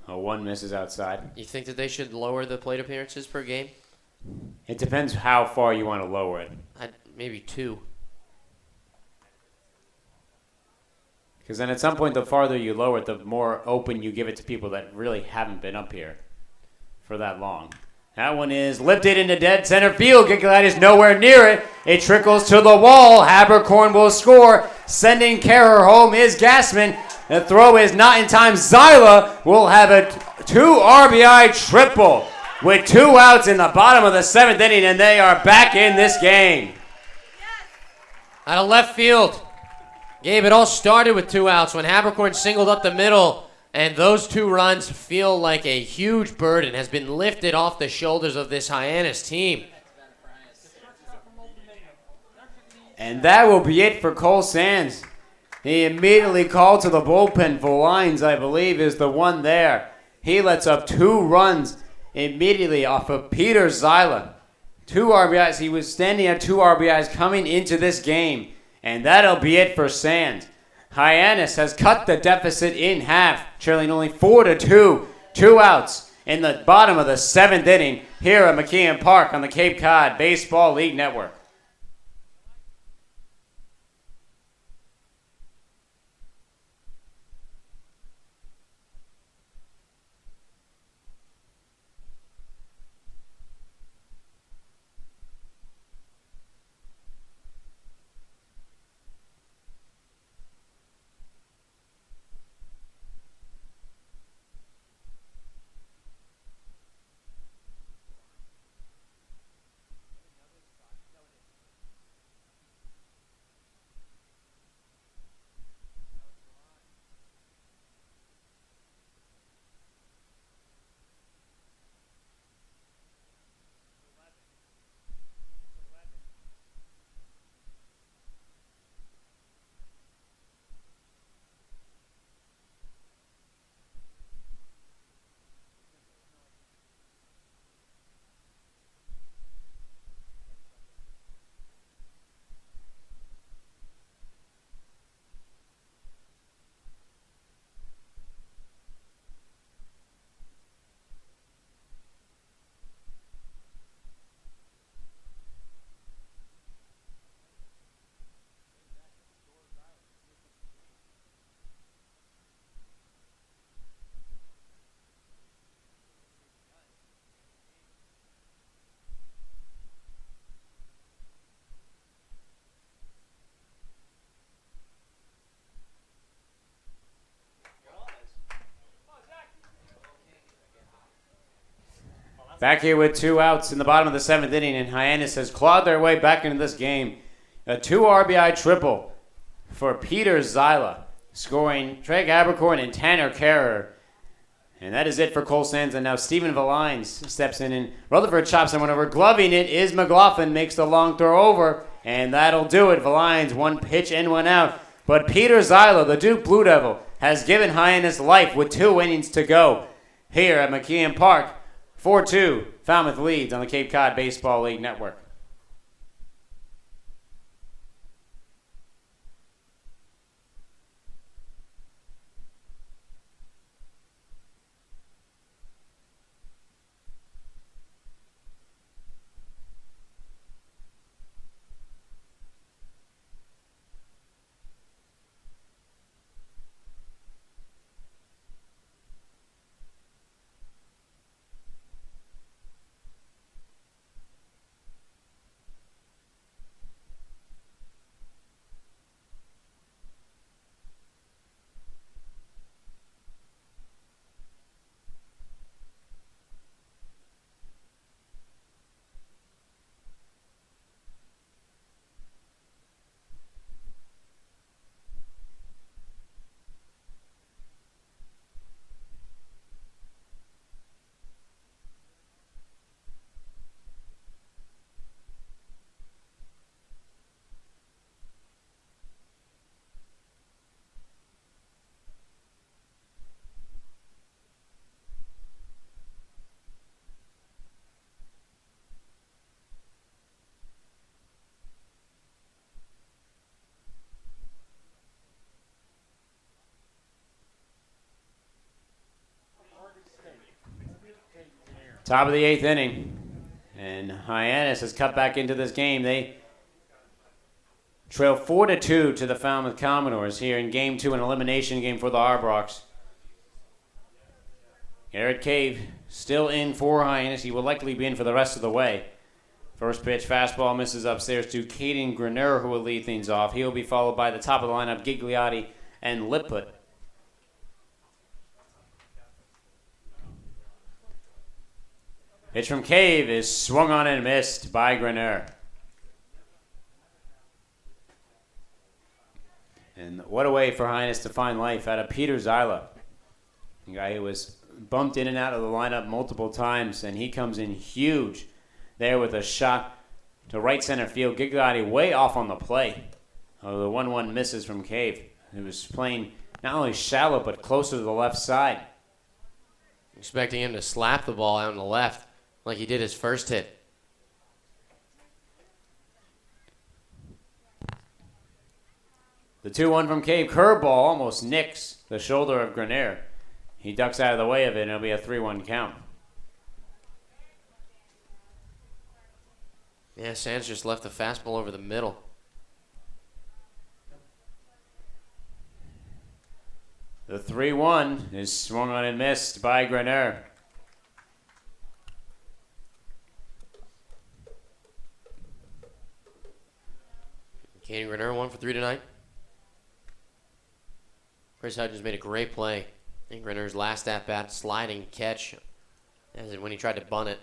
A 1 misses outside. You think that they should lower the plate appearances per game? It depends how far you want to lower it. Maybe 2. Because then at some point, the farther you lower it, the more open you give it to people that really haven't been up here for that long. That one is lifted into dead center field. Giglad is nowhere near it. It trickles to the wall. Habercorn will score. Sending Kerr home is Gassman. The throw is not in time. Zyla will have a 2 RBI triple with 2 outs in the bottom of the 7th inning, and they are back in this game. Out of left field. Gabe, it all started with 2 outs when Habercorn singled up the middle, and those 2 runs feel like a huge burden has been lifted off the shoulders of this Hyannis team. And that will be it for Cole Sands. He immediately called to the bullpen for Lines, I believe, is the one there. He lets up 2 runs immediately off of Peter Zyla. 2 RBIs. He was standing at 2 RBIs coming into this game. And that'll be it for Sands. Hyannis has cut the deficit in half, trailing only 4-2. 2 outs in the bottom of the 7th inning here at McKeon Park on the Cape Cod Baseball League Network. Back here with 2 outs in the bottom of the 7th inning, and Hyannis has clawed their way back into this game. A 2 RBI triple for Peter Zyla, scoring Trey Abercorn and Tanner Carrer. And that is it for Cole Sands. And now Stephen Valines steps in, and Rutherford chops one over. Gloving it is McLaughlin, makes the long throw over, and that'll do it. Valines, 1 pitch and 1 out. But Peter Zyla, the Duke Blue Devil, has given Hyannis life with 2 innings to go here at McKeon Park. 4-2, Falmouth leads on the Cape Cod Baseball League Network. Top of the 8th inning, and Hyannis has cut back into this game. They trail 4-2 to the Falmouth Commodores here in Game 2, an elimination game for the Arbrocks. Garrett Cave still in for Hyannis. He will likely be in for the rest of the way. First pitch, fastball misses upstairs to Caden Grenier, who will lead things off. He will be followed by the top of the lineup, Gigliotti and Liput. Pitch from Cave is swung on and missed by Grenier. And what a way for Hyannis to find life out of Peter Zyla. The guy who was bumped in and out of the lineup multiple times, and he comes in huge there with a shot to right center field. Gigliotti way off on the play. Oh, the 1-1 misses from Cave. He was playing not only shallow, but closer to the left side. Expecting him to slap the ball out on the left like he did his first hit. The 2-1 from Cave. Curveball almost nicks the shoulder of Grenier. He ducks out of the way of it, and it'll be a 3-1 count. Yeah, Sands just left the fastball over the middle. The 3-1 is swung on and missed by Grenier. Caden Grenier 1 for 3 tonight. Chris Hudgens made a great play in Grenier's last at-bat, sliding catch as when he tried to bunt it.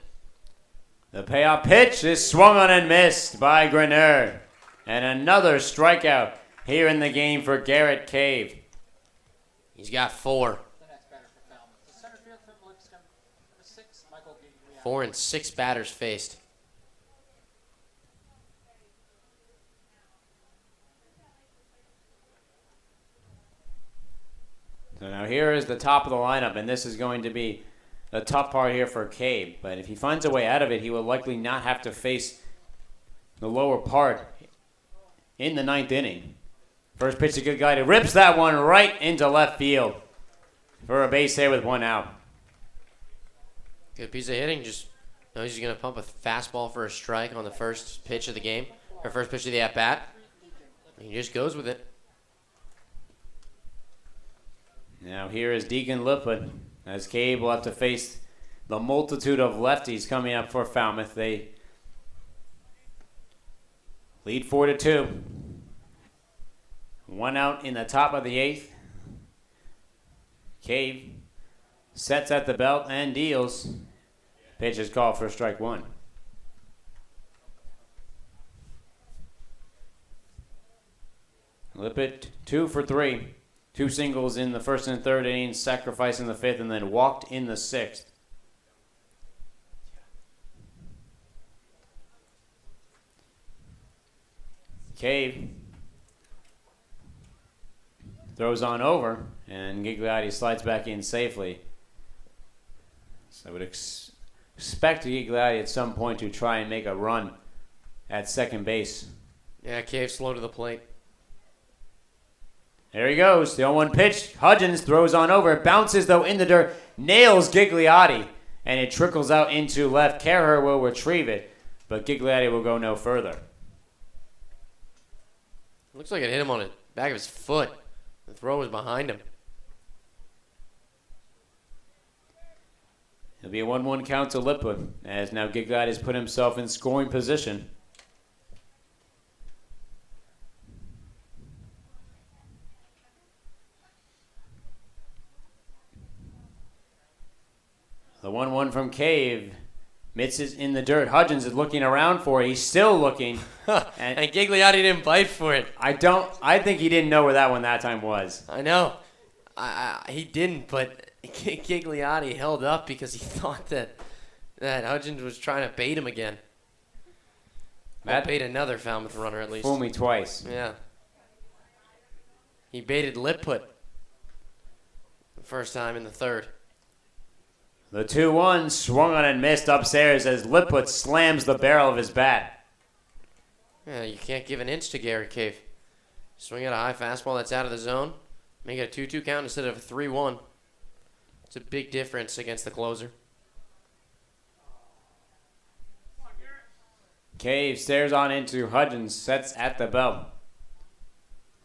The payoff pitch is swung on and missed by Grenier. And another strikeout here in the game for Garrett Cave. He's got 4. The next batter for Falmouth. The center field for Lipscomb. Number 6, Michael Gigliotti. 4 and 6 batters faced. So now here is the top of the lineup, and this is going to be the tough part here for Cave. But if he finds a way out of it, he will likely not have to face the lower part in the 9th inning. First pitch, a good guy to rips that one right into left field for a base hit with 1 out. Good piece of hitting. Just knows he's going to pump a fastball for a strike on the first pitch of the game, or first pitch of the at-bat. He just goes with it. Now here is Deacon Lipwood, as Cave will have to face the multitude of lefties coming up for Falmouth. They lead 4-2. 1 out in the top of the 8th. Cave sets at the belt and deals. Pitch is called for strike one. Lippett 2 for 3. 2 singles in the first and third innings, sacrificing the fifth, and then walked in the sixth. Cave throws on over, and Gigliotti slides back in safely. So I would expect Gigliotti at some point to try and make a run at second base. Yeah, Cave slow to the plate. There he goes. The 0-1 pitch. Hudgens throws on over. Bounces, though, in the dirt. Nails Gigliotti. And it trickles out into left. Kerher will retrieve it. But Gigliotti will go no further. Looks like it hit him on the back of his foot. The throw was behind him. It'll be a 1-1 count to Lippert, as now Gigliotti has put himself in scoring position. The 1-1 from Cave. Mitz is in the dirt. Hudgens is looking around for it. He's still looking. and Gigliotti didn't bite for it. I think he didn't know where that one that time was. I know. He didn't, but Gigliotti held up because he thought that Hudgens was trying to bait him again. That bait another Falmouth runner at least. Fool me twice. Yeah. He baited Lipput the first time in the third. The 2-1 swung on and missed upstairs as Lipput slams the barrel of his bat. Yeah, you can't give an inch to Garrett Cave. Swing at a high fastball that's out of the zone. Make it a 2-2 count instead of a 3-1. It's a big difference against the closer. Cave stares on into Hudgens, sets at the belt.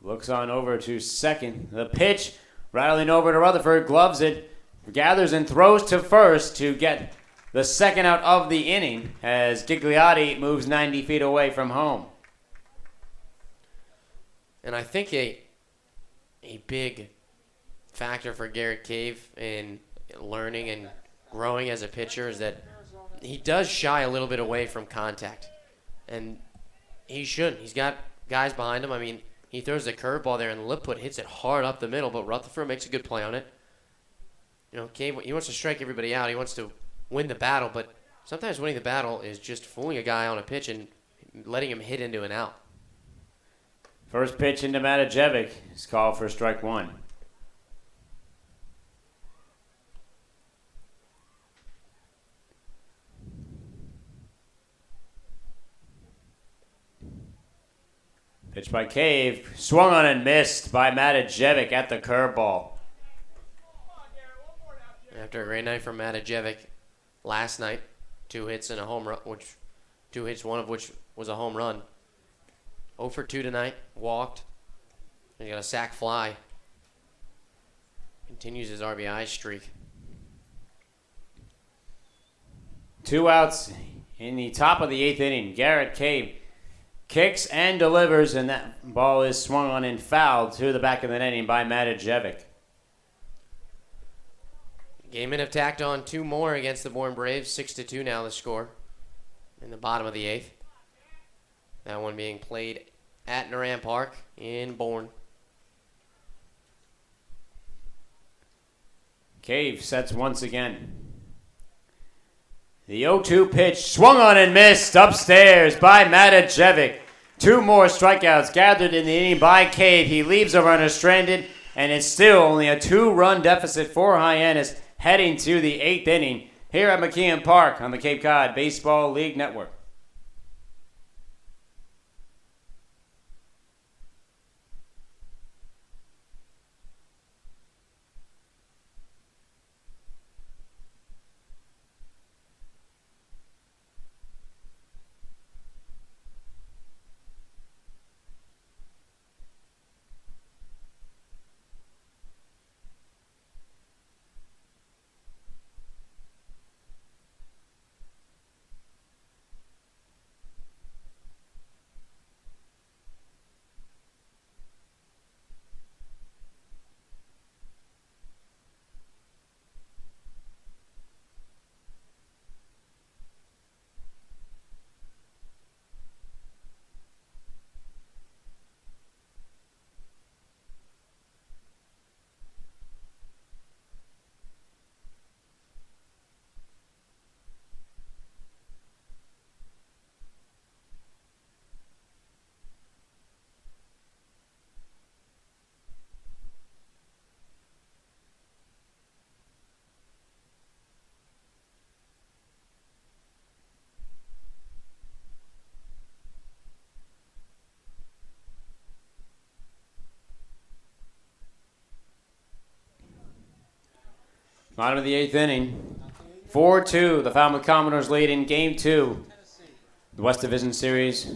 Looks on over to second. The pitch, rattling over to Rutherford, gloves it, gathers and throws to first to get the second out of the inning as Gigliotti moves 90 feet away from home. And I think a big factor for Garrett Cave in learning and growing as a pitcher is that he does shy a little bit away from contact. And he shouldn't. He's got guys behind him. I mean, he throws the curveball there, and Lipput hits it hard up the middle, but Rutherford makes a good play on it. You know, Cave, he wants to strike everybody out. He wants to win the battle, but sometimes winning the battle is just fooling a guy on a pitch and letting him hit into an out. First pitch into Matajevic is called for strike one. Pitch by Cave, swung on and missed by Matajevic at the curveball. After a great night from Matajevic last night, 2 hits and a home run, one of which was a home run. 0 for 2 tonight, walked. He got a sac fly. Continues his RBI streak. 2 outs in the top of the 8th inning. Garrett Cave kicks and delivers, and that ball is swung on and fouled to the back of the netting by Matajevic. Gaiman have tacked on 2 more against the Bourne Braves. 6-2 now the score in the bottom of the 8th. That one being played at Naran Park in Bourne. Cave sets once again. The 0-2 pitch swung on and missed upstairs by Matajevic. 2 more strikeouts gathered in the inning by Cave. He leaves a runner stranded, and it's still only a 2-run deficit for Hyannis heading to the 8th inning here at McKeon Park on the Cape Cod Baseball League Network. Bottom of the 8th inning. 4-2. The Falmouth Commodores lead in Game 2. The West Division Series.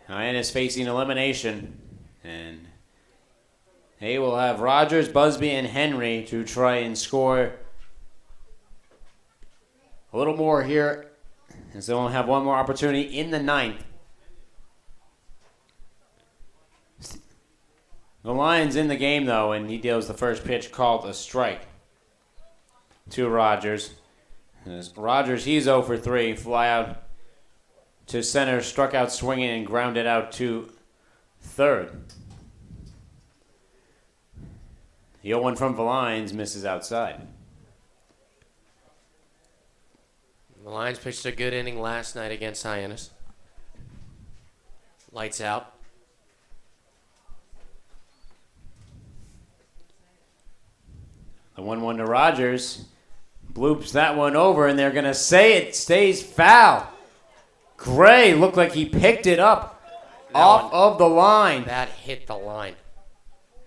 Hyannis facing elimination. And they will have Rogers, Busby, and Henry to try and score a little more here, as they only have one more opportunity in the 9th. The Lions in the game, though, and he deals the first pitch called a strike to Rogers. As Rogers, he's 0 for 3. Fly out to center, struck out swinging, and grounded out to third. The 0-1 from Valines misses outside. The Lions pitched a good inning last night against Hyannis. Lights out. The 1-1 to Rogers. Bloops that one over, and they're going to say it stays foul. Gray looked like he picked it up off of the line. That hit the line.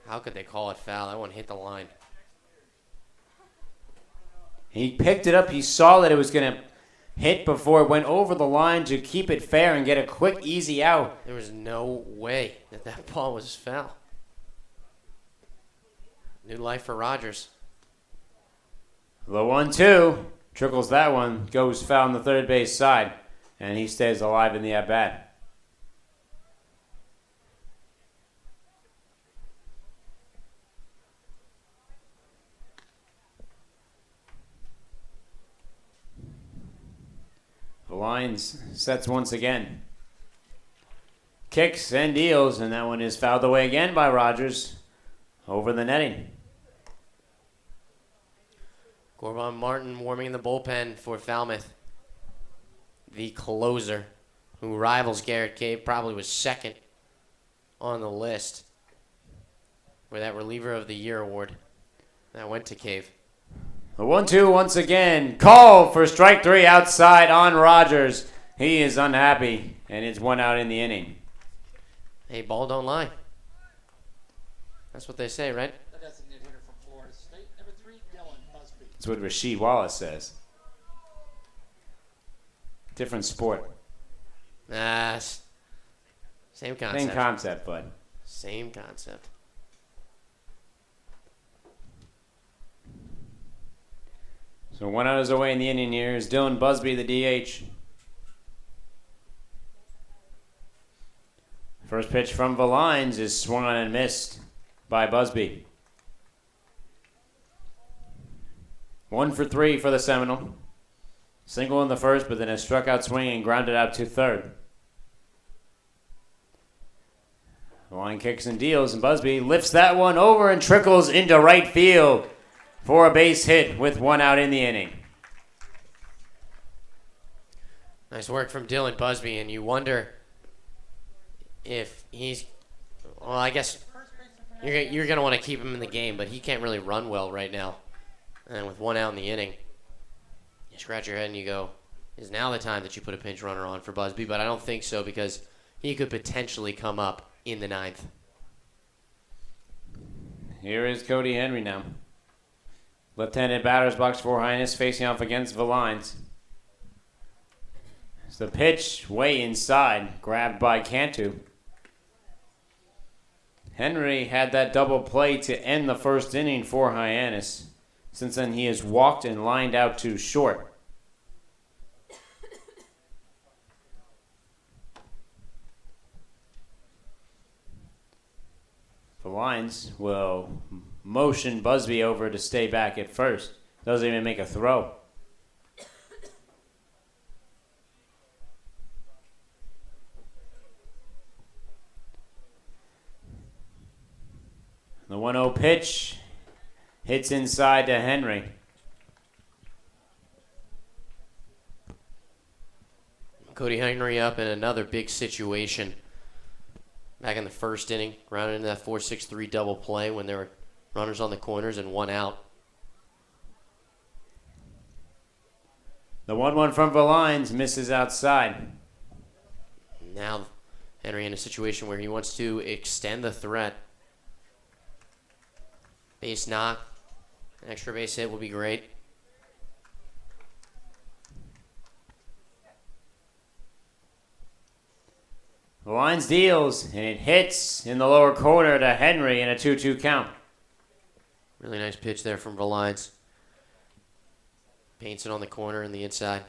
How could they call it foul? That one hit the line. He picked it up. He saw that it was going to hit before it went over the line to keep it fair and get a quick, easy out. There was no way that ball was foul. New life for Rogers. The 1-2 trickles that one, goes foul on the third base side, and he stays alive in the at-bat. The Lions sets once again. Kicks and deals, and that one is fouled away again by Rogers over the netting. Corbin Martin warming in the bullpen for Falmouth. The closer, who rivals Garrett Cave, probably was second on the list for that Reliever of the Year award. That went to Cave. The 1-2 once again. Call for strike 3 outside on Rogers. He is unhappy, and it's 1 out in the inning. Hey, ball don't lie. That's what they say, right? The designated hitter from Florida State, number 3, Dylan Busby. That's what Rasheed Wallace says. Different sport. Same concept. Same concept, bud. Same concept. So 1 out is away in the inning here is Dylan Busby, the DH. First pitch from Valines is swung on and missed by Busby. 1 for 3 for the Seminole. Single in the first, but then a struck out swing and grounded out to third. The line kicks and deals, and Busby lifts that one over and trickles into right field for a base hit with 1 out in the inning. Nice work from Dylan Busby, and you wonder if he's... Well, I guess you're going to want to keep him in the game, but he can't really run well right now. And with 1 out in the inning, you scratch your head and you go, is now the time that you put a pinch runner on for Busby? But I don't think so, because he could potentially come up in the 9th. Here is Cody Henry now. Left-handed batter's box for Hyannis, facing off against Valines. It's the pitch way inside, grabbed by Cantu. Henry had that double play to end the first inning for Hyannis. Since then, he has walked and lined out to short. Valines will motion Busby over to stay back at first. Doesn't even make a throw. The 1-0 pitch hits inside to Henry. Cody Henry up in another big situation. Back in the first inning, grounded into that 4-6-3 double play when there were runners on the corners and 1 out. The 1-1 from Valines misses outside. Now Henry in a situation where he wants to extend the threat. Base knock. An extra base hit would be great. The Lines deals, and it hits in the lower corner to Henry in a 2-2 count. Really nice pitch there from Valines. Paints it on the corner and the inside.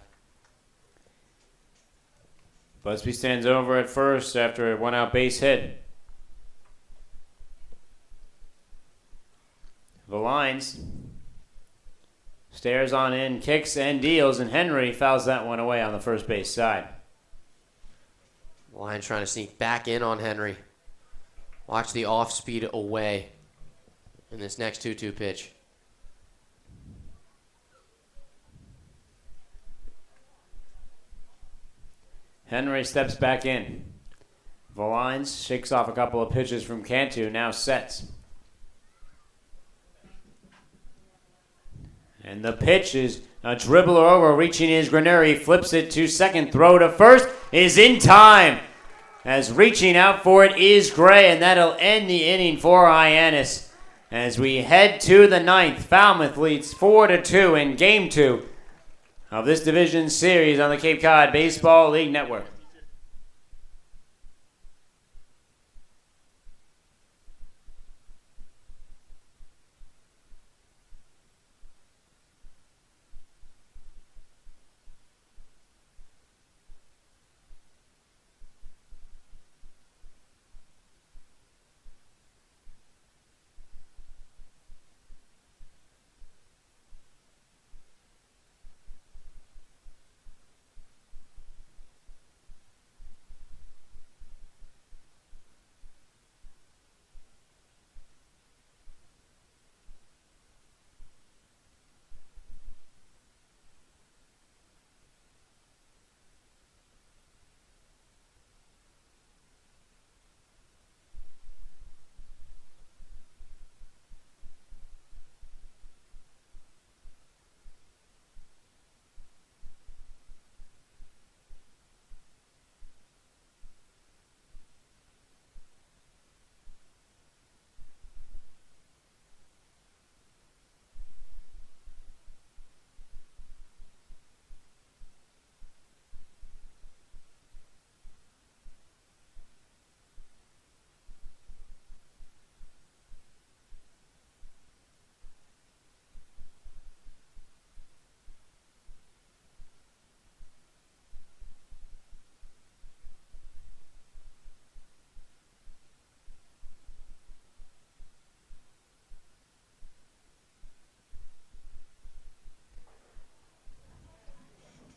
Busby stands over at first after a one-out base hit. Valines stares on in, kicks and deals, and Henry fouls that one away on the first base side. Lion trying to sneak back in on Henry. Watch the off-speed away in this next 2-2 pitch. Henry steps back in. Valines shakes off a couple of pitches from Cantu, now sets. And the pitch is a dribbler over, reaching his Granary, flips it to second, throw to first, is in time. As reaching out for it is Gray, and that'll end the inning for Hyannis. As we head to the ninth, Falmouth leads 4-2 in Game 2 of this division series on the Cape Cod Baseball League Network.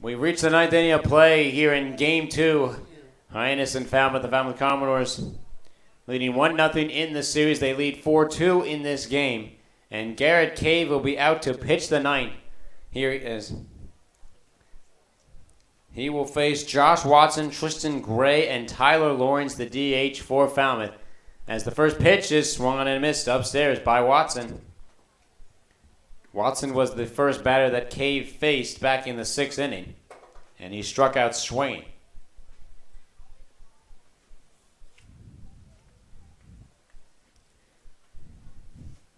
We've reached the ninth inning of play here in Game 2. Hyannis and Falmouth, the Falmouth Commodores, leading 1-0 in the series. They lead 4-2 in this game. And Garrett Cave will be out to pitch the ninth. Here he is. He will face Josh Watson, Tristan Gray, and Tyler Lawrence, the DH for Falmouth. As the first pitch is swung and missed upstairs by Watson. Watson was the first batter that Cave faced back in the 6th inning, and he struck out swinging.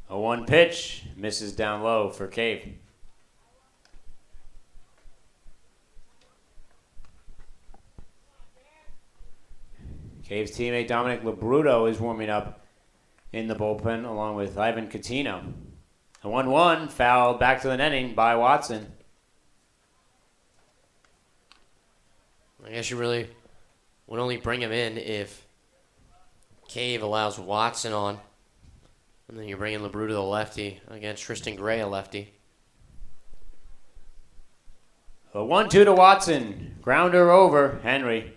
A 1 pitch misses down low for Cave. Cave's teammate Dominic Labruto is warming up in the bullpen along with Ivan Catino. A 1-1 fouled back to the netting by Watson. I guess you really would only bring him in if Cave allows Watson on. And then you bring in Labruto, the lefty, against Tristan Gray, a lefty. A 1-2 to Watson. Grounder over. Henry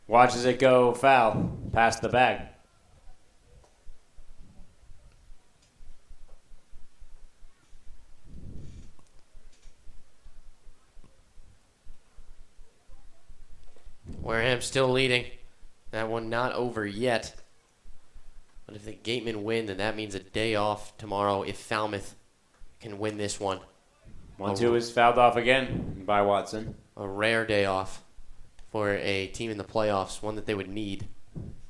watches it go foul past the bag. Wareham still leading. That one not over yet. But if the Gatemen win, then that means a day off tomorrow if Falmouth can win this one. 1-2 is fouled off again by Watson. A rare day off for a team in the playoffs, one that they would need.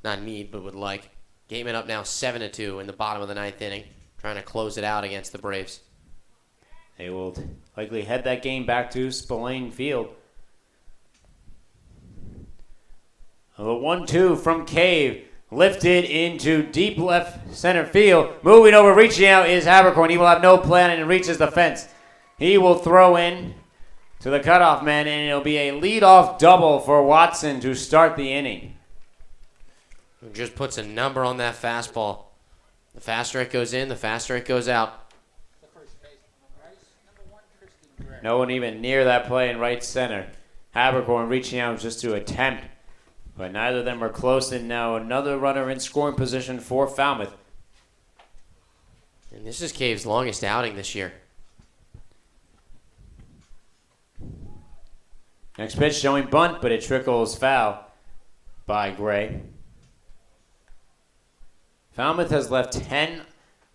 Not need, but would like. Gatemen up now 7-2 in the bottom of the 9th inning, trying to close it out against the Braves. They will likely head that game back to Spillane Field. The 1-2 from Cave. Lifted into deep left center field. Moving over, reaching out is Habercorn. He will have no plan and reaches the fence. He will throw in to the cutoff man, and it'll be a leadoff double for Watson to start the inning. Just puts a number on that fastball. The faster it goes in, the faster it goes out. The first baseman on Rice, number 1, Tristan Gray. No one even near that play in right center. Habercorn reaching out just to attempt, but neither of them are close, and now another runner in scoring position for Falmouth. And this is Cave's longest outing this year. Next pitch showing bunt, but it trickles foul by Gray. Falmouth has left 10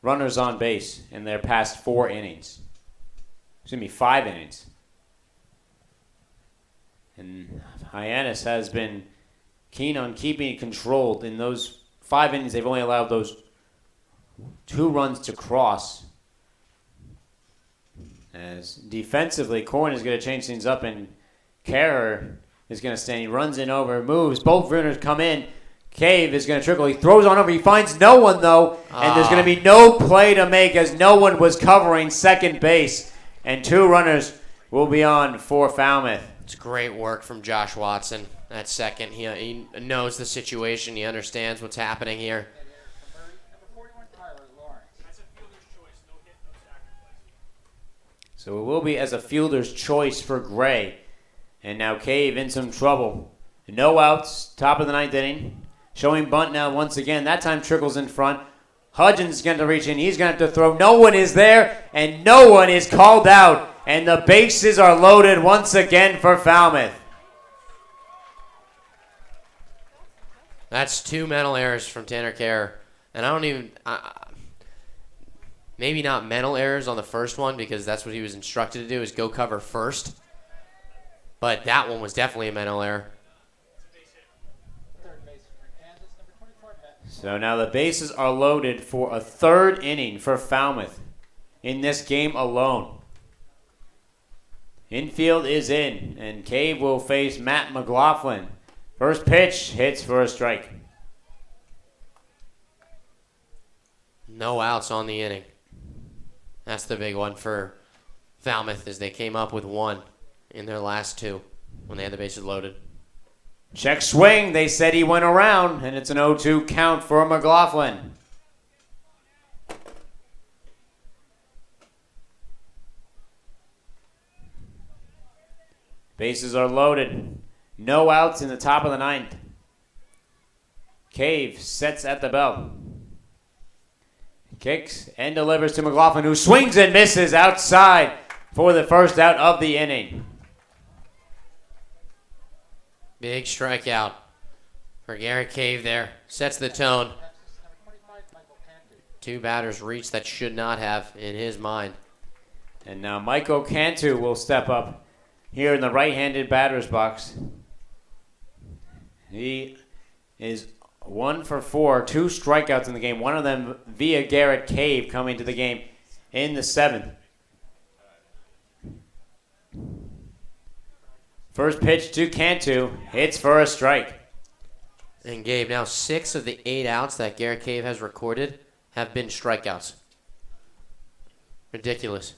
runners on base in their past 4 innings. Excuse me, 5 innings. And Hyannis has been keen on keeping it controlled. In those 5 innings, they've only allowed those 2 runs to cross. As defensively, Korn is going to change things up, and Kerr is going to stand. He runs in over, moves. Both runners come in. Cave is going to trickle. He throws on over. He finds no one, though, and there's going to be no play to make as no one was covering second base. And 2 runners will be on for Falmouth. It's great work from Josh Watson at second. He knows the situation. He understands what's happening here. Number 41, Tyler Lawrence. That's a fielder's choice. No hit, no sacrifice. So it will be as a fielder's choice for Gray. And now Cave in some trouble. No outs, top of the 9th inning. Showing bunt now once again. That time trickles in front. Hudgens going to reach in. He's going to have to throw. No one is there, and no one is called out. And the bases are loaded once again for Falmouth. That's 2 mental errors from Tanner Kerr. And I don't even... maybe not mental errors on the first one, because that's what he was instructed to do, is go cover first. But that one was definitely a mental error. Third baseman for Kansas, number 24, Matt. So now the bases are loaded for a 3rd inning for Falmouth in this game alone. Infield is in, and Cave will face Matt McLaughlin. First pitch hits for a strike. No outs on the inning. That's the big one for Falmouth, as they came up with 1 in their last 2 when they had the bases loaded. Check swing. They said he went around, and it's an 0-2 count for McLaughlin. Bases are loaded. No outs in the top of the 9th. Cave sets at the belt. Kicks and delivers to McLaughlin, who swings and misses outside for the first out of the inning. Big strikeout for Garrett Cave there. Sets the tone. Texas, number 25, Michael Cantu. 2 batters reached that should not have in his mind. And now Michael Cantu will step up here in the right-handed batter's box. He is 1 for 4, 2 strikeouts in the game. One of them via Garrett Cave coming to the game in the 7th. First pitch to Cantu. Hits for a strike. And Gabe, now 6 of the 8 outs that Garrett Cave has recorded have been strikeouts. Ridiculous.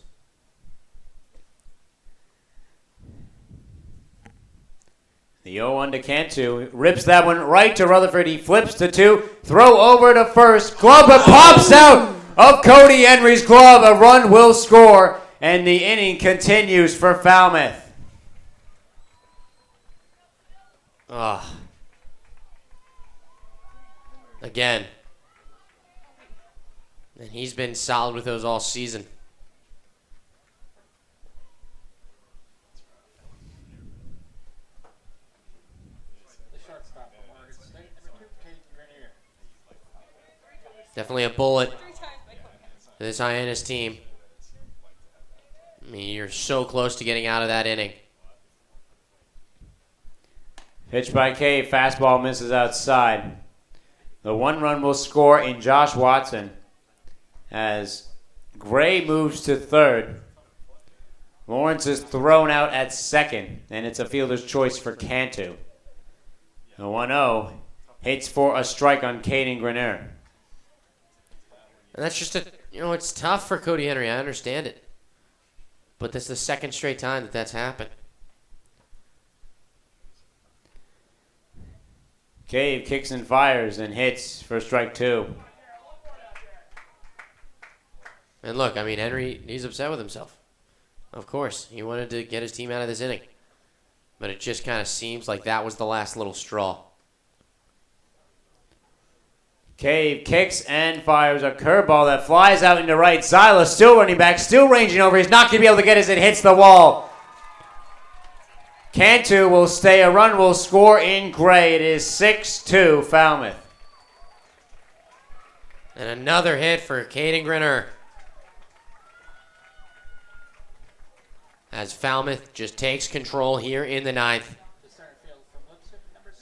The 0-1 to Cantu. Rips that one right to Rutherford. He flips to 2. Throw over to first. Glove, but pops out of Cody Henry's glove. A run will score. And the inning continues for Falmouth. Again. And he's been solid with those all season. The shortstop for Oregon State, number 2, Kate Grenier. Definitely a bullet for this Hyannis team. I mean, you're so close to getting out of that inning. Pitch by Cave. Fastball misses outside. The 1 run will score in Josh Watson as Gray moves to 3rd. Lawrence is thrown out at second, and it's a fielder's choice for Cantu. The 1-0 hits for a strike on Caden Grenier. And that's just it's tough for Cody Henry. I understand it. But this is the second straight time that that's happened. Cave kicks and fires and hits for strike 2. And look, I mean, Henry, he's upset with himself. Of course, he wanted to get his team out of this inning. But it just kind of seems like that was the last little straw. Cave kicks and fires a curveball that flies out into right. Zyla still running back, still ranging over. He's not going to be able to get as it hits the wall. Cantu will stay. A run will score in gray. It is 6-2 Falmouth. And another hit for Caden Grenier. As Falmouth just takes control here in the ninth.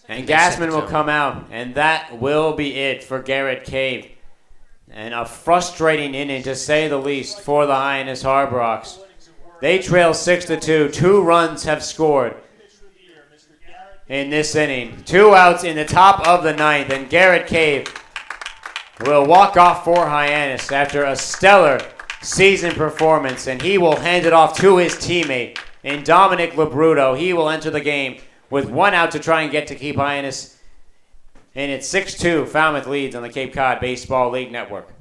And Gassman will come out, and that will be it for Garrett Cave. And a frustrating inning, to say the least, for the Hyannis Harbor Hawks. They trail 6-2. 2 runs have scored in this inning. 2 outs in the top of the ninth, and Garrett Cave will walk off for Hyannis after a stellar season performance, and he will hand it off to his teammate in Dominic Labruto. He will enter the game with 1 out to try and get to keep Hyannis. And it's 6-2 Falmouth leads on the Cape Cod Baseball League Network.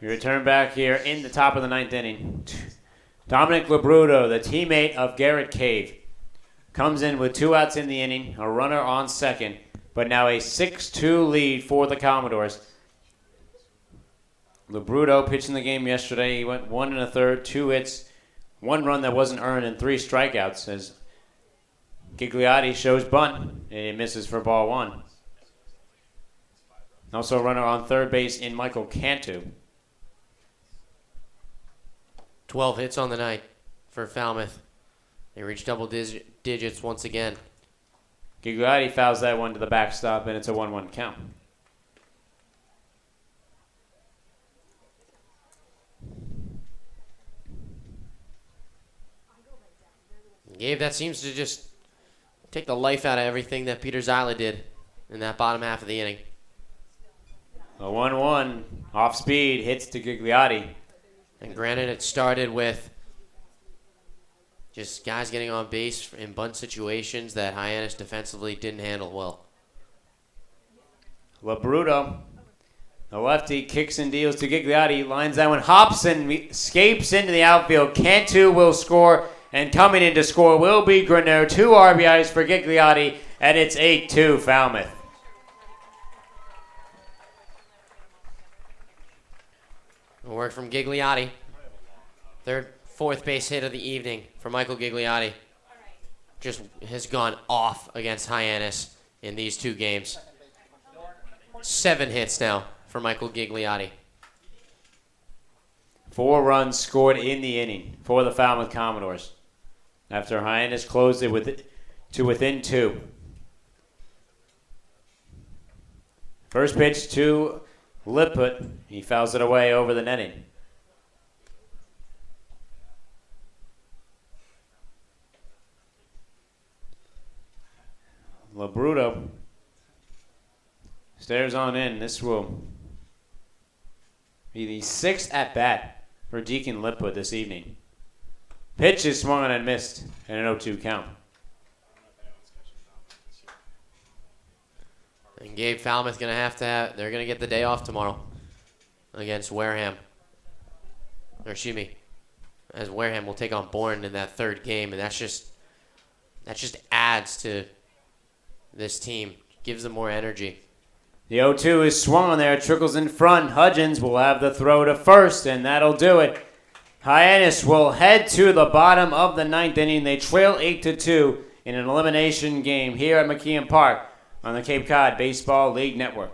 We return back here in the top of the ninth inning. Dominic Labruto, the teammate of Garrett Cave, comes in with 2 outs in the inning, a runner on second, but now a 6-2 lead for the Commodores. Labruto pitched in the game yesterday. He went 1 1/3, 2 hits, 1 run that wasn't earned, and 3 strikeouts as Gigliotti shows bunt, and he misses for ball 1. Also a runner on third base in Michael Cantu. 12 hits on the night for Falmouth. They reach double digits once again. Gigliotti fouls that one to the backstop, and it's a 1-1 count. Gabe, that seems to just take the life out of everything that Peter Zyla did in that bottom half of the inning. A 1-1 off speed hits to Gigliotti. And granted, it started with just guys getting on base in bunt situations that Hyannis defensively didn't handle well. Labruto, the lefty, kicks and deals to Gigliotti, lines that one, hops and escapes into the outfield. Cantu will score, and coming in to score will be Grenier. 2 RBIs for Gigliotti, and it's 8-2 Falmouth. A work from Gigliotti. Fourth base hit of the evening for Michael Gigliotti. Just has gone off against Hyannis in these 2 games. 7 hits now for Michael Gigliotti. 4 runs scored in the inning for the Falmouth Commodores after Hyannis closed it to within 2. First pitch to Liput. He fouls it away over the netting. Labruto stares on in. This will be the 6th at-bat for Deacon Lipwood this evening. Pitch is swung on and missed in an 0-2 count. And Gabe Falmouth they're going to get the day off tomorrow against Wareham. Or excuse me, as Wareham will take on Bourne in that 3rd game, and that just adds to this team, gives them more energy. The 0-2 is swung on there, trickles in front. Hudgens will have the throw to first, and that'll do it. Hyannis will head to the bottom of the 9th inning. They trail 8-2 in an elimination game here at McKeon Park on the Cape Cod Baseball League Network.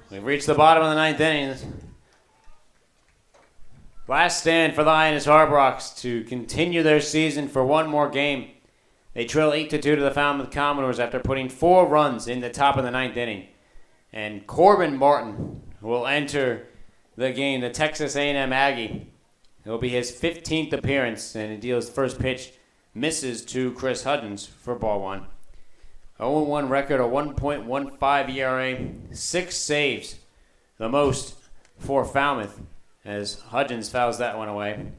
We've reached the bottom of the 9th inning. Last stand for the Hyannis Harbor Rocks to continue their season for one more game. They trail 8-2 to the Falmouth Commodores after putting 4 runs in the top of the 9th inning. And Corbin Martin will enter the game, the Texas A&M Aggie. It will be his 15th appearance, and it deals first pitch, misses to Chris Hudgens for ball 1. 0-1 record, a 1.15 ERA, 6 saves, the most for Falmouth, as Hudgens fouls that one away.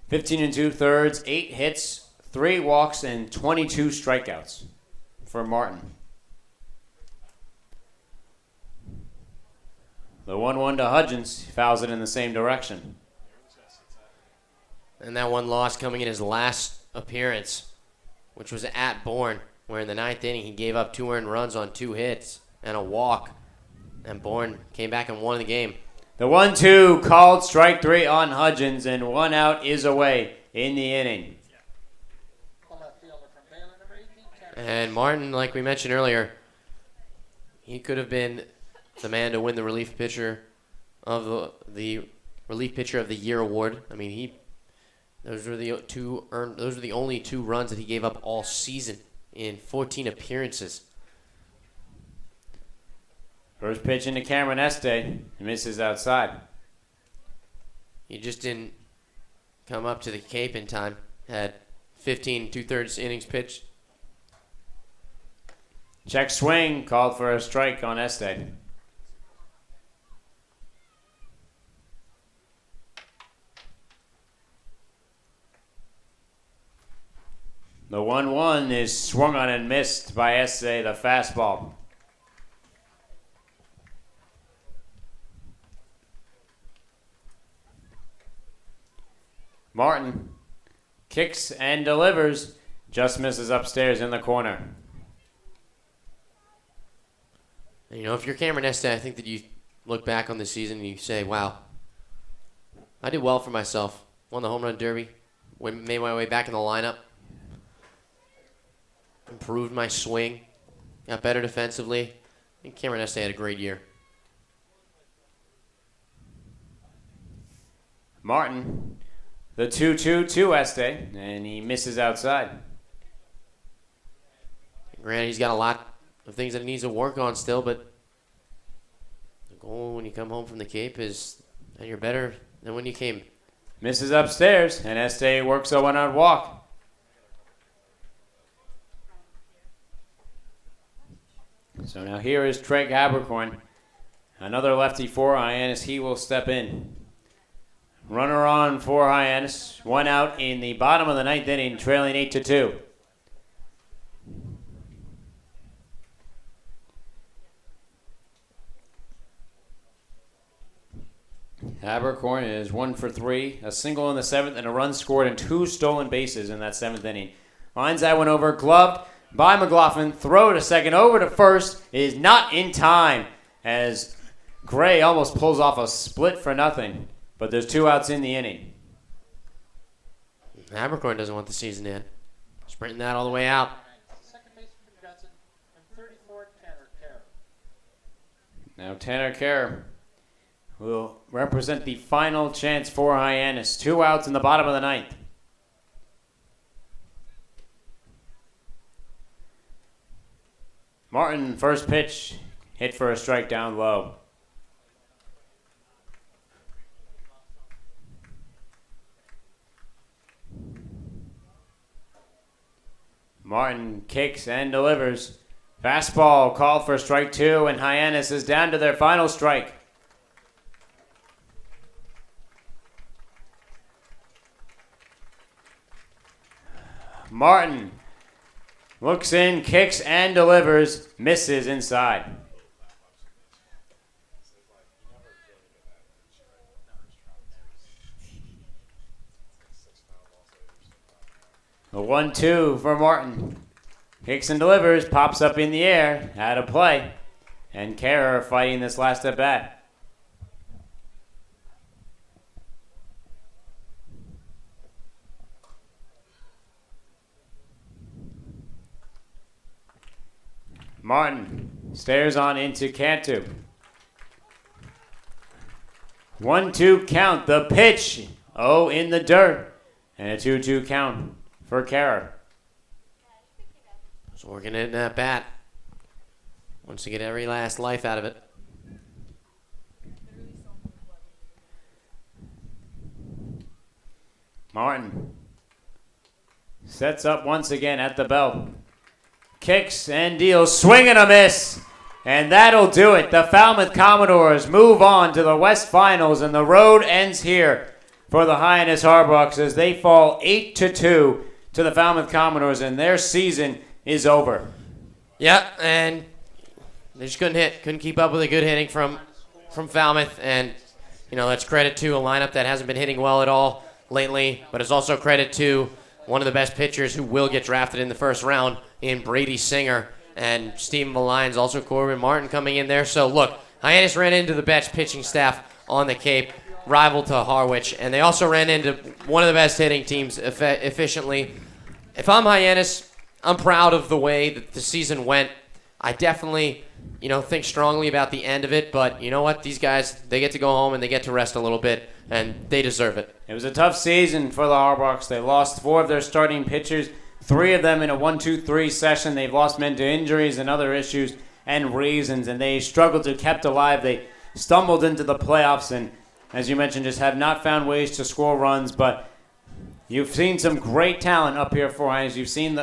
15 2/3, 8 hits, 3 walks, and 22 strikeouts for Martin. The 1-1 to Hudgens, fouls it in the same direction. And that one loss coming in his last appearance, which was at Bourne, where in the 9th inning he gave up 2 earned runs on 2 hits and a walk. And Bourne came back and won the game. The 1-2 called strike 3 on Hudgens, and 1 out is away in the inning. And Martin, like we mentioned earlier, he could have been the man to win the relief pitcher of the relief pitcher of the year award. I mean, those were the only 2 runs that he gave up all season in 14 appearances. First pitch into Cameron Este. Misses outside. He just didn't come up to the Cape in time. Had 15 2/3 innings pitched. Check swing. Called for a strike on Este. The 1-1 is swung on and missed by Este, the fastball. Martin kicks and delivers. Just misses upstairs in the corner. You know, if you're Cameron Este, I think that you look back on the season and you say, wow, I did well for myself. Won the home run derby. Made my way back in the lineup. Improved my swing. Got better defensively. I think Cameron Este had a great year. Martin, the 2-2 to Este, and he misses outside. Granted, he's got a lot of things that he needs to work on still, but the goal when you come home from the Cape is that you're better than when you came. Misses upstairs, and Este works a 1-out walk. So now here is Trey Abercorn. Another lefty for Hyannis. He will step in. Runner on for Hyannis. 1 out in the bottom of the 9th inning, trailing 8-2. Abercorn is 1 for 3, a single in the 7th, and a run scored and 2 stolen bases in that 7th inning. Lines that one over, gloved by McLaughlin. Throw to second, over to first, is not in time as Gray almost pulls off a split for nothing. But there's 2 outs in the inning. Abercorn doesn't want the season to end. Sprinting that all the way out. Second baseman Johnson and 34 Tanner Kerr. Now Tanner Kerr will represent the final chance for Hyannis. 2 outs in the bottom of the 9th. Martin, first pitch, hit for a strike down low. Martin kicks and delivers. Fastball called for strike 2, and Hyannis is down to their final strike. Martin looks in, kicks and delivers, misses inside. A 1-2 for Martin. Kicks and delivers, pops up in the air, out of play. And Kerr fighting this last at bat. Martin stares on into Cantu. 1-2 count, the pitch. Oh, in the dirt. And a 2-2 count for Kerr. Just working it in that bat. Wants to get every last life out of it. Martin sets up once again at the belt. Kicks and deals, swing and a miss. And that'll do it. The Falmouth Commodores move on to the West Finals, and the road ends here for the Hyannis Harbucks as they fall 8-2 to the Falmouth Commodores, and their season is over. Yeah, and they just couldn't keep up with the good hitting from Falmouth, and that's credit to a lineup that hasn't been hitting well at all lately, but it's also credit to one of the best pitchers who will get drafted in the first round in Brady Singer and Stephen Valines, also Corbin Martin coming in there. So look, Hyannis ran into the best pitching staff on the Cape, rival to Harwich, and they also ran into one of the best hitting teams efficiently. If I'm Hyannis, I'm proud of the way that the season went. I definitely, think strongly about the end of it, but you know what? These guys, they get to go home and they get to rest a little bit, and they deserve it. It was a tough season for the Harbocks. They lost 4 of their starting pitchers, 3 of them in a 1-2-3 session. They've lost men to injuries and other issues and reasons, and they struggled to kept alive. They stumbled into the playoffs, and as you mentioned, just have not found ways to score runs, but you've seen some great talent up here for Hyannis. You've seen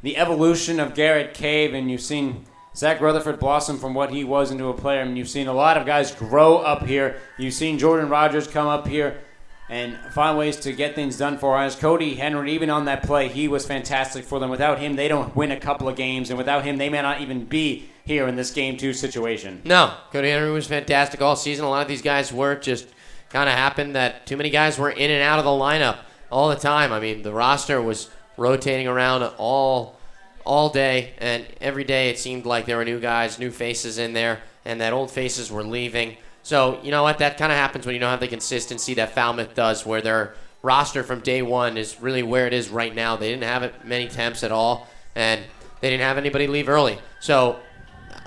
the evolution of Garrett Cave, and you've seen Zach Rutherford blossom from what he was into a player, and you've seen a lot of guys grow up here. You've seen Jordan Rogers come up here and find ways to get things done for us. Cody Henry, even on that play, he was fantastic for them. Without him, they don't win a couple of games, and without him, they may not even be here in this Game 2 situation. No, Cody Henry was fantastic all season. A lot of these guys were just kind of happened that too many guys were in and out of the lineup all the time. I mean, the roster was rotating around all day, and every day it seemed like there were new guys, new faces in there, and that old faces were leaving. So, you know what? That kind of happens when you don't have the consistency that Falmouth does, where their roster from day one is really where it is right now. They didn't have many temps at all, and they didn't have anybody leave early. So,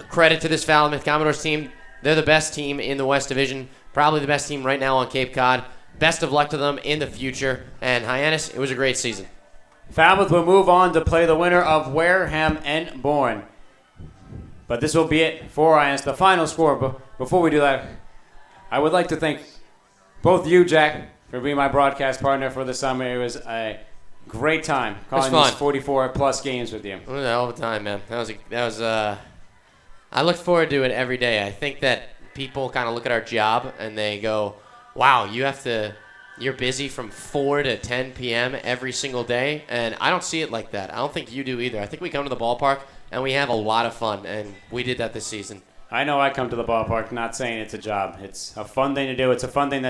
credit to this Falmouth Commodores team. They're the best team in the West Division, probably the best team right now on Cape Cod. Best of luck to them in the future. And Hyannis, it was a great season. Falmouth will move on to play the winner of Wareham and Bourne. But this will be it for Hyannis. The final score. But before we do that, I would like to thank both you, Jack, for being my broadcast partner for the summer. It was a great time calling these 44-plus games with you. It was all the time, man. I look forward to it every day. I think that people kind of look at our job and they go, wow, you're busy from 4 to 10 p.m. every single day, and I don't see it like that. I don't think you do either. I think we come to the ballpark, and we have a lot of fun, and we did that this season. I know I come to the ballpark not saying it's a job. It's a fun thing to do. It's a fun thing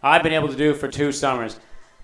I've been able to do for 2 summers,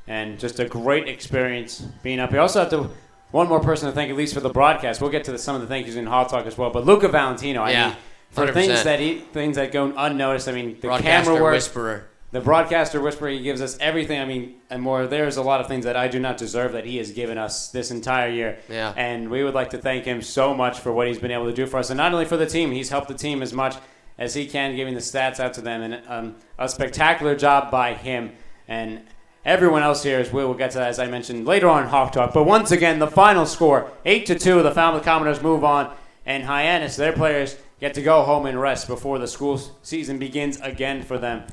and just a great experience being up here. Also have one more person to thank, at least for the broadcast. We'll get to some of the thank yous in Hall Talk as well, but Luca Valentino, I mean, for 100%. things that go unnoticed, I mean, the Broadcaster camera work. whisperer. The broadcaster whisperer, he gives us everything, I mean, and more. There's a lot of things that I do not deserve that he has given us this entire year. Yeah. And we would like to thank him so much for what he's been able to do for us. And not only for the team, he's helped the team as much as he can, giving the stats out to them. And a spectacular job by him. And everyone else here, as we will get to that, as I mentioned, later on in Hawk Talk. But once again, the final score, 8-2, the Falmouth Commodores move on. And Hyannis, their players, get to go home and rest before the school season begins again for them.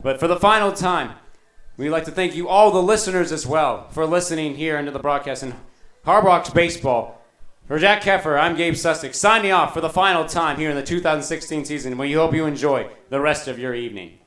But for the final time, we'd like to thank you, all the listeners as well, for listening here into the broadcast in Harbocks Baseball. For Jack Keffer, I'm Gabe Sussex, signing off for the final time here in the 2016 season. We hope you enjoy the rest of your evening.